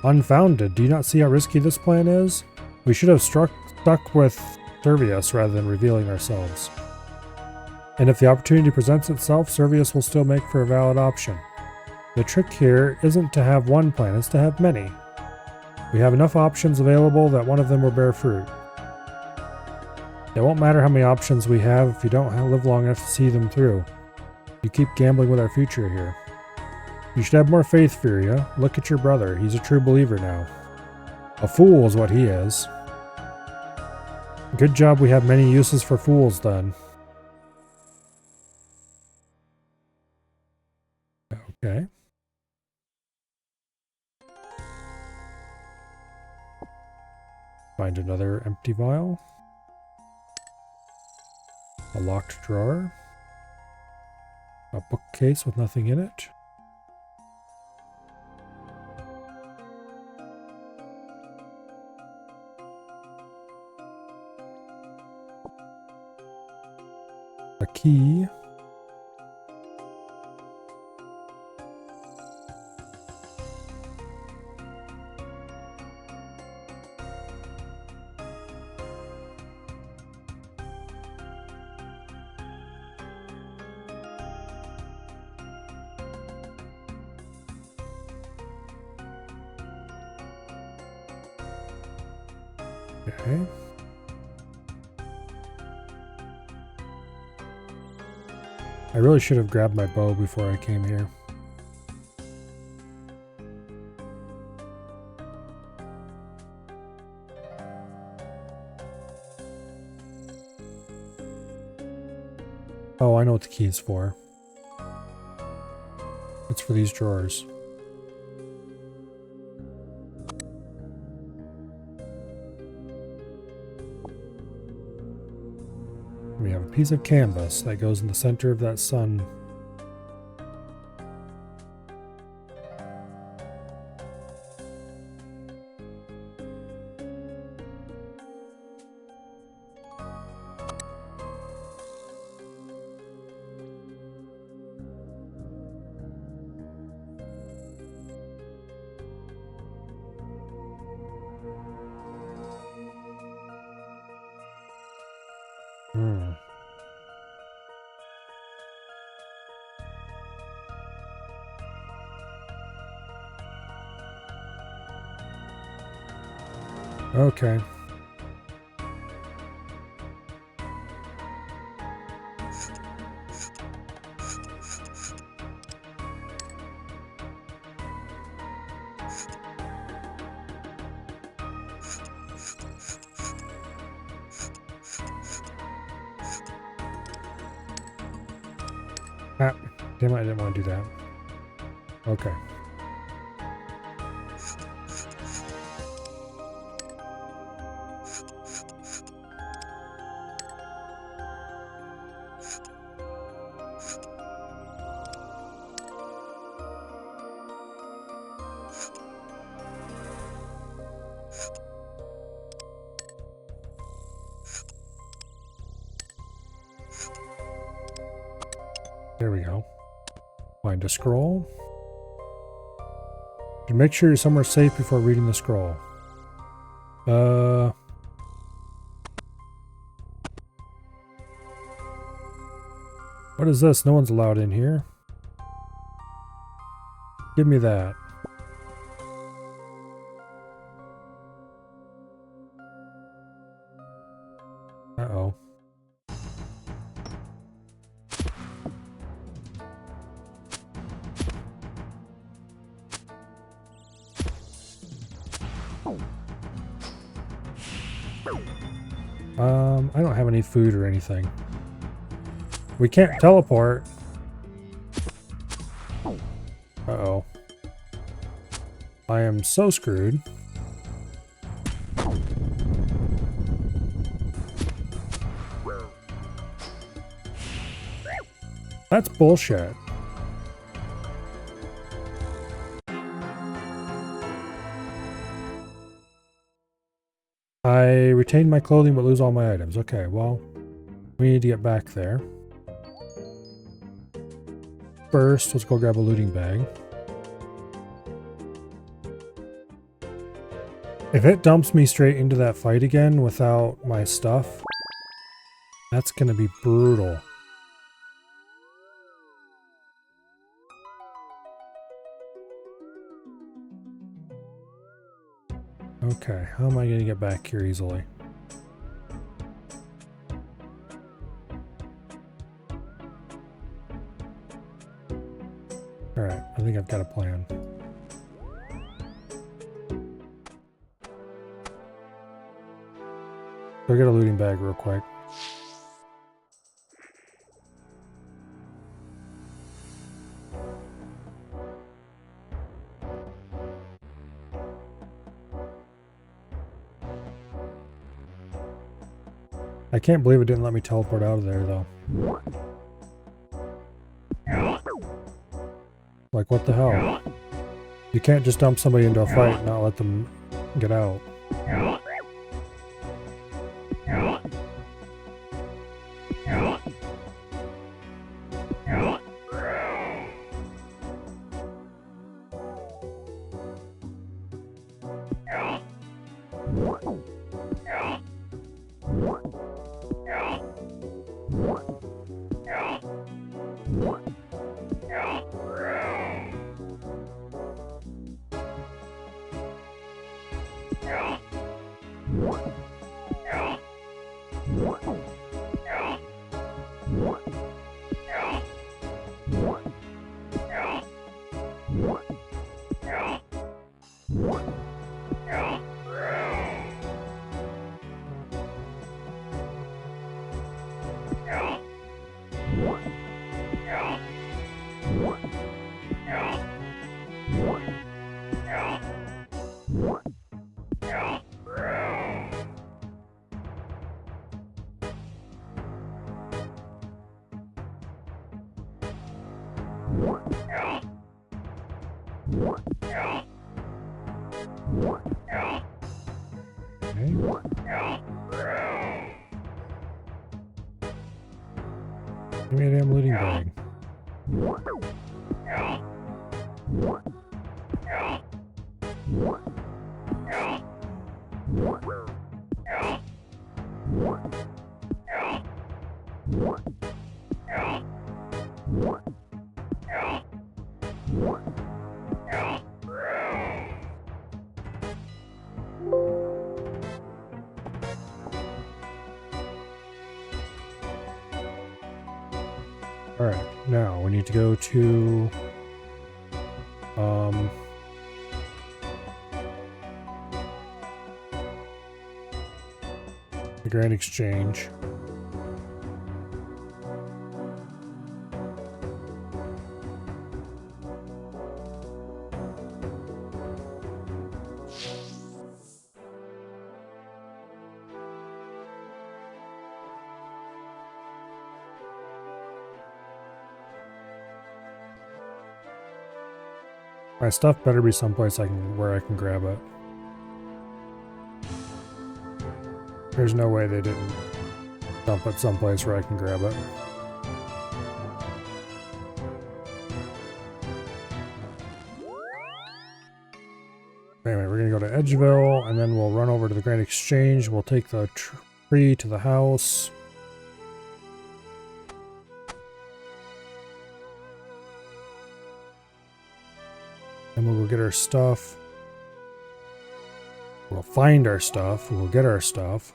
Unfounded? Do you not see how risky this plan is? We should have stuck with Servius rather than revealing ourselves. And if the opportunity presents itself, Servius will still make for a valid option. The trick here isn't to have one plan, it's to have many. We have enough options available that one of them will bear fruit. It won't matter how many options we have if you don't live long enough to see them through. You keep gambling with our future here. You should have more faith, Furia. Look at your brother. He's a true believer now. A fool is what he is. Good job we have many uses for fools, then. Okay. Find another empty vial. A locked drawer. A bookcase with nothing in it. A key. Okay. I really should have grabbed my bow before I came here. Oh, I know what the key is for. It's for these drawers. We have a piece of canvas that goes in the center of that sun. Okay. Ah, damn it, I didn't want to do that. Okay. There we go. Find a scroll. And make sure you're somewhere safe before reading the scroll. What is this? No one's allowed in here. Give me that. Uh-oh. I don't have any food or anything. We can't teleport. Uh-oh. I am so screwed. That's bullshit. I retained my clothing but lose all my items. Okay, well, we need to get back there. First, let's go grab a looting bag. If it dumps me straight into that fight again without my stuff, that's gonna be brutal. Okay, how am I gonna get back here easily? Alright, I think I've got a plan. Go get a looting bag real quick. I can't believe it didn't let me teleport out of there, though. Like, what the hell? You can't just dump somebody into a fight and not let them get out. Give me a damn looting bag. Alright, now we need to go to the Grand Exchange. My stuff better be someplace where I can grab it. There's no way they didn't dump it someplace where I can grab it. Anyway, we're gonna go to Edgeville, and then we'll run over to the Grand Exchange. We'll take the tree to the house. And we'll go get our stuff. We'll find our stuff. We'll get our stuff.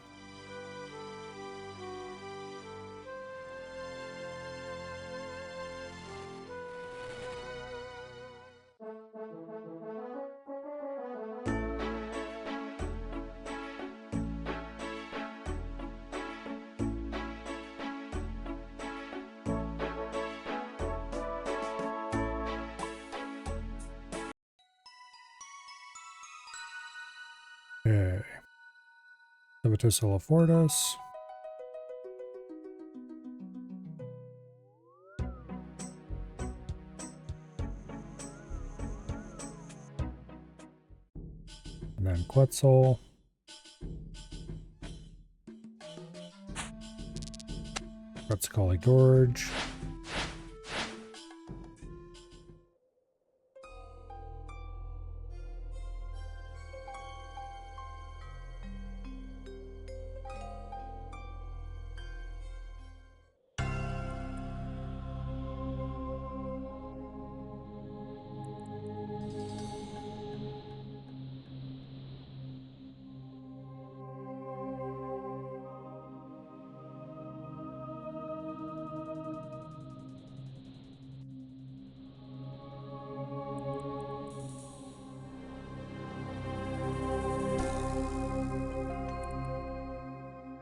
Okay. Civitas will afford us. And then Quetzal. Quetzalcoatl Gorge.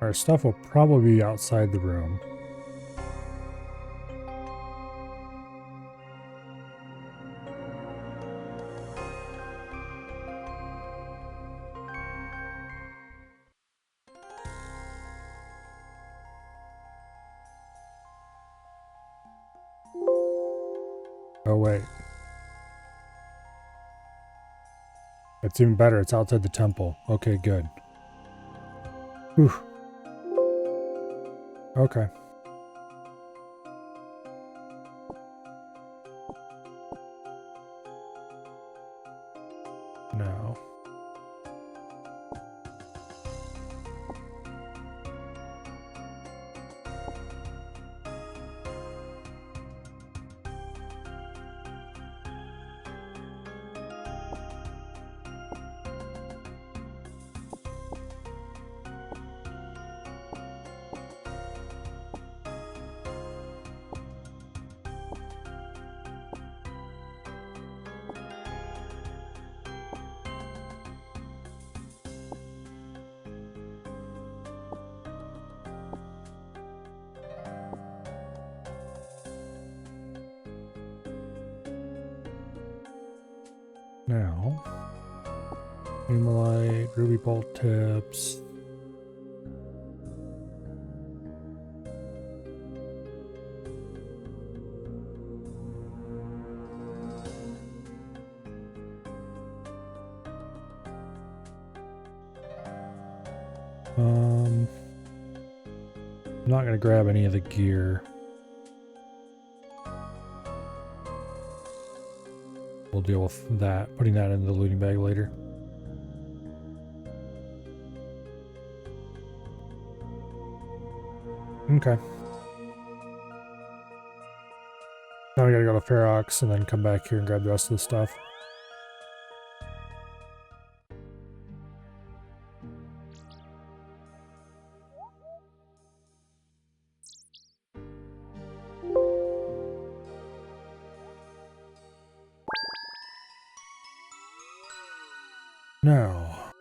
Our stuff will probably be outside the room. Oh wait. It's even better, it's outside the temple. Okay, good. Whew. Okay. Now. Now. Hemalite, ruby bolt tips. I'm not going to grab any of the gear. We'll deal with that, putting that in the looting bag later. Okay. Now we gotta go to Ferox and then come back here and grab the rest of the stuff. Now.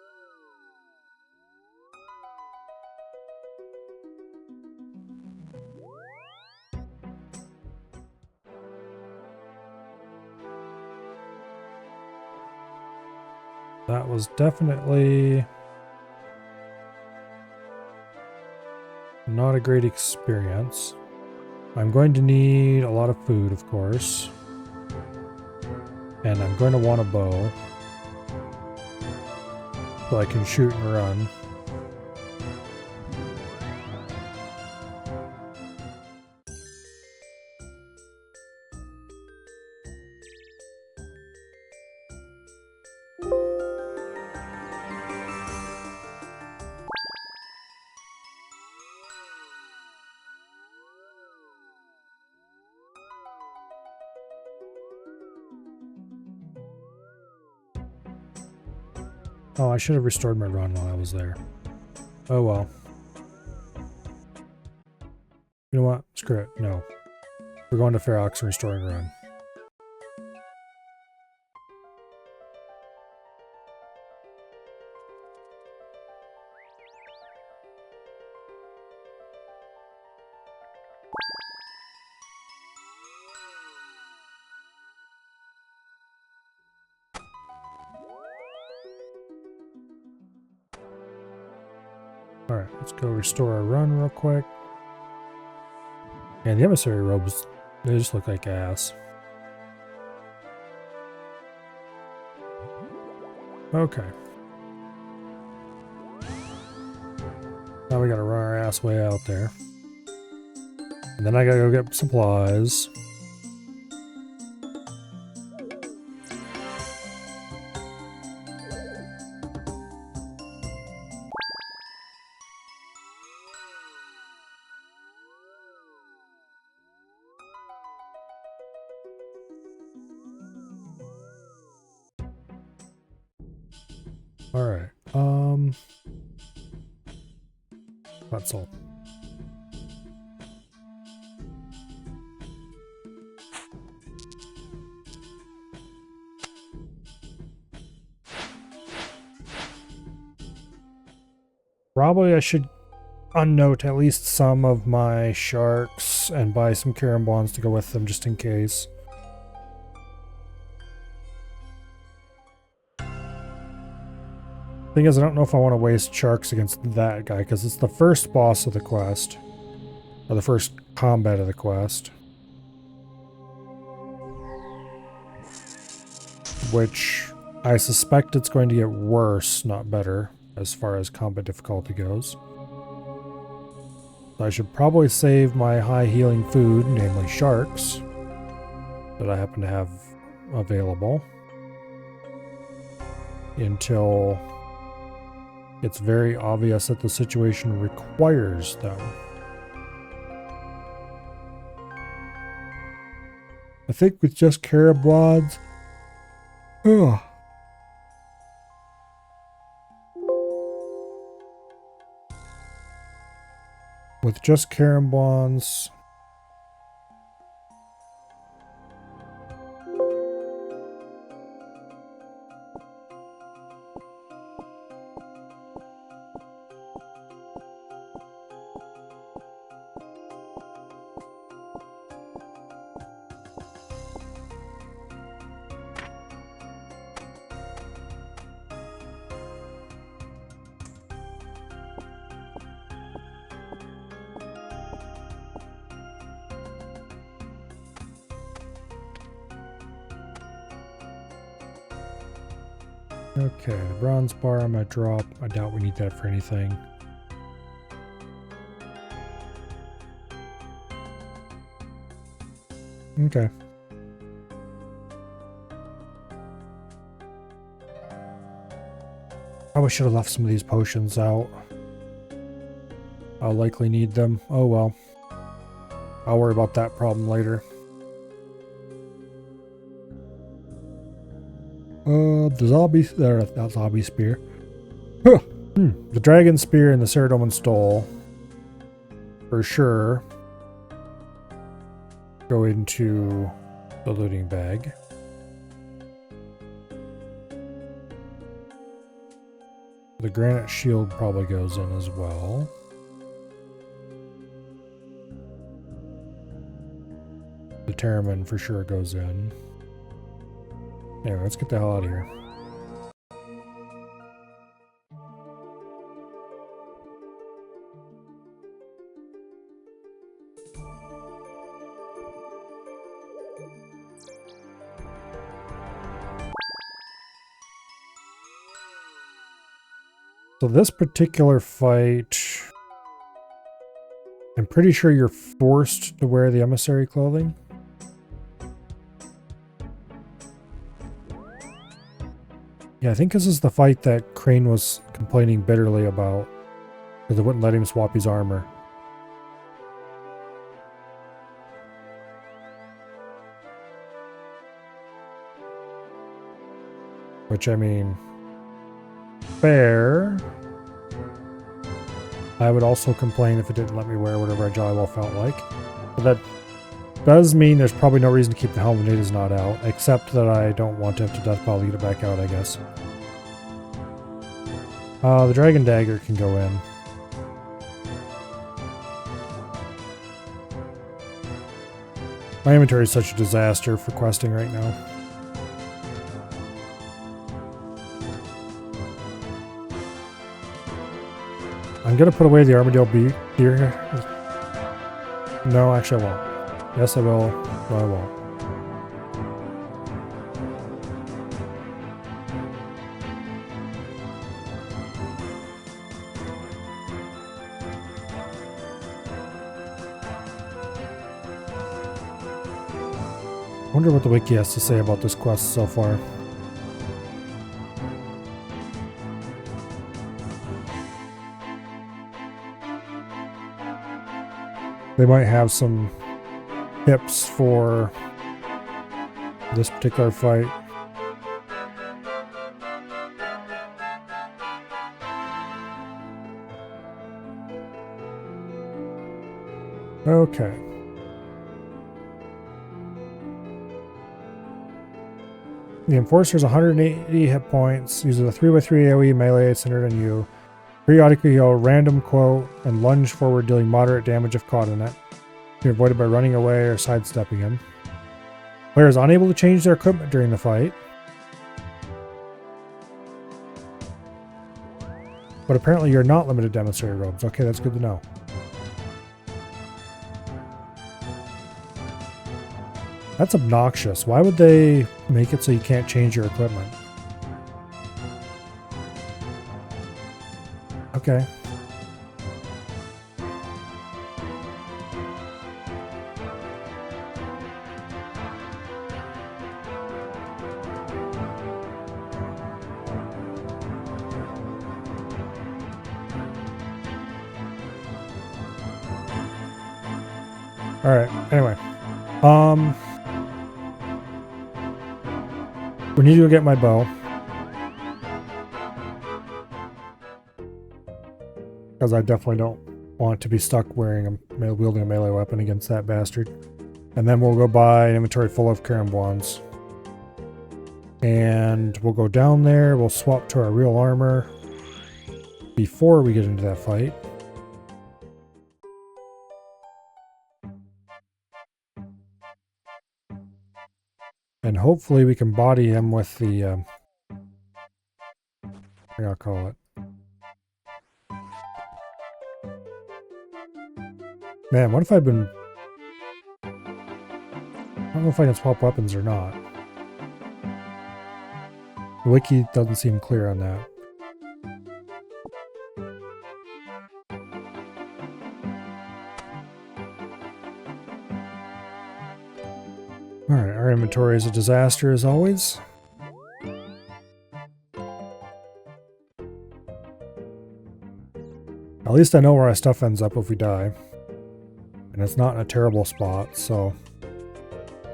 That was definitely not a great experience. I'm going to need a lot of food, of course. And I'm going to want a bow. So I can shoot and run. Oh, I should have restored my run while I was there. Oh well. You know what? Screw it. No. We're going to Ferox and restoring run. Alright, let's go restore our run real quick. And the emissary robes, they just look like ass. Okay. Now we gotta run our ass way out there. And then I gotta go get supplies. Alright, that's all. Probably I should unnote at least some of my sharks and buy some carambons to go with them just in case. Thing is, I don't know if I want to waste sharks against that guy, because it's the first boss of the quest. Or the first combat of the quest. Which I suspect it's going to get worse, not better, as far as combat difficulty goes. So I should probably save my high healing food, namely sharks, that I happen to have available, until it's very obvious that the situation requires them. I think with just carambons, with just carambons, okay, the bronze bar I'm gonna drop. I doubt we need that for anything. Okay. Probably should have left some of these potions out. I'll likely need them. Oh well. I'll worry about that problem later. The zombie... not zombie spear. Huh. The dragon spear and the Ceradoman stole. For sure. Go into the looting bag. The granite shield probably goes in as well. The Terramin for sure goes in. Anyway, let's get the hell out of here. So this particular fight, I'm pretty sure you're forced to wear the emissary clothing. Yeah, I think this is the fight that Crane was complaining bitterly about, because they wouldn't let him swap his armor. Which, I mean, fair. I would also complain if it didn't let me wear whatever I jolly well felt like. But that does mean there's probably no reason to keep the Helm of Natives not out, except that I don't want to have to death pile to get it back out, I guess. The Dragon Dagger can go in. My inventory is such a disaster for questing right now. I'm gonna put away the Armadillo deer. No, actually I won't. Yes, I will. No, I won't. I wonder what the wiki has to say about this quest so far. They might have some tips for this particular fight. Okay. The Enforcer is 180 hit points, uses a 3x3 AoE melee centered on you. Periodically he'll random quote and lunge forward, dealing moderate damage if caught in it. You're avoided by running away or sidestepping him. Player is unable to change their equipment during the fight. But apparently you're not limited to emissary robes. Okay, that's good to know. That's obnoxious. Why would they make it so you can't change your equipment? Okay. Alright, anyway. We need to go get my bow. Because I definitely don't want to be stuck wielding a melee weapon against that bastard. And then we'll go buy an inventory full of Karambwans. And we'll go down there, we'll swap to our real armor before we get into that fight. And hopefully we can body him with the, what do I call it? Man, what if I've been... I don't know if I can swap weapons or not. The wiki doesn't seem clear on that. Our inventory is a disaster as always. At least I know where our stuff ends up if we die. And it's not in a terrible spot, so...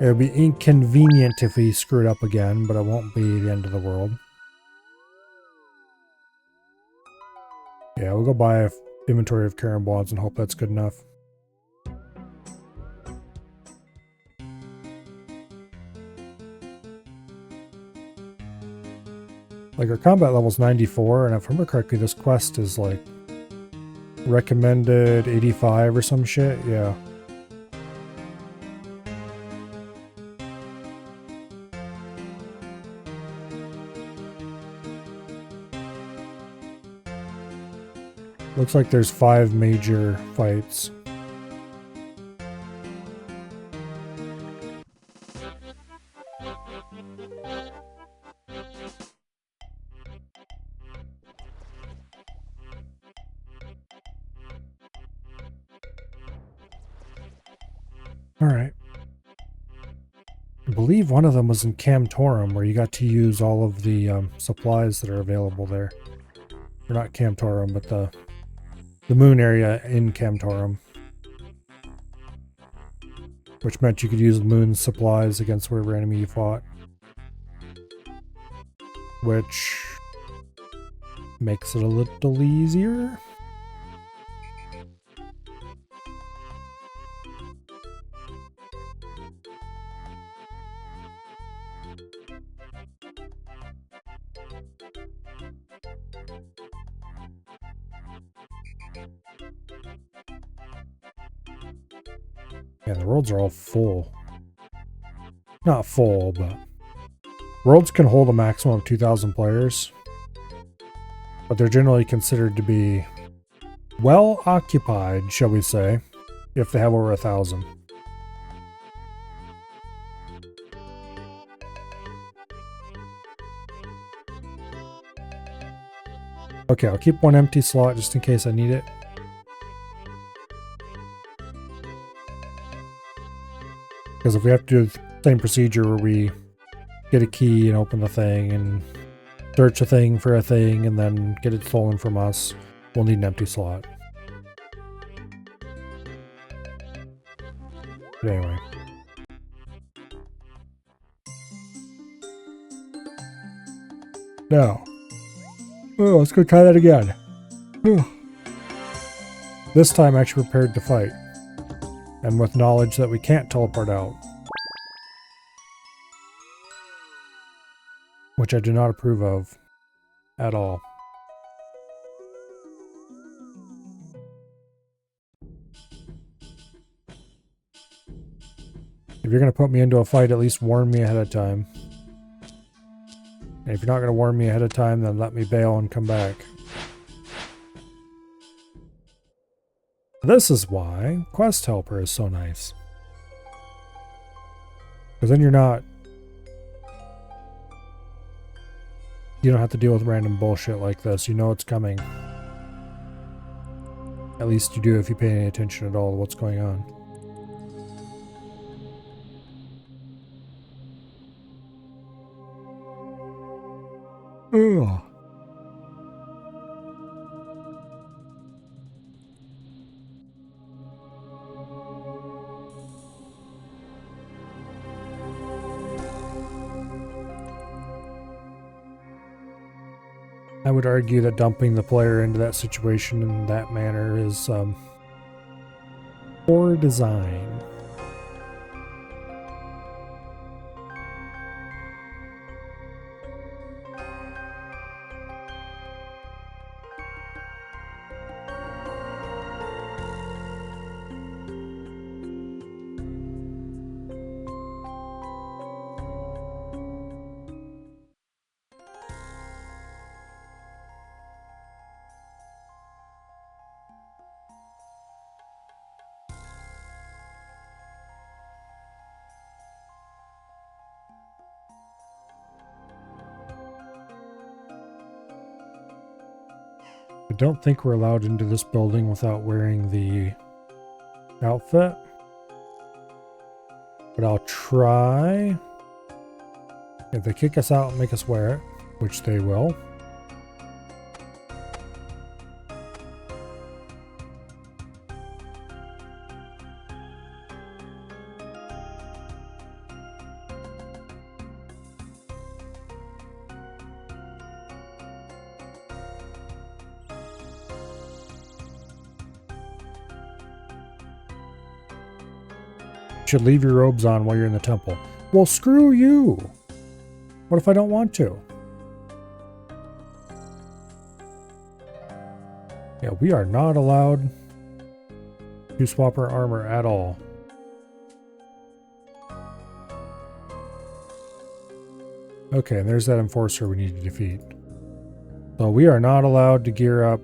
It would be inconvenient if we screwed up again, but it won't be the end of the world. Yeah, we'll go buy an inventory of carambolas and hope that's good enough. Like, our combat level's 94, and if I remember correctly, this quest is like recommended 85 or some shit. Yeah. Looks like there's 5 major fights. Alright. I believe one of them was in Camtorum, where you got to use all of the supplies that are available there. Or not Camtorum, but the moon area in Camtorum. Which meant you could use moon supplies against whatever enemy you fought. Which makes it a little easier. Yeah, the worlds are all full. Not full, but... Worlds can hold a maximum of 2,000 players. But they're generally considered to be well occupied, shall we say, if they have over 1,000. Okay, I'll keep one empty slot just in case I need it. Because if we have to do the same procedure where we get a key and open the thing and search a thing for a thing and then get it stolen from us, we'll need an empty slot. But anyway. Now. Oh, let's go try that again. This time I'm actually prepared to fight. And with knowledge that we can't teleport out. Which I do not approve of. At all. If you're going to put me into a fight, at least warn me ahead of time. And if you're not going to warn me ahead of time, then let me bail and come back. This is why Quest Helper is so nice. Because then you're not... You don't have to deal with random bullshit like this. You know it's coming. At least you do if you pay any attention at all to what's going on. Ugh. I would argue that dumping the player into that situation in that manner is poor design. I don't think we're allowed into this building without wearing the outfit. But I'll try. If they kick us out and make us wear it, which they will. Should leave your robes on while you're in the temple. Well, screw you. What if I don't want to? Yeah, we are not allowed to swap our armor at all. Okay, and there's that enforcer we need to defeat. So we are not allowed to gear up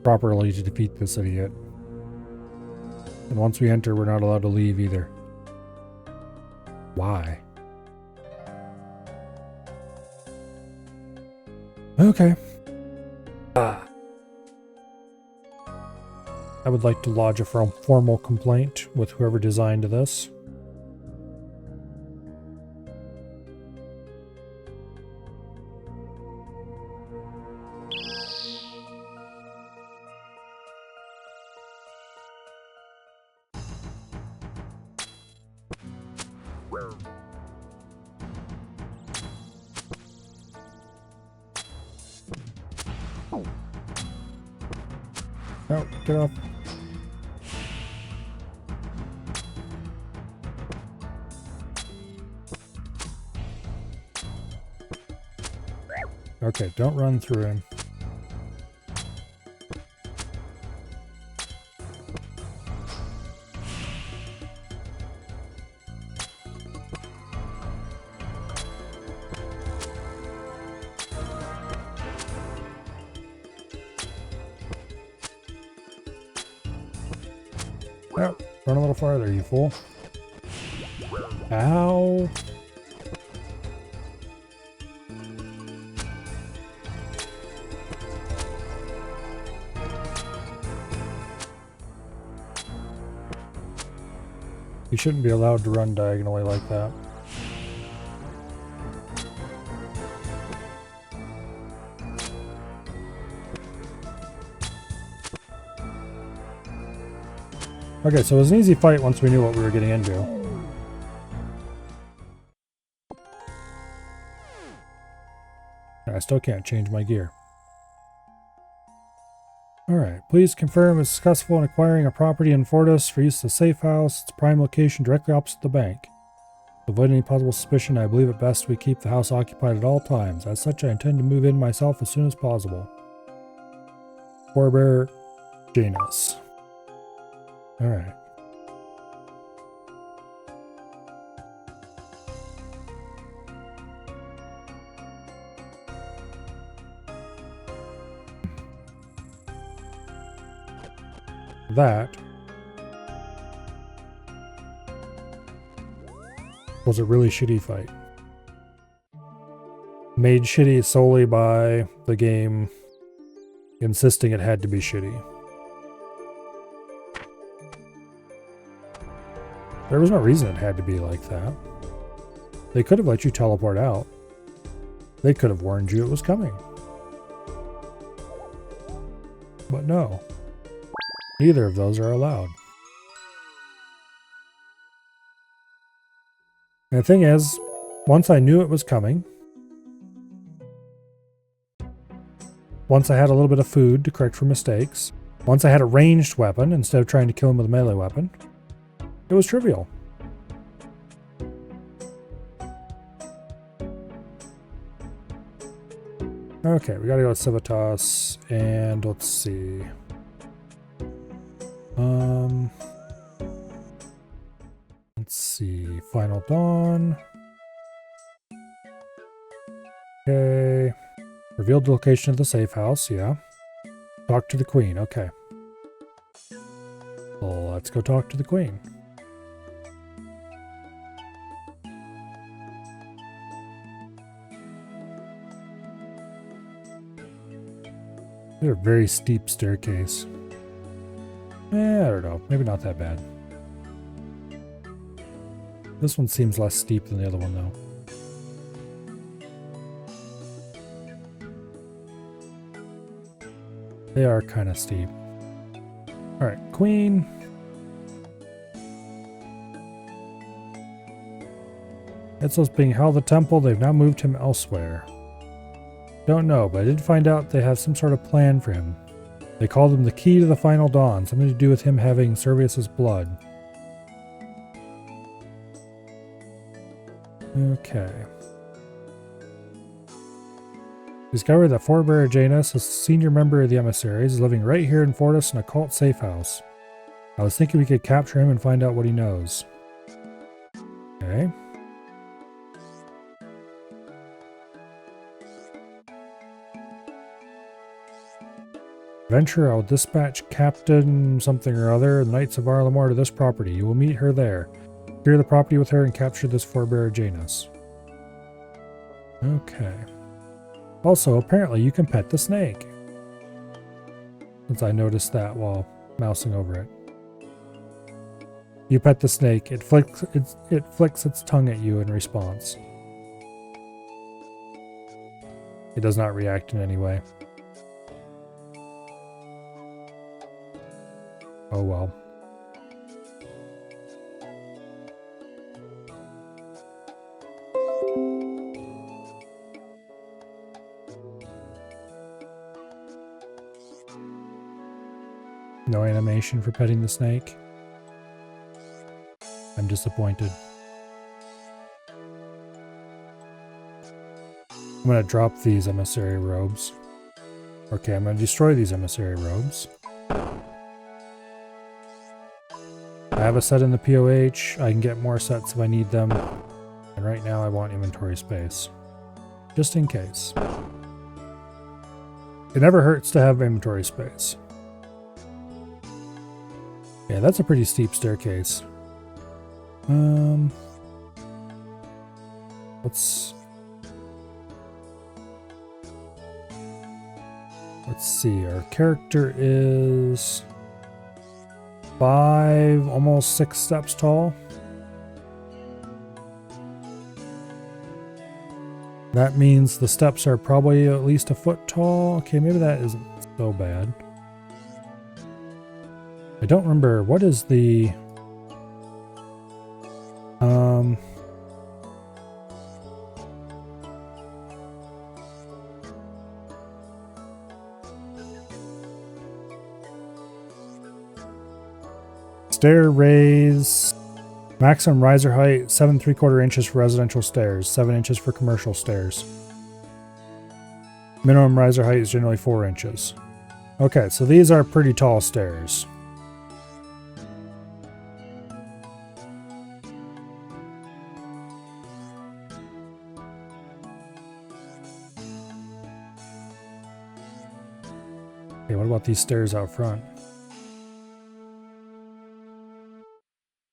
properly to defeat this idiot. And once we enter, we're not allowed to leave either. Why? Okay. I would like to lodge a formal complaint with whoever designed this. Oh, get off. Okay, don't run through him. Oh, run a little farther, you fool. Ow. You shouldn't be allowed to run diagonally like that. Okay, so it was an easy fight once we knew what we were getting into. I still can't change my gear. Alright, please confirm it's successful in acquiring a property in Fortis for use as a safe house. Its prime location directly opposite the bank. To avoid any possible suspicion, I believe it best we keep the house occupied at all times. As such, I intend to move in myself as soon as possible. Forebear Janus. Alright. That was a really shitty fight. Made shitty solely by the game insisting it had to be shitty. There was no reason it had to be like that. They could have let you teleport out. They could have warned you it was coming. But no. Neither of those are allowed. And the thing is, once I knew it was coming, once I had a little bit of food to correct for mistakes, once I had a ranged weapon instead of trying to kill him with a melee weapon, it was trivial. Okay, we gotta go to Civitas, and let's see. Let's see, Final Dawn. Okay. Revealed the location of the safe house, yeah. Talk to the queen, okay. Well, let's go talk to the queen. They're a very steep staircase. I don't know. Maybe not that bad. This one seems less steep than the other one, though. They are kind of steep. Alright, Queen. Etzel's being held at the temple. They've now moved him elsewhere. Don't know, but I did find out they have some sort of plan for him. They called him the key to the final dawn, something to do with him having Servius's blood. Okay. Discovered that Forebearer Janus, a senior member of the emissaries, is living right here in Fortis in a cult safe house. I was thinking we could capture him and find out what he knows. Okay. Venture, I will dispatch Captain something or other, the Knights of Varlamore, to this property. You will meet her there. Clear the property with her and capture this Forebearer Janus. Okay. Also, apparently you can pet the snake. Since I noticed that while mousing over it. You pet the snake, it flicks its tongue at you in response. It does not react in any way. Oh well. No animation for petting the snake. I'm disappointed. I'm gonna drop these emissary robes. Okay, I'm gonna destroy these emissary robes. I have a set in the POH. I can get more sets if I need them. And right now I want inventory space. Just in case. It never hurts to have inventory space. Yeah, that's a pretty steep staircase. Let's see. Our character is 5, almost 6 steps tall. That means the steps are probably at least a foot tall. Okay, maybe that isn't so bad. I don't remember, what is the... Stair raise, maximum riser height 7 3/4 inches for residential stairs, 7 inches for commercial stairs. Minimum riser height is generally 4 inches. Okay, so these are pretty tall stairs. Okay, what about these stairs out front?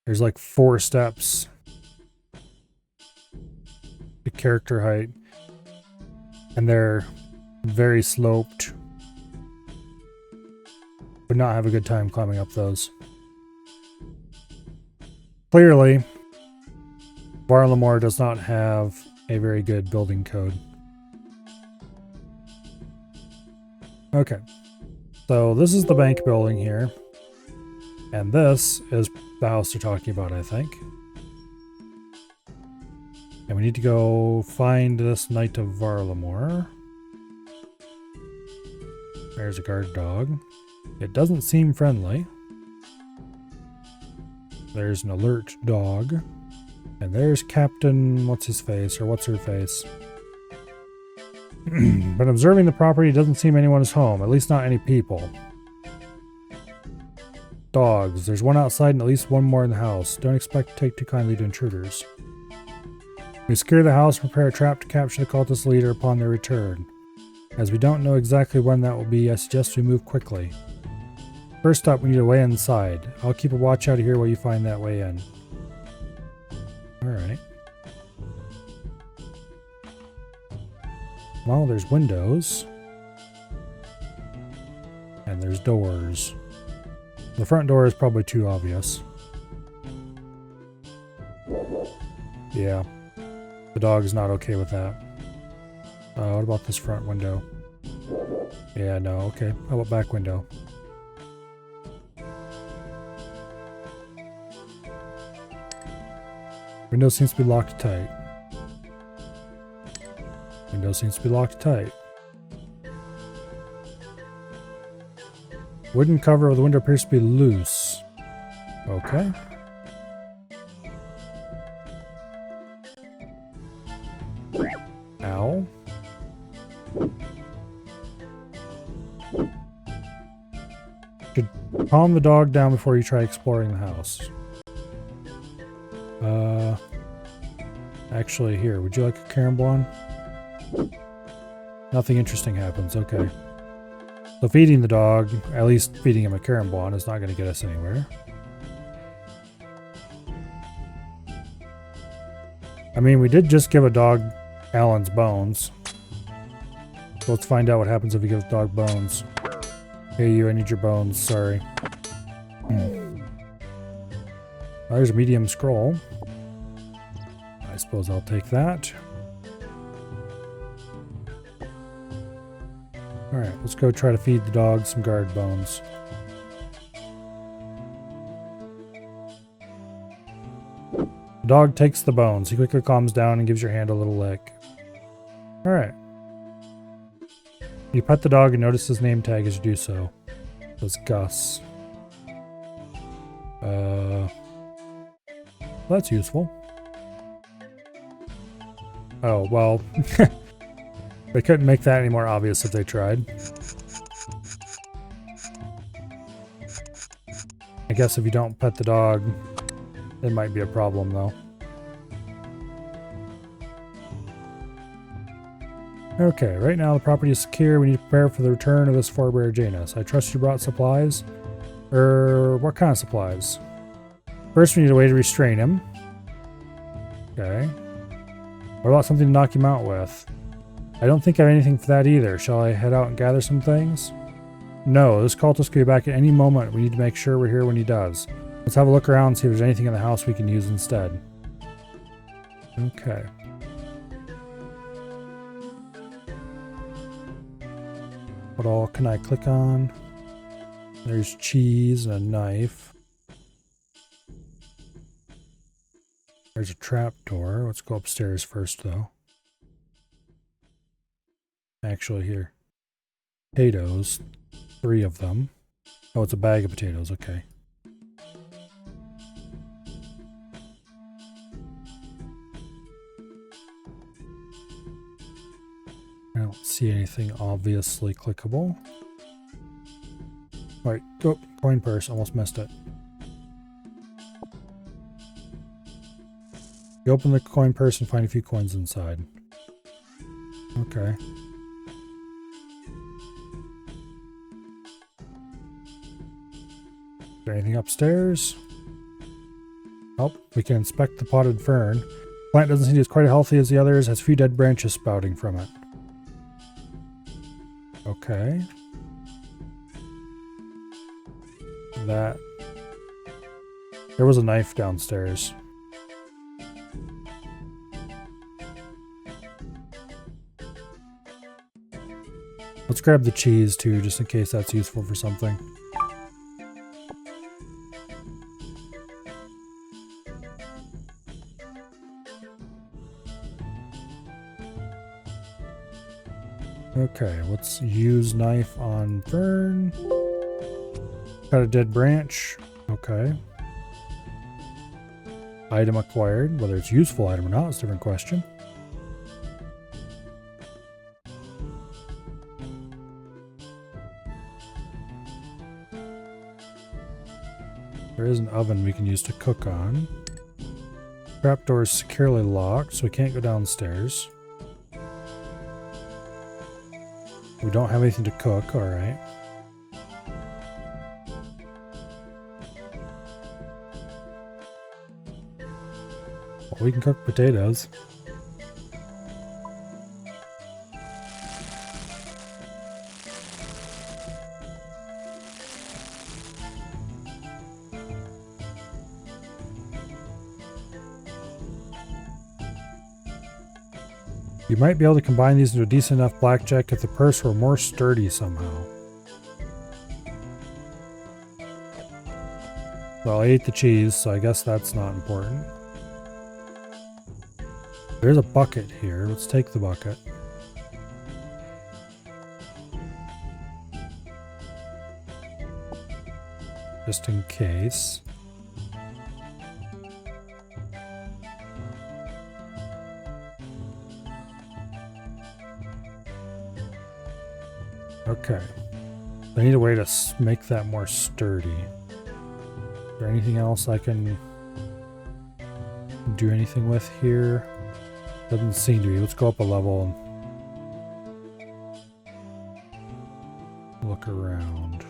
There's like 4 steps. The character height. And they're very sloped. Would not have a good time climbing up those. Clearly, Varlamore does not have a very good building code. Okay. So this is the bank building here. And this is the house they're talking about, I think. And we need to go find this Knight of Varlamore. There's a guard dog. It doesn't seem friendly. There's an alert dog. And there's Captain what's-his-face, or what's-her-face. But observing the property, it doesn't seem anyone is home, at least not any people. Dogs. There's one outside and at least one more in the house. Don't expect to take too kindly to intruders. We secure the house and prepare a trap to capture the cultist leader upon their return. As we don't know exactly when that will be, I suggest we move quickly. First up, we need a way inside. I'll keep a watch out here while you find that way in. Alright. Well, there's windows. And there's doors. The front door is probably too obvious. Yeah. The dog is not okay with that. What about this front window? Yeah, no, okay. How about back window? Window seems to be locked tight. Window seems to be locked tight. Wooden cover of the window appears to be loose. Okay. Ow. Should calm the dog down before you try exploring the house. Actually, here, would you like a caramblon? Nothing interesting happens, okay. So feeding the dog, at least feeding him a caramblon, is not going to get us anywhere. I mean, we did just give a dog Alan's bones. So let's find out what happens if we give the dog bones. Hey you, I need your bones, sorry. There's a medium scroll. I suppose I'll take that. Alright, let's go try to feed the dog some guard bones. The dog takes the bones. He quickly calms down and gives your hand a little lick. Alright. You pet the dog and notice his name tag as you do so. It says Gus. That's useful. Oh, well. They couldn't make that any more obvious if they tried. I guess if you don't pet the dog, it might be a problem though. Okay, right now the property is secure. We need to prepare for the return of this forebear Janus. I trust you brought supplies? What kind of supplies? First we need a way to restrain him. Okay. What about something to knock him out with? I don't think I have anything for that either. Shall I head out and gather some things? No, this cultist could be back at any moment. We need to make sure we're here when he does. Let's have a look around and see if there's anything in the house we can use instead. Okay. What all can I click on? There's cheese and a knife. There's a trapdoor. Let's go upstairs first though. Actually here. Potatoes. 3 of them. Oh, it's a bag of potatoes, okay. I don't see anything obviously clickable. Alright, go. Coin purse. Almost missed it. You open the coin purse and find a few coins inside. Okay. Is there anything upstairs? Oh, we can inspect the potted fern. The plant doesn't seem to be quite as healthy as the others, has a few dead branches sprouting from it. Okay. That. There was a knife downstairs. Let's grab the cheese too, just in case that's useful for something. Okay, let's use knife on fern. Got a dead branch. Okay. Item acquired. Whether it's a useful item or not is a different question. There is an oven we can use to cook on. Trapdoor is securely locked, so we can't go downstairs. We don't have anything to cook, alright. Well, we can cook potatoes. You might be able to combine these into a decent enough blackjack if the purse were more sturdy somehow. Well, I ate the cheese, so I guess that's not important. There's a bucket here. Let's take the bucket. Just in case. Okay. I need a way to make that more sturdy. Is there anything else I can do anything with here? Doesn't seem to be. Let's go up a level and look around.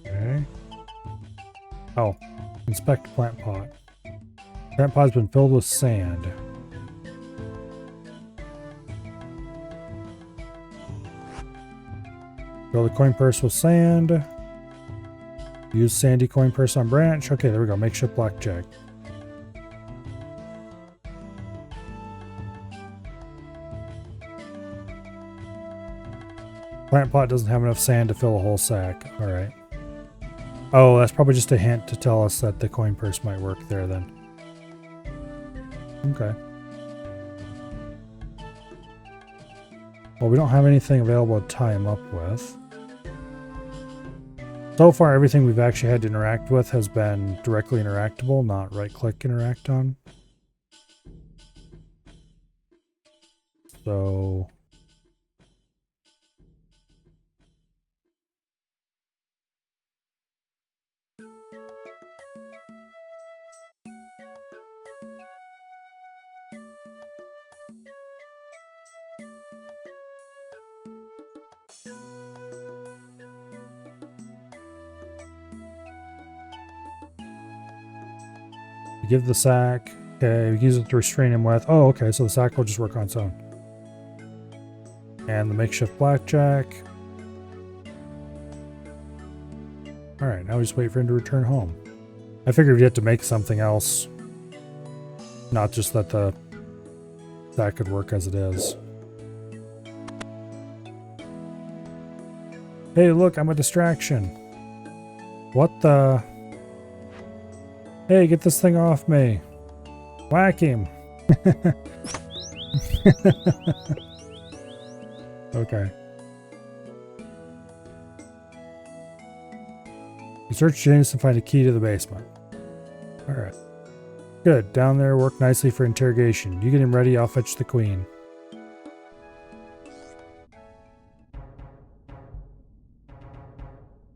Okay. Oh, inspect plant pot. Plant pot's been filled with sand. Fill the coin purse with sand. Use sandy coin purse on branch. Okay, there we go. Makeshift blackjack. Plant pot doesn't have enough sand to fill a whole sack. Alright. Oh, that's probably just a hint to tell us that the coin purse might work there then. Okay. Well, we don't have anything available to tie him up with. So far, everything we've actually had to interact with has been directly interactable, not right-click interact on. So... give the sack. Okay, we use it to restrain him with. Oh, okay, so the sack will just work on its own. And the makeshift blackjack. Alright, now we just wait for him to return home. I figured we had to make something else. Not just that the sack could work as it is. Hey, look, I'm a distraction. What the... Hey, get this thing off me. Whack him. Okay. You search James and find a key to the basement. Alright. Good. Down there worked nicely for interrogation. You get him ready, I'll fetch the queen.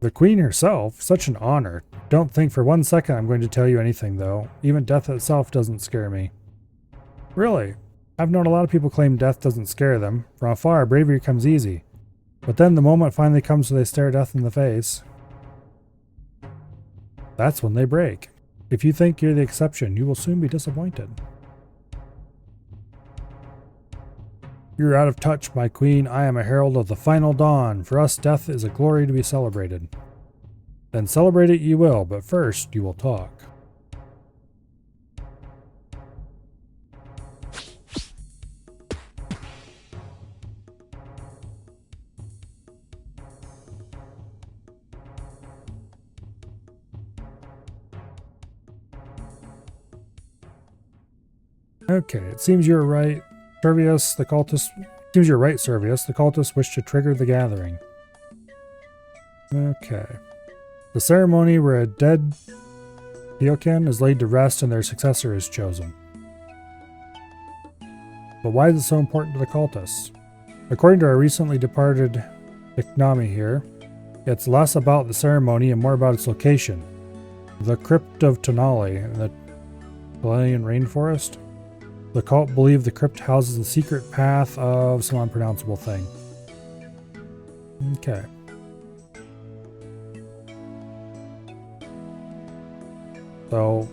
The queen herself? Such an honor. Don't think for 1 second I'm going to tell you anything, though. Even death itself doesn't scare me. Really? I've known a lot of people claim death doesn't scare them. From afar, bravery comes easy. But then the moment finally comes when they stare death in the face. That's when they break. If you think you're the exception, you will soon be disappointed. You're out of touch, my queen. I am a herald of the final dawn. For us, death is a glory to be celebrated. Then celebrate it you will, but first you will talk. Okay, it seems you're right. Servius, the cultist... Seems you're right, Servius. The cultists wish to trigger the gathering. Okay. The ceremony where a dead Theocan is laid to rest and their successor is chosen. But why is it so important to the cultists? According to our recently departed Iknami here, it's less about the ceremony and more about its location. The Crypt of Tonali in the Chilean rainforest. The cult believe the crypt houses the secret path of some unpronounceable thing. Okay. So,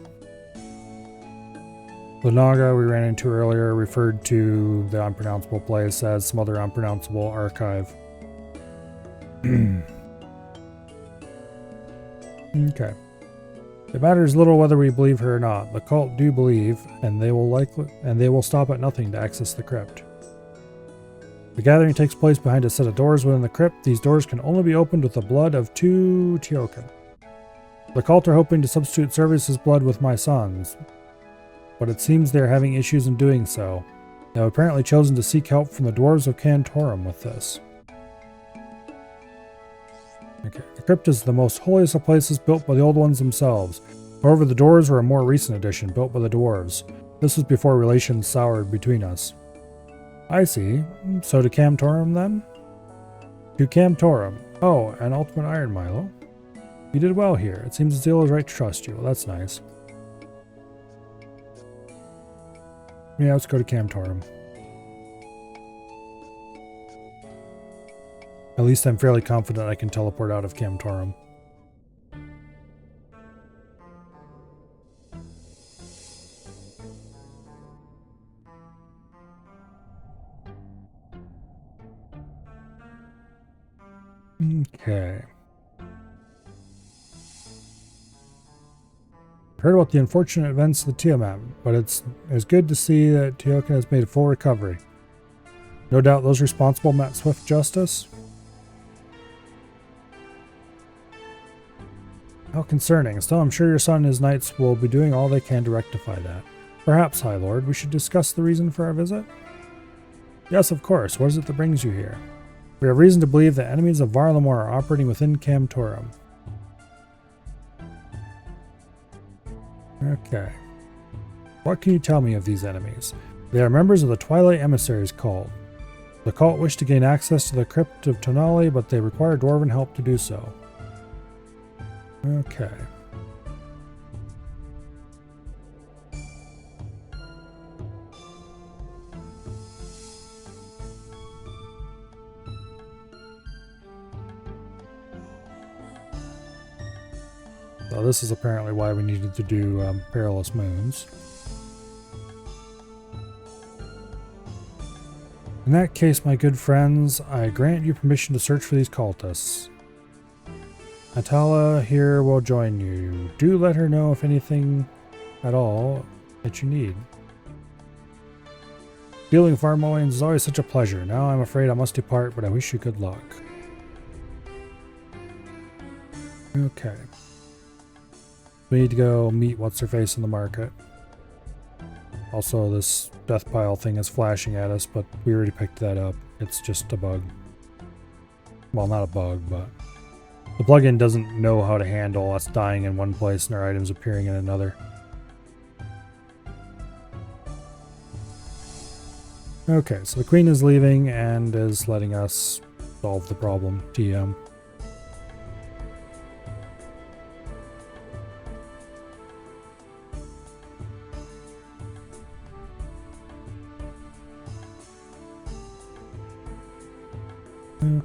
The Naga we ran into earlier referred to the unpronounceable place as some other unpronounceable archive. Okay. It matters little whether we believe her or not. The cult do believe, and they will stop at nothing to access the crypt. The gathering takes place behind a set of doors within the crypt. These doors can only be opened with the blood of 2 Tiokan. The cult are hoping to substitute Servius's blood with my son's, but it seems they are having issues in doing so. They have apparently chosen to seek help from the dwarves of Cantorum with this. Okay. The crypt is the most holiest of places built by the old ones themselves. However, the doors were a more recent addition, built by the dwarves. This was before relations soured between us. I see. So to Camtorum then? To Camtorum. Oh, an ultimate iron, Milo. You did well here. It seems Azil is right to trust you. Well, that's nice. Yeah, let's go to Camtorum. At least I'm fairly confident I can teleport out of Camtorum. Okay. Heard about the unfortunate events of the Tiamat, but it's good to see that Tiokan has made a full recovery. No doubt those responsible met swift justice. How concerning. Still, I'm sure your son and his knights will be doing all they can to rectify that. Perhaps, High Lord, we should discuss the reason for our visit? Yes, of course. What is it that brings you here? We have reason to believe that enemies of Varlamore are operating within Camtorum. Okay. What can you tell me of these enemies? They are members of the Twilight Emissaries cult. The cult wish to gain access to the crypt of Tonali, but they require dwarven help to do so. Okay. So this is apparently why we needed to do Perilous Moons. In that case, my good friends, I grant you permission to search for these cultists. Atala here will join you. Do let her know if anything at all that you need. Dealing with Varlamore is always such a pleasure. Now I'm afraid I must depart, but I wish you good luck. Okay. We need to go meet What's-Her-Face in the market. Also, this death pile thing is flashing at us, but we already picked that up. It's just a bug. Well, not a bug, but the plugin doesn't know how to handle us dying in one place and our items appearing in another. Okay, so the queen is leaving and is letting us solve the problem. TM.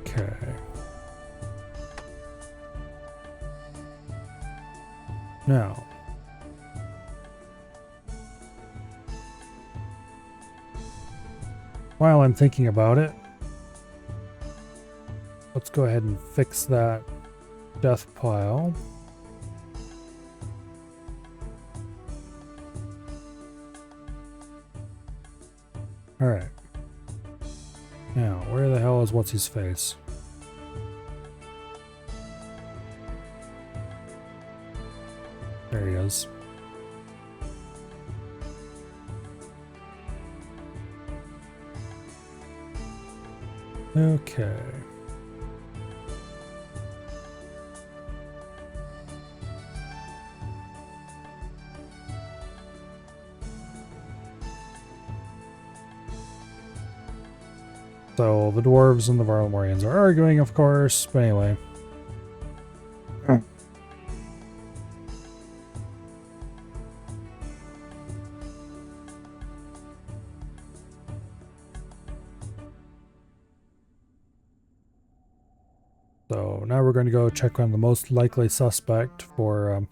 Okay. Now, while I'm thinking about it, let's go ahead and fix that death pile. Alright. Now, where the hell is What's-His-Face? There he is. Okay. So the dwarves and the Varlamorians are arguing, of course, but anyway. So now we're going to go check on the most likely suspect for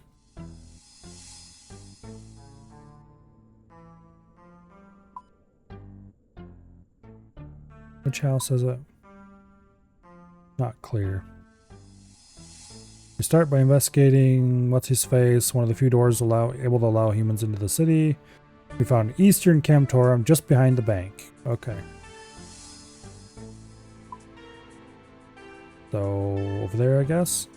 Which house is it? Not clear. We start by investigating what's his face, one of the few doors able to allow humans into the city. We found an Eastern Camtorum just behind the bank. Okay. So, over there, I guess?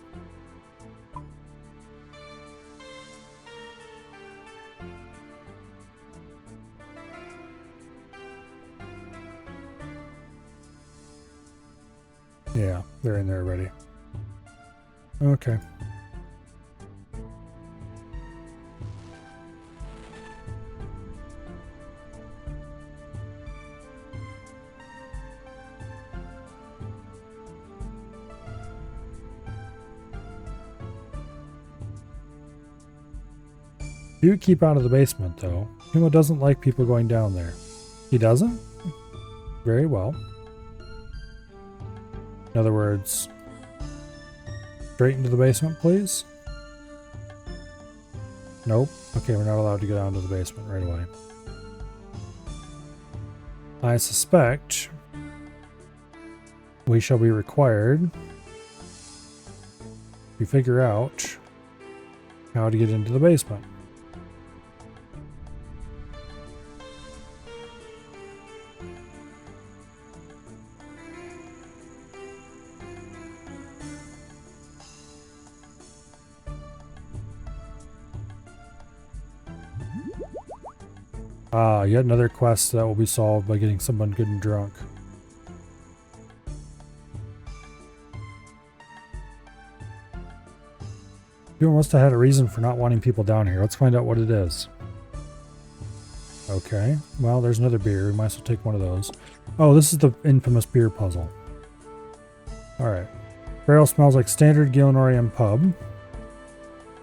Yeah, they're in there already. Okay. Do keep out of the basement, though. Himo doesn't like people going down there. He doesn't? Very well. In other words, straight into the basement, please? Nope. Okay, we're not allowed to go down to the basement right away. I suspect we shall be required to figure out how to get into the basement. Ah, yet another quest that will be solved by getting someone good and drunk. You must have had a reason for not wanting people down here. Let's find out what it is. Okay, well, there's another beer. We might as well take one of those. Oh, this is the infamous beer puzzle. Alright. Barrel smells like standard Gilnorian pub.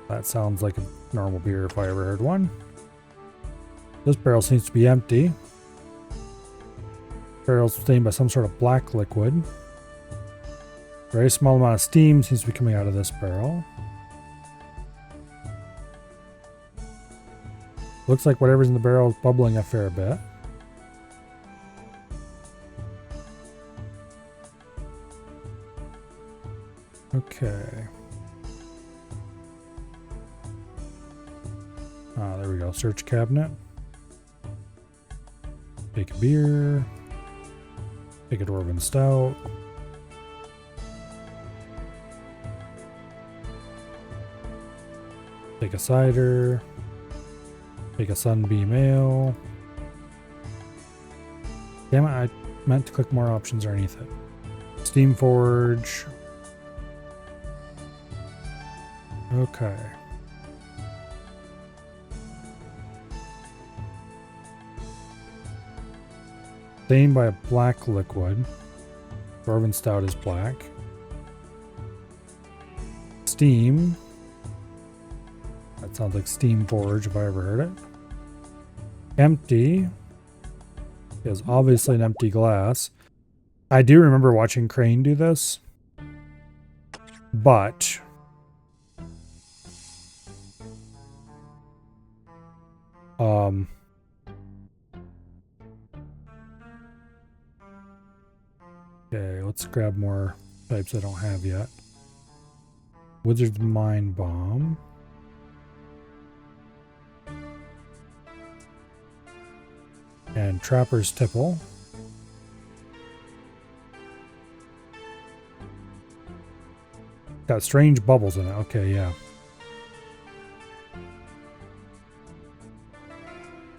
That sounds like a normal beer if I ever heard one. This barrel seems to be empty. Barrel's stained by some sort of black liquid. Very small amount of steam seems to be coming out of this barrel. Looks like whatever's in the barrel is bubbling a fair bit. Okay. Ah, there we go. Search cabinet. Take a beer. Take a Dwarven Stout. Take a cider. Take a Sunbeam Ale. Damn it, I meant to click more options underneath it. Steam Forge. Okay. Stained by a black liquid. Dwarven Stout is black. Steam. That sounds like Steam Forge if I ever heard it. Empty. Is obviously an empty glass. I do remember watching Crane do this. But okay, let's grab more types I don't have yet. Wizard's Mind Bomb. And Trapper's Tipple. Got strange bubbles in it. Okay, yeah.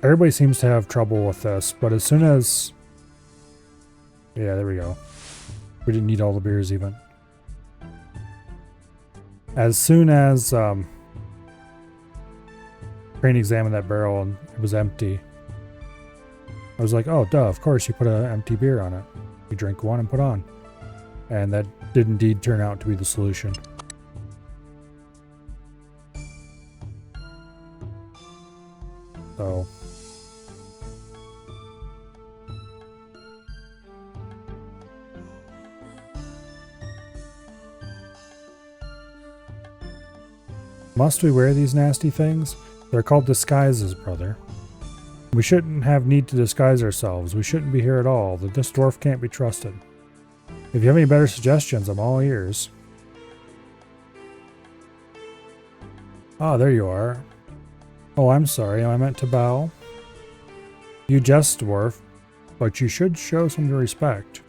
Everybody seems to have trouble with this, but as soon as... Yeah, there we go. We didn't need all the beers even. As soon as Crane examined that barrel and it was empty, I was like, oh, duh, of course you put an empty beer on it. You drink one and put on. And that did indeed turn out to be the solution. So... Must we wear these nasty things? They're called disguises, brother. We shouldn't have need to disguise ourselves. We shouldn't be here at all. This dwarf can't be trusted. If you have any better suggestions, I'm all ears. Ah, there you are. Oh, I'm sorry. I meant to bow. You jest, dwarf, but you should show some respect.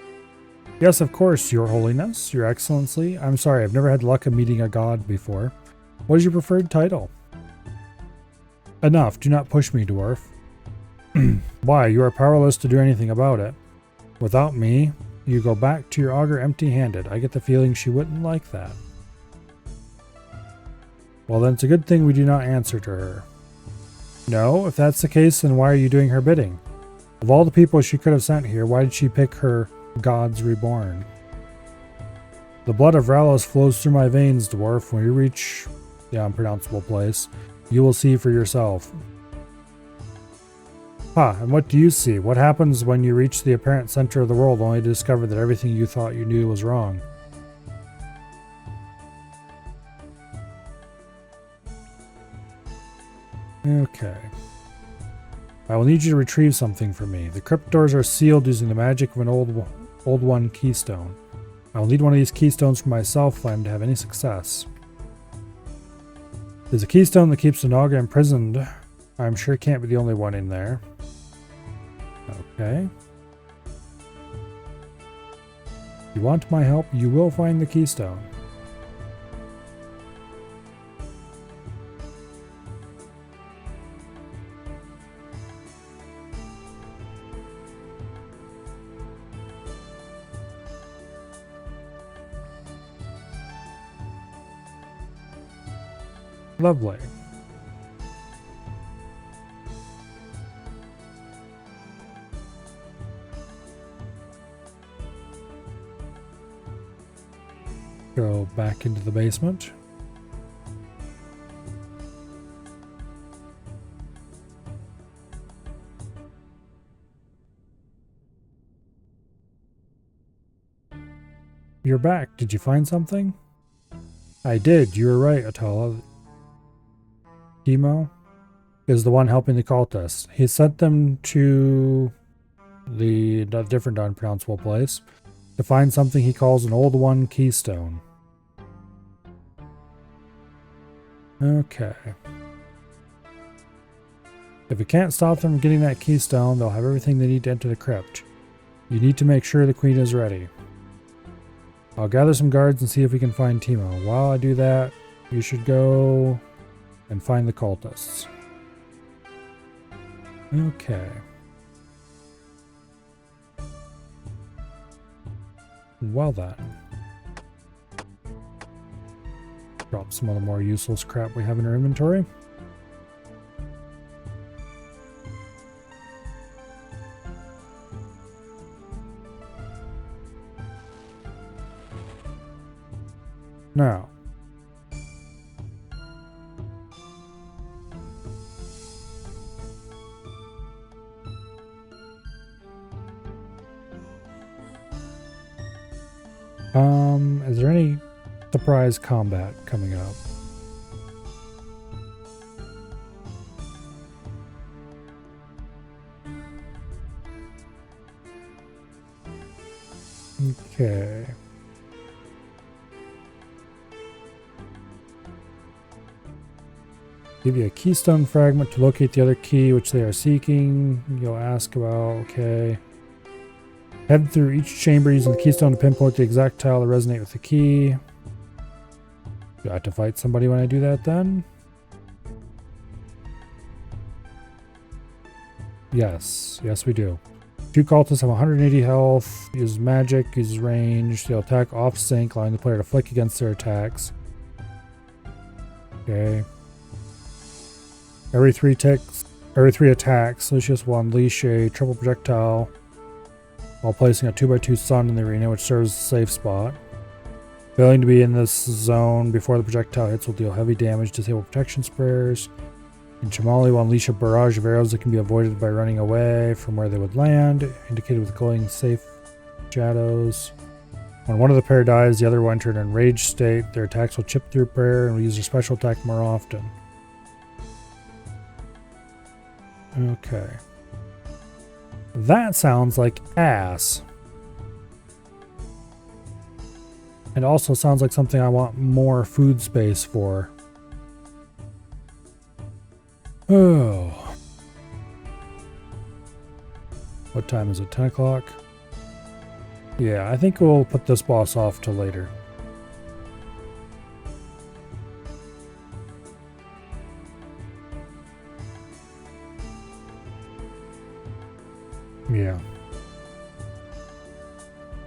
Yes, of course, your holiness, your excellency. I'm sorry, I've never had luck of meeting a god before. What is your preferred title? Enough, do not push me, dwarf. Why, you are powerless to do anything about it. Without me, you go back to your augur empty-handed. I get the feeling she wouldn't like that. Well, then it's a good thing we do not answer to her. No, if that's the case, then why are you doing her bidding? Of all the people she could have sent here, why did she pick her gods reborn? The blood of Ralos flows through my veins, dwarf. When you reach the unpronounceable place, you will see for yourself. And what do you see? What happens when you reach the apparent center of the world only to discover that everything you thought you knew was wrong? Okay. I will need you to retrieve something for me. The crypt doors are sealed using the magic of an old one keystone. I will need one of these keystones for myself if I am to have any success. There's a keystone that keeps the Naga imprisoned. I'm sure it can't be the only one in there. Okay. If you want my help, you will find the keystone. Lovely. Go back into the basement. You're back. Did you find something? I did. You were right, Atala. Timo is the one helping the cultists. He sent them to the different unpronounceable place to find something he calls an old one keystone. Okay. If we can't stop them from getting that keystone, they'll have everything they need to enter the crypt. You need to make sure the queen is ready. I'll gather some guards and see if we can find Timo. While I do that, you should go and find the cultists. Okay. Well then. Drop some of the more useless crap we have in our inventory. Now. Is there any surprise combat coming up? Okay. Give you a keystone fragment to locate the other key which they are seeking. You'll ask about, okay. Head through each chamber using the keystone to pinpoint the exact tile to resonate with the key. Do I have to fight somebody when I do that then? Yes. Yes, we do. Two cultists have 180 health, use magic, use range. They'll attack off sync, allowing the player to flick against their attacks. Okay. Every three attacks, Lucius will unleash a triple projectile while placing a 2x2 sun in the arena, which serves as a safe spot. Failing to be in this zone before the projectile hits will deal heavy damage, disable protection sprayers. And Chamali will unleash a barrage of arrows that can be avoided by running away from where they would land, indicated with glowing safe shadows. When one of the pair dies, the other will enter an enraged state. Their attacks will chip through prayer and will use their special attack more often. Okay. That sounds like ass. It also sounds like something I want more food space for. Oh. What time is it? 10 o'clock? Yeah, I think we'll put this boss off till later. Yeah.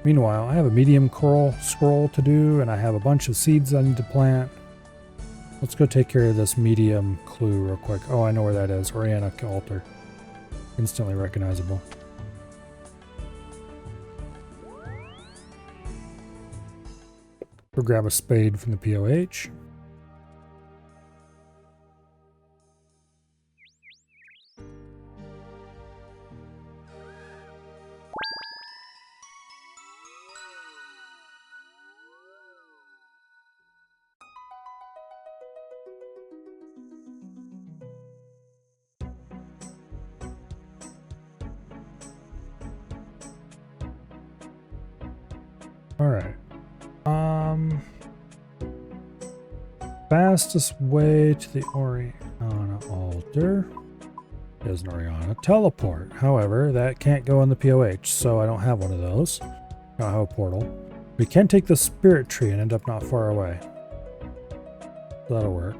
Meanwhile, I have a medium coral scroll to do, and I have a bunch of seeds I need to plant. Let's go take care of this medium clue real quick. Oh, I know where that is. Orianic altar. Instantly recognizable. We'll grab a spade from the POH. Alright. Fastest way to the Oriana altar is an Oriana teleport. However, that can't go in the POH, so I don't have one of those. I don't have a portal. We can take the spirit tree and end up not far away. That'll work.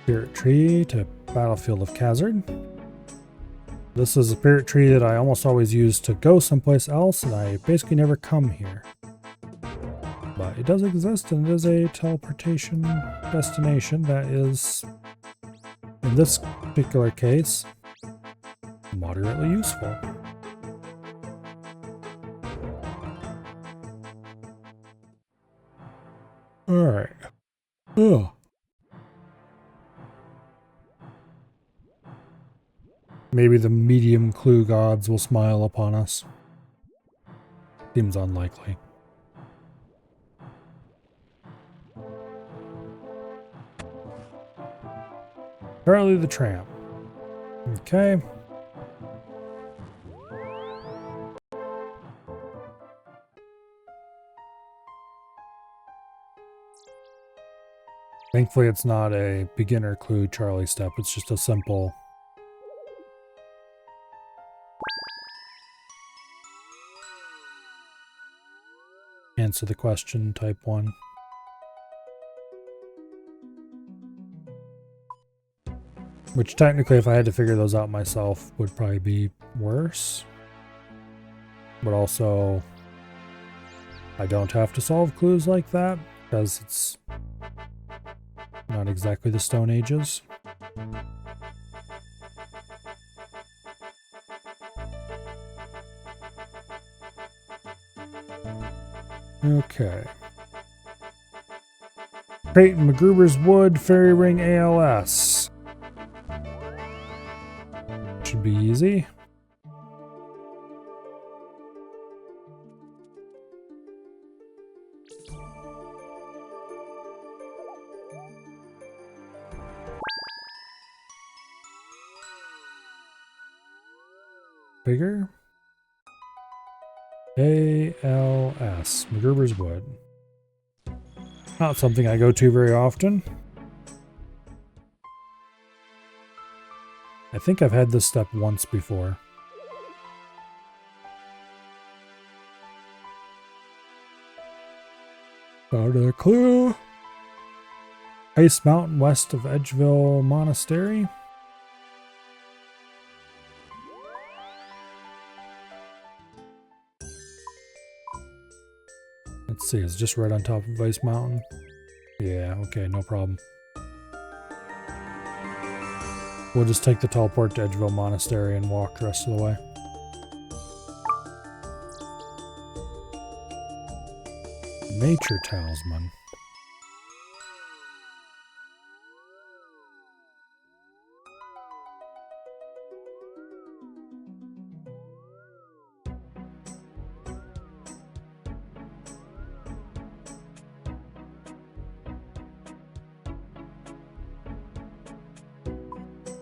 Spirit tree to Battlefield of Khazard. This is a spirit tree that I almost always use to go someplace else, and I basically never come here. But it does exist, and it is a teleportation destination that is, in this particular case, moderately useful. Alright. Ugh. Maybe the medium clue gods will smile upon us. Seems unlikely. Charlie the Tramp. Okay. Thankfully, it's not a beginner clue Charlie step. It's just a simple answer the question type one. Which technically, if I had to figure those out myself, would probably be worse. But also, I don't have to solve clues like that, because it's not exactly the Stone Ages. Okay. Creighton MacGruber's Wood, Fairy Ring ALS. Should be easy. Bigger. ALS, MacGruber's Wood. Not something I go to very often. I think I've had this step once before. Found a clue. Ice Mountain west of Edgeville Monastery. Let's see, it's just right on top of Ice Mountain. Yeah, okay, no problem. We'll just take the teleport to Edgeville Monastery and walk the rest of the way. Nature Talisman.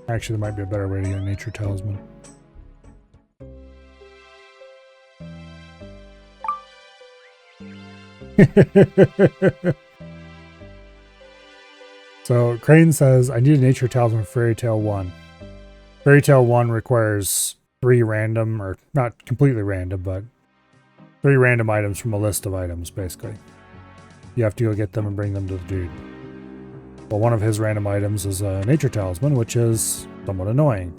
Actually, there might be a better way to get a Nature Talisman. So Crane says, I need a nature talisman for Fairy Tale 1. Fairy Tale 1 requires 3 random, or not completely random, but 3 random items from a list of items, basically. You have to go get them and bring them to the dude. Well, one of his random items is a nature talisman, which is somewhat annoying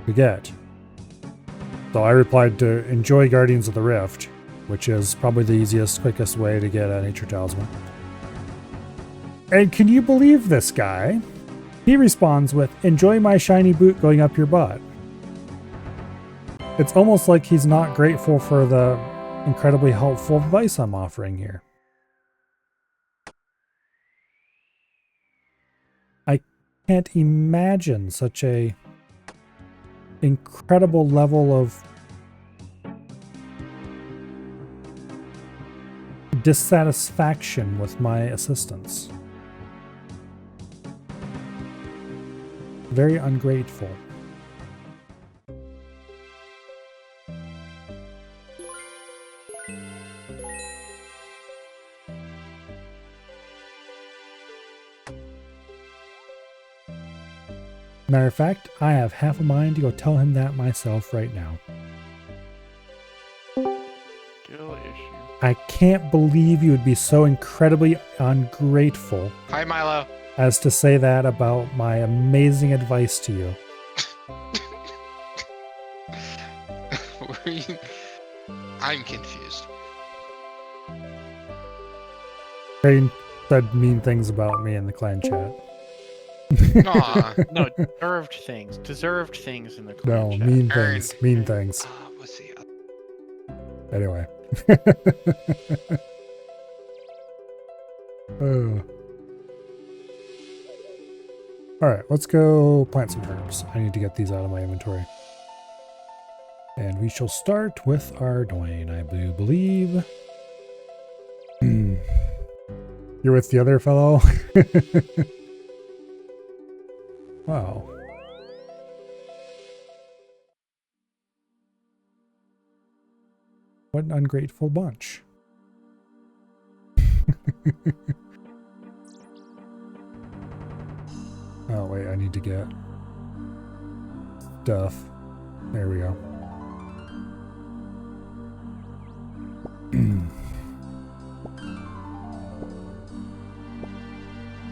to get. So I replied to enjoy Guardians of the Rift, which is probably the easiest, quickest way to get a nature talisman. And can you believe this guy? He responds with, enjoy my shiny boot going up your butt. It's almost like he's not grateful for the incredibly helpful advice I'm offering here. I can't imagine such a incredible level of dissatisfaction with my assistance. Very ungrateful. Matter of fact, I have half a mind to go tell him that myself right now.
Skill issue.
I can't believe you would be so incredibly ungrateful.
Hi, Milo.
As to say that about my amazing advice to you.
I'm confused.
Crane said mean things about me in the clan chat.
Aw.
No, deserved things. Deserved things in the clan
No,
chat.
mean
Earned.
things. Mean things.
What's the other?
Anyway. Oh. Alright, let's go plant some herbs. I need to get these out of my inventory. And we shall start with our Dwayne, I do believe. You're with the other fellow? Wow. What an ungrateful bunch. Oh, wait, I need to get stuff. There we go.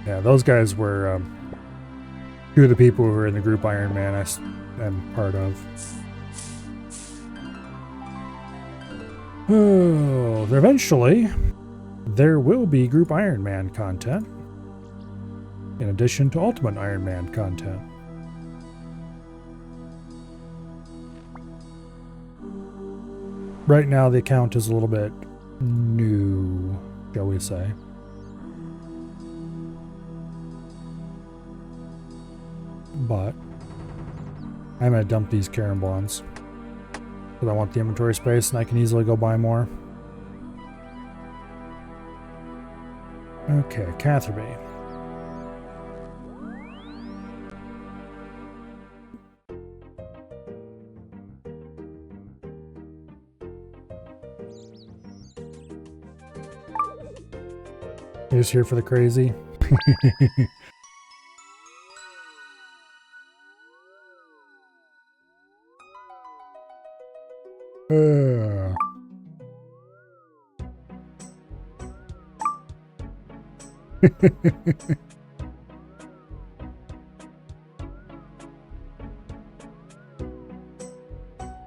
Yeah, those guys were two of the people who were in the group Iron Man I am part of. Oh, eventually, there will be group Iron Man content, in addition to Ultimate Iron Man content. Right now, the account is a little bit new, shall we say. But I'm going to dump these Carambons because I want the inventory space and I can easily go buy more. Okay, Catherby. You're just here for the crazy?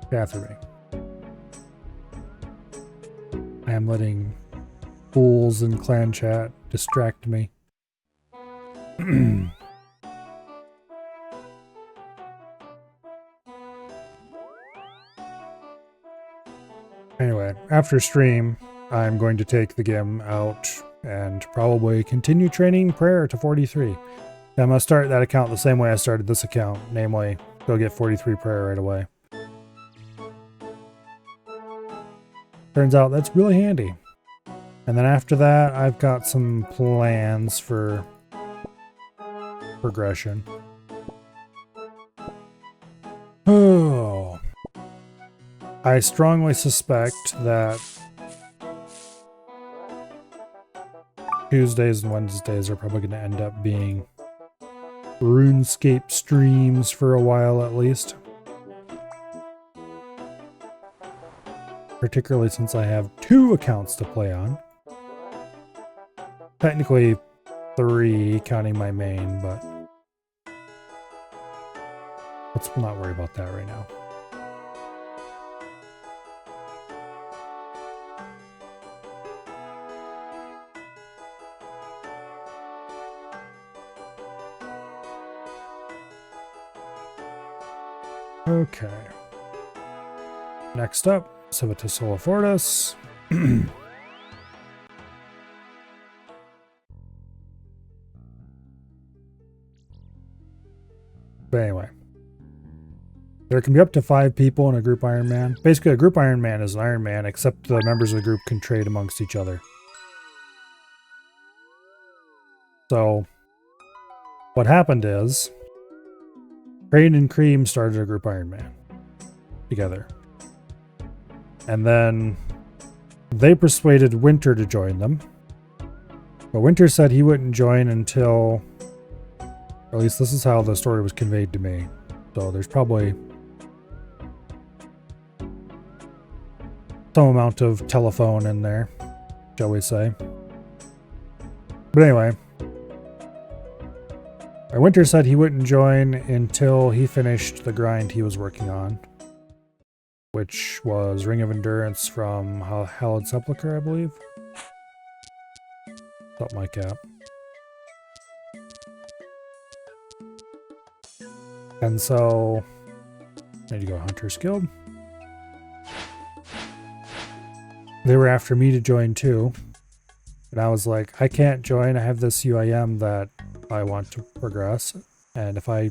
Catherine. I am letting fools in clan chat distract me. Anyway, after stream, I'm going to take the game out and probably continue training prayer to 43. I'm going to start that account the same way I started this account, namely, go get 43 prayer right away. Turns out that's really handy. And then after that, I've got some plans for progression. Oh. I strongly suspect that Tuesdays and Wednesdays are probably going to end up being RuneScape streams for a while at least. Particularly since I have 2 accounts to play on. Technically 3, counting my main, but let's not worry about that right now. Okay. Next up, Civitasola Fortis. But anyway. There can be up to 5 people in a group Iron Man. Basically, a group Iron Man is an Iron Man, except the members of the group can trade amongst each other. So, what happened is, Crane and Cream started a group Iron Man together. And then they persuaded Winter to join them. But Winter said he wouldn't join until, or at least this is how the story was conveyed to me. So there's probably some amount of telephone in there, shall we say. But anyway, Winter said he wouldn't join until he finished the grind he was working on, which was Ring of Endurance from Hallowed Sepulchre, I believe. Something like that. And so, I need to go Hunter's Guild. They were after me to join too. And I was like, I can't join. I have this UIM that I want to progress. And if I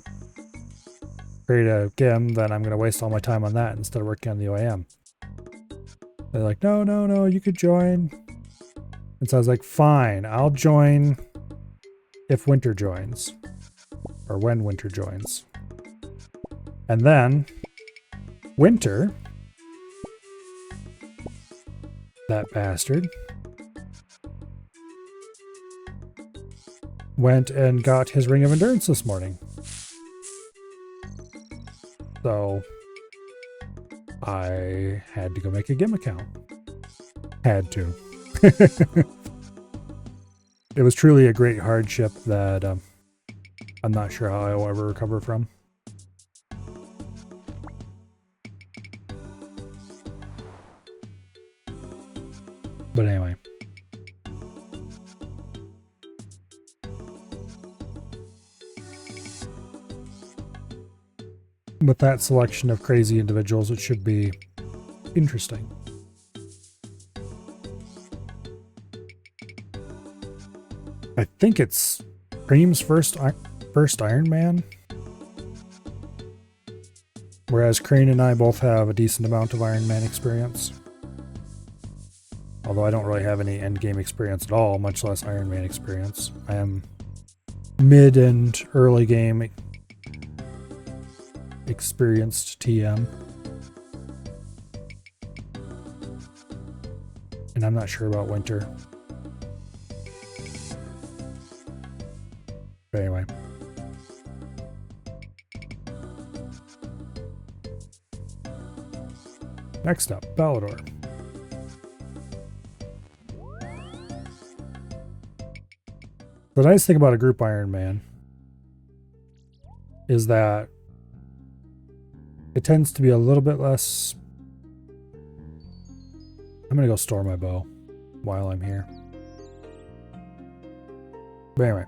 create a GIM, then I'm going to waste all my time on that instead of working on the UIM. They're like, no, you could join. And so I was like, fine, I'll join if Winter joins. Or when Winter joins. And then, Winter, that bastard, went and got his Ring of Endurance this morning. So, I had to go make a GIM account. Had to. It was truly a great hardship that I'm not sure how I'll ever recover from. But anyway. With that selection of crazy individuals, it should be interesting. I think it's Cream's first Iron Man. Whereas Crane and I both have a decent amount of Iron Man experience. Although I don't really have any endgame experience at all, much less Iron Man experience. I am mid and early game experienced TM. And I'm not sure about Winter. But anyway. Next up, Balador. The nice thing about a group Iron Man is that it tends to be a little bit less... I'm going to go store my bow while I'm here. But anyway,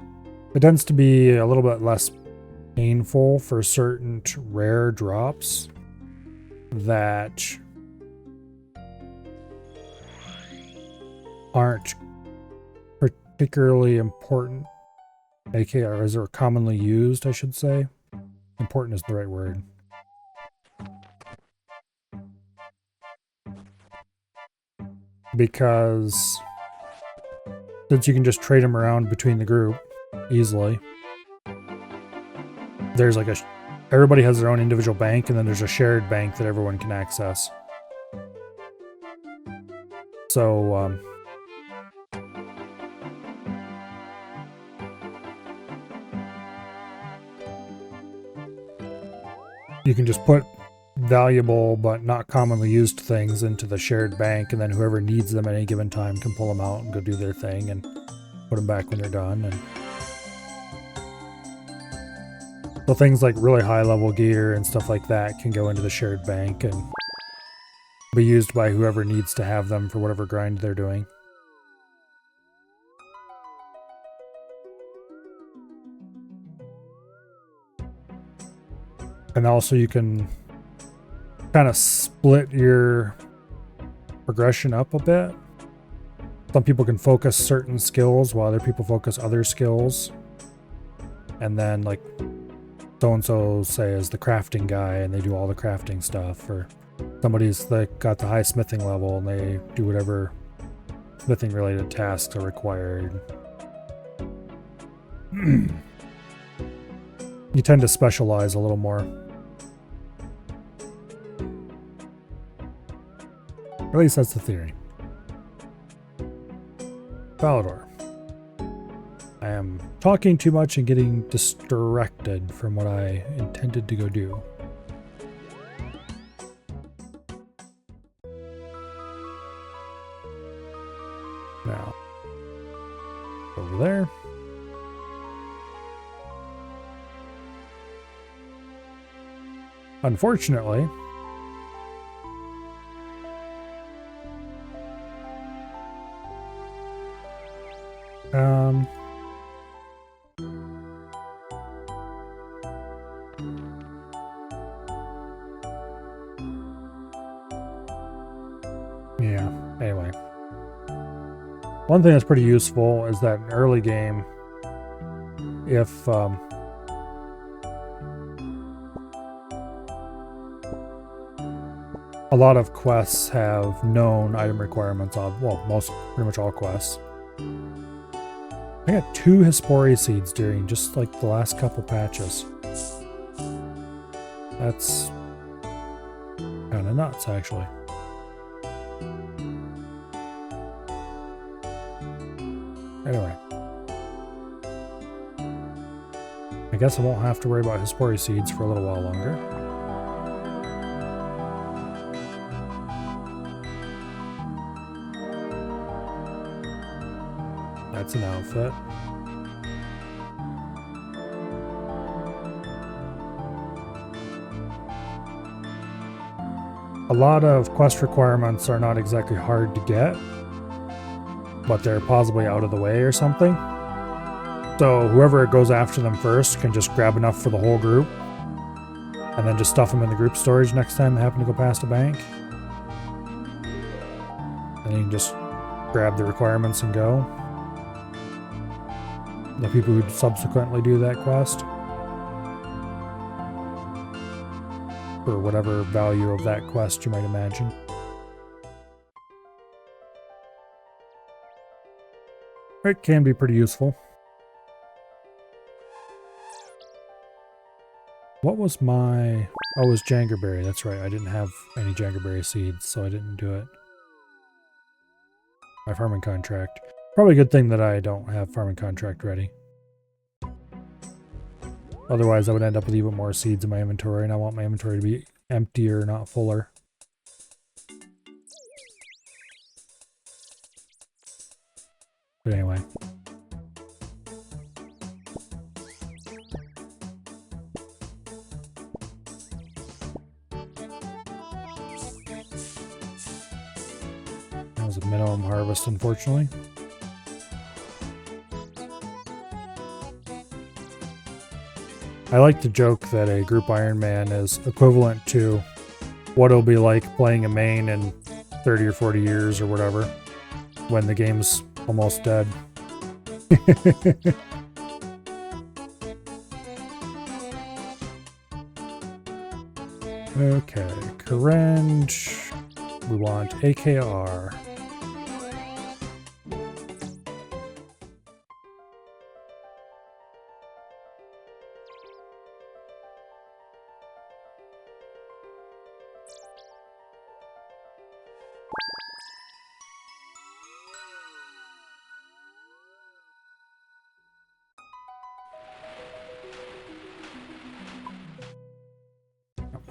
it tends to be a little bit less painful for certain rare drops that aren't particularly important, aka, or as they're commonly used, I should say. Important is the right word. Because since you can just trade them around between the group easily, there's like everybody has their own individual bank, and then there's a shared bank that everyone can access. you can just put valuable but not commonly used things into the shared bank, and then whoever needs them at any given time can pull them out and go do their thing and put them back when they're done. And so things like really high level gear and stuff like that can go into the shared bank and be used by whoever needs to have them for whatever grind they're doing. And also you can kind of split your progression up a bit. Some people can focus certain skills while other people focus other skills. And then like so-and-so say is the crafting guy and they do all the crafting stuff, or somebody's like got the high smithing level and they do whatever smithing related tasks are required. You tend to specialize a little more. At least that's the theory. Falador. I am talking too much and getting distracted from what I intended to go do. Now, over there. Unfortunately, yeah, anyway. One thing that's pretty useful is that in early game, if a lot of quests have known item requirements on, well, pretty much all quests. I got 2 Hesperia seeds during just like the last couple patches. That's kind of nuts, actually. Anyway. I guess I won't have to worry about Hesperia seeds for a little while longer. That's an outfit. A lot of quest requirements are not exactly hard to get, but they're possibly out of the way or something. So whoever goes after them first can just grab enough for the whole group and then just stuff them in the group storage next time they happen to go past a bank. And you can just grab the requirements and go. The people who subsequently do that quest, for whatever value of that quest you might imagine. It can be pretty useful. What was my... Oh, it was Jangerberry. That's right. I didn't have any Jangerberry seeds, so I didn't do it. My farming contract. Probably a good thing that I don't have farming contract ready. Otherwise, I would end up with even more seeds in my inventory, and I want my inventory to be emptier, not fuller. But anyway. That was a minimum harvest, unfortunately. I like to joke that a group Iron Man is equivalent to what it'll be like playing a main in 30 or 40 years or whatever, when the game's almost dead. Okay, Correnge. We want AKR.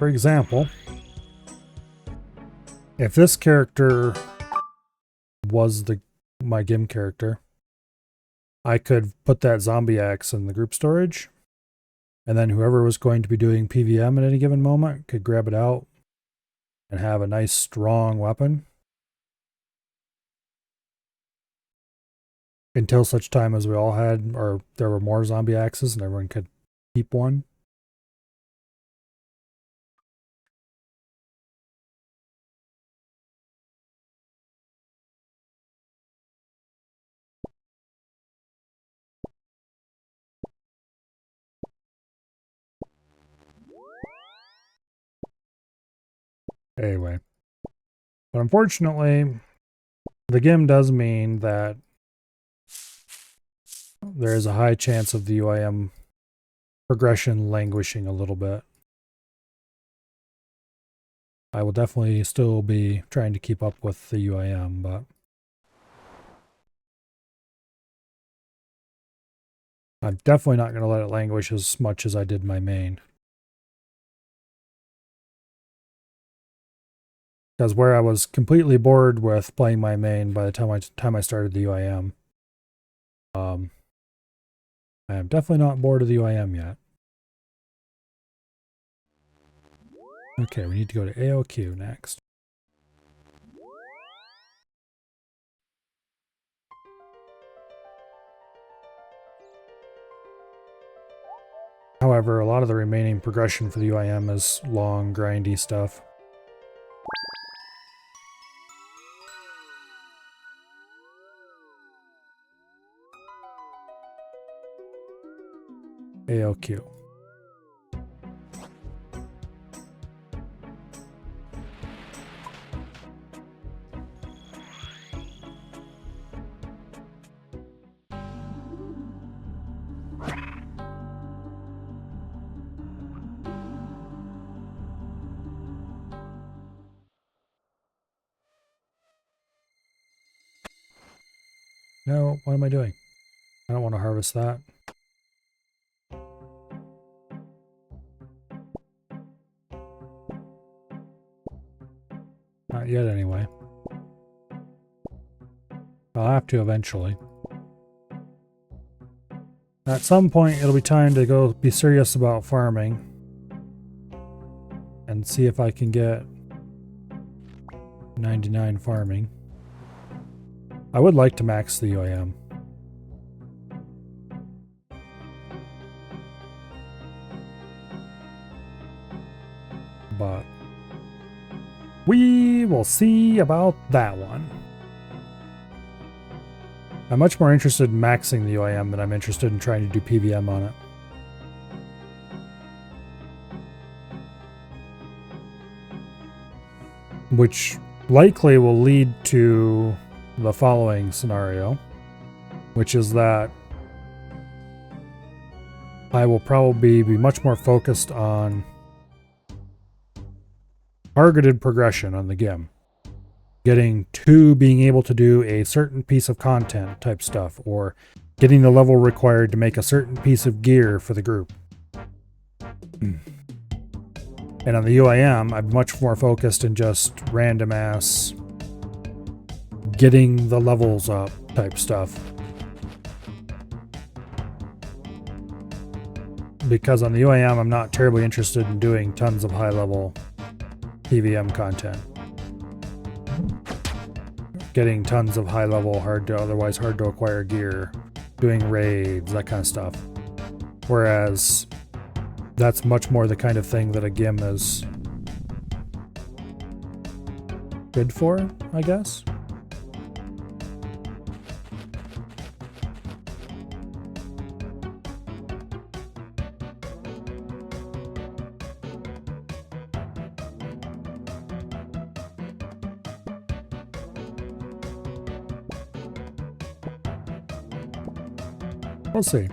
for example, if this character was my GIM character, I could put that zombie axe in the group storage, and then whoever was going to be doing PVM at any given moment could grab it out and have a nice strong weapon until such time as we all had, or there were more zombie axes and everyone could keep one. Anyway, but unfortunately, the GIM does mean that there is a high chance of the UIM progression languishing a little bit. I will definitely still be trying to keep up with the UIM, but I'm definitely not going to let it languish as much as I did my main. Because where I was completely bored with playing my main by the time I started the UIM, I am definitely not bored of the UIM yet. Okay, we need to go to AOQ next. However, a lot of the remaining progression for the UIM is long, grindy stuff. AOQ. No, what am I doing? I don't want to harvest that. Not yet, anyway. I'll have to eventually. At some point, it'll be time to go be serious about farming and see if I can get 99 farming. I would like to max the UIM. But we will see about that one. I'm much more interested in maxing the UIM than I'm interested in trying to do PVM on it. Which likely will lead to the following scenario, which is that I will probably be much more focused on targeted progression on the GIM. Getting to being able to do a certain piece of content type stuff, or getting the level required to make a certain piece of gear for the group. And on the UIM, I'm much more focused in just random ass getting the levels up type stuff. Because on the UIM, I'm not terribly interested in doing tons of high level PVM content. Getting tons of high level, otherwise hard to acquire gear, doing raids, that kind of stuff. Whereas that's much more the kind of thing that a GIM is good for, I guess. We'll see.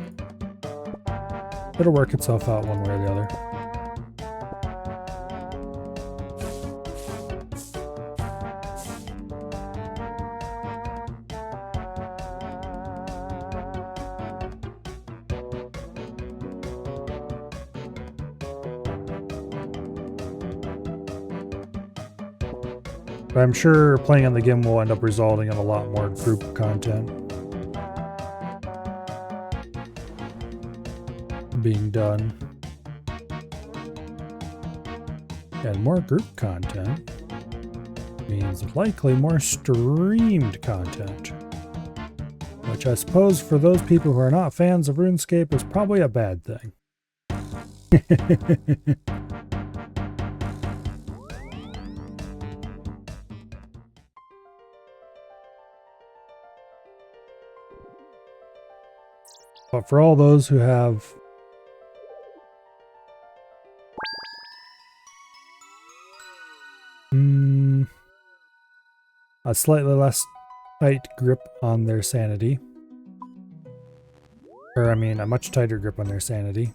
It'll work itself out one way or the other. But I'm sure playing on the game will end up resulting in a lot more group content being done. And more group content means likely more streamed content. Which I suppose for those people who are not fans of RuneScape is probably a bad thing. But for all those who have a slightly less tight grip on their sanity, or I mean a much tighter grip on their sanity,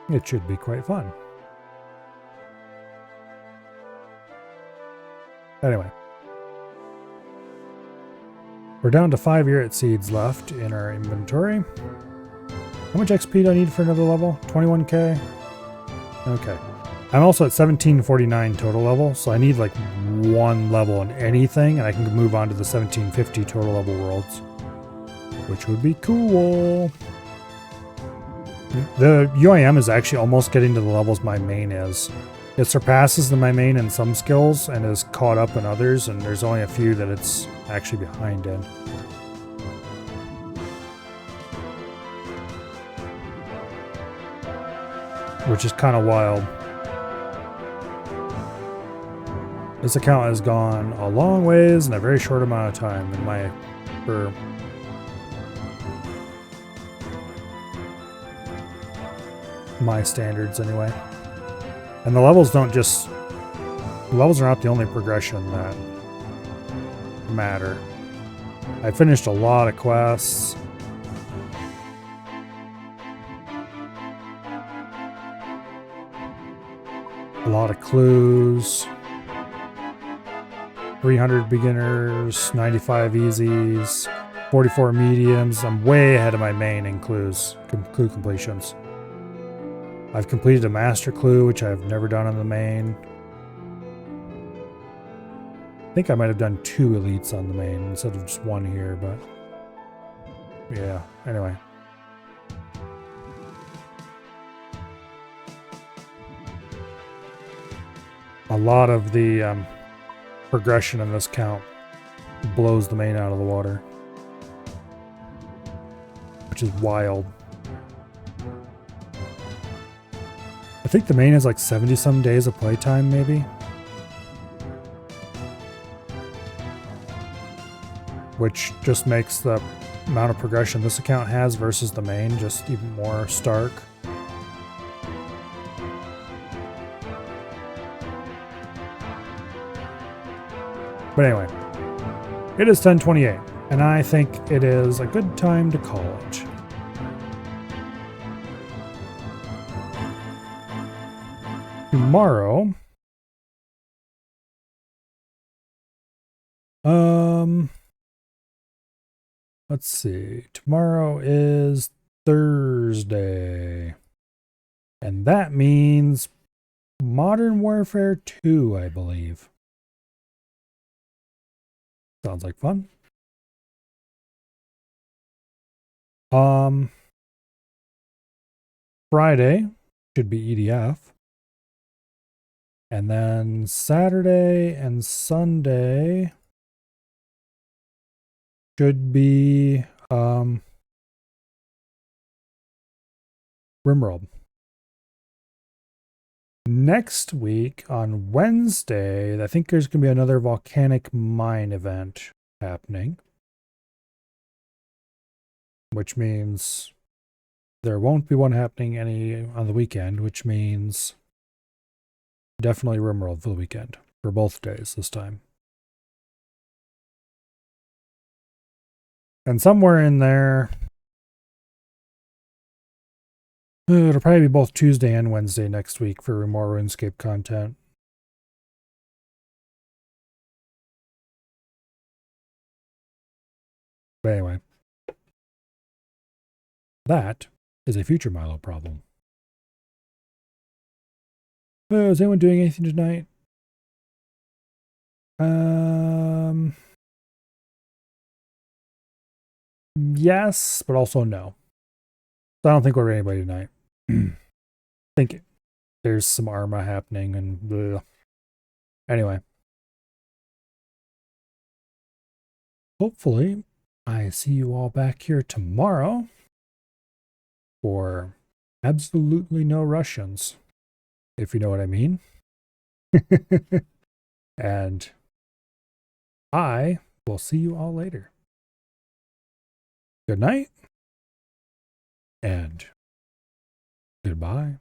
it should be quite fun. Anyway. We're down to 5 Urit seeds left in our inventory. How much XP do I need for another level? 21k? Okay. I'm also at 1749 total level, so I need like 1 level in anything, and I can move on to the 1750 total level worlds, which would be cool. The UIM is actually almost getting to the levels my main is. It surpasses my main in some skills and is caught up in others, and there's only a few that it's actually behind in. Which is kind of wild. This account has gone a long ways in a very short amount of time for my standards anyway. And the levels are not the only progression that matter. I finished a lot of quests. A lot of clues. 300 beginners, 95 easies, 44 mediums. I'm way ahead of my main in clue completions. I've completed a master clue, which I've never done on the main. I think I might have done 2 elites on the main instead of just 1 here, but yeah, anyway. A lot of the progression in this count blows the main out of the water, which is wild. I think the main has like 70 some days of playtime, maybe. Which just makes the amount of progression this account has versus the main just even more stark. But anyway, it is 10:28, and I think it is a good time to call it. Tomorrow, let's see. Tomorrow is Thursday, and that means Modern Warfare 2, I believe. Sounds like fun. Friday should be EDF. And then Saturday and Sunday should be Rimworld. Next week on Wednesday, I think there's going to be another volcanic mine event happening. Which means there won't be one happening any on the weekend, which means definitely Rimworld for the weekend. For both days this time. And somewhere in there, it'll probably be both Tuesday and Wednesday next week for more RuneScape content. But anyway, that is a future Milo problem. Oh, is anyone doing anything tonight? Yes, but also no. I don't think we're anybody tonight. I think there's some Arma happening and bleh. Anyway. Hopefully, I see you all back here tomorrow for absolutely no Russians, if you know what I mean. And I will see you all later. Good night and goodbye.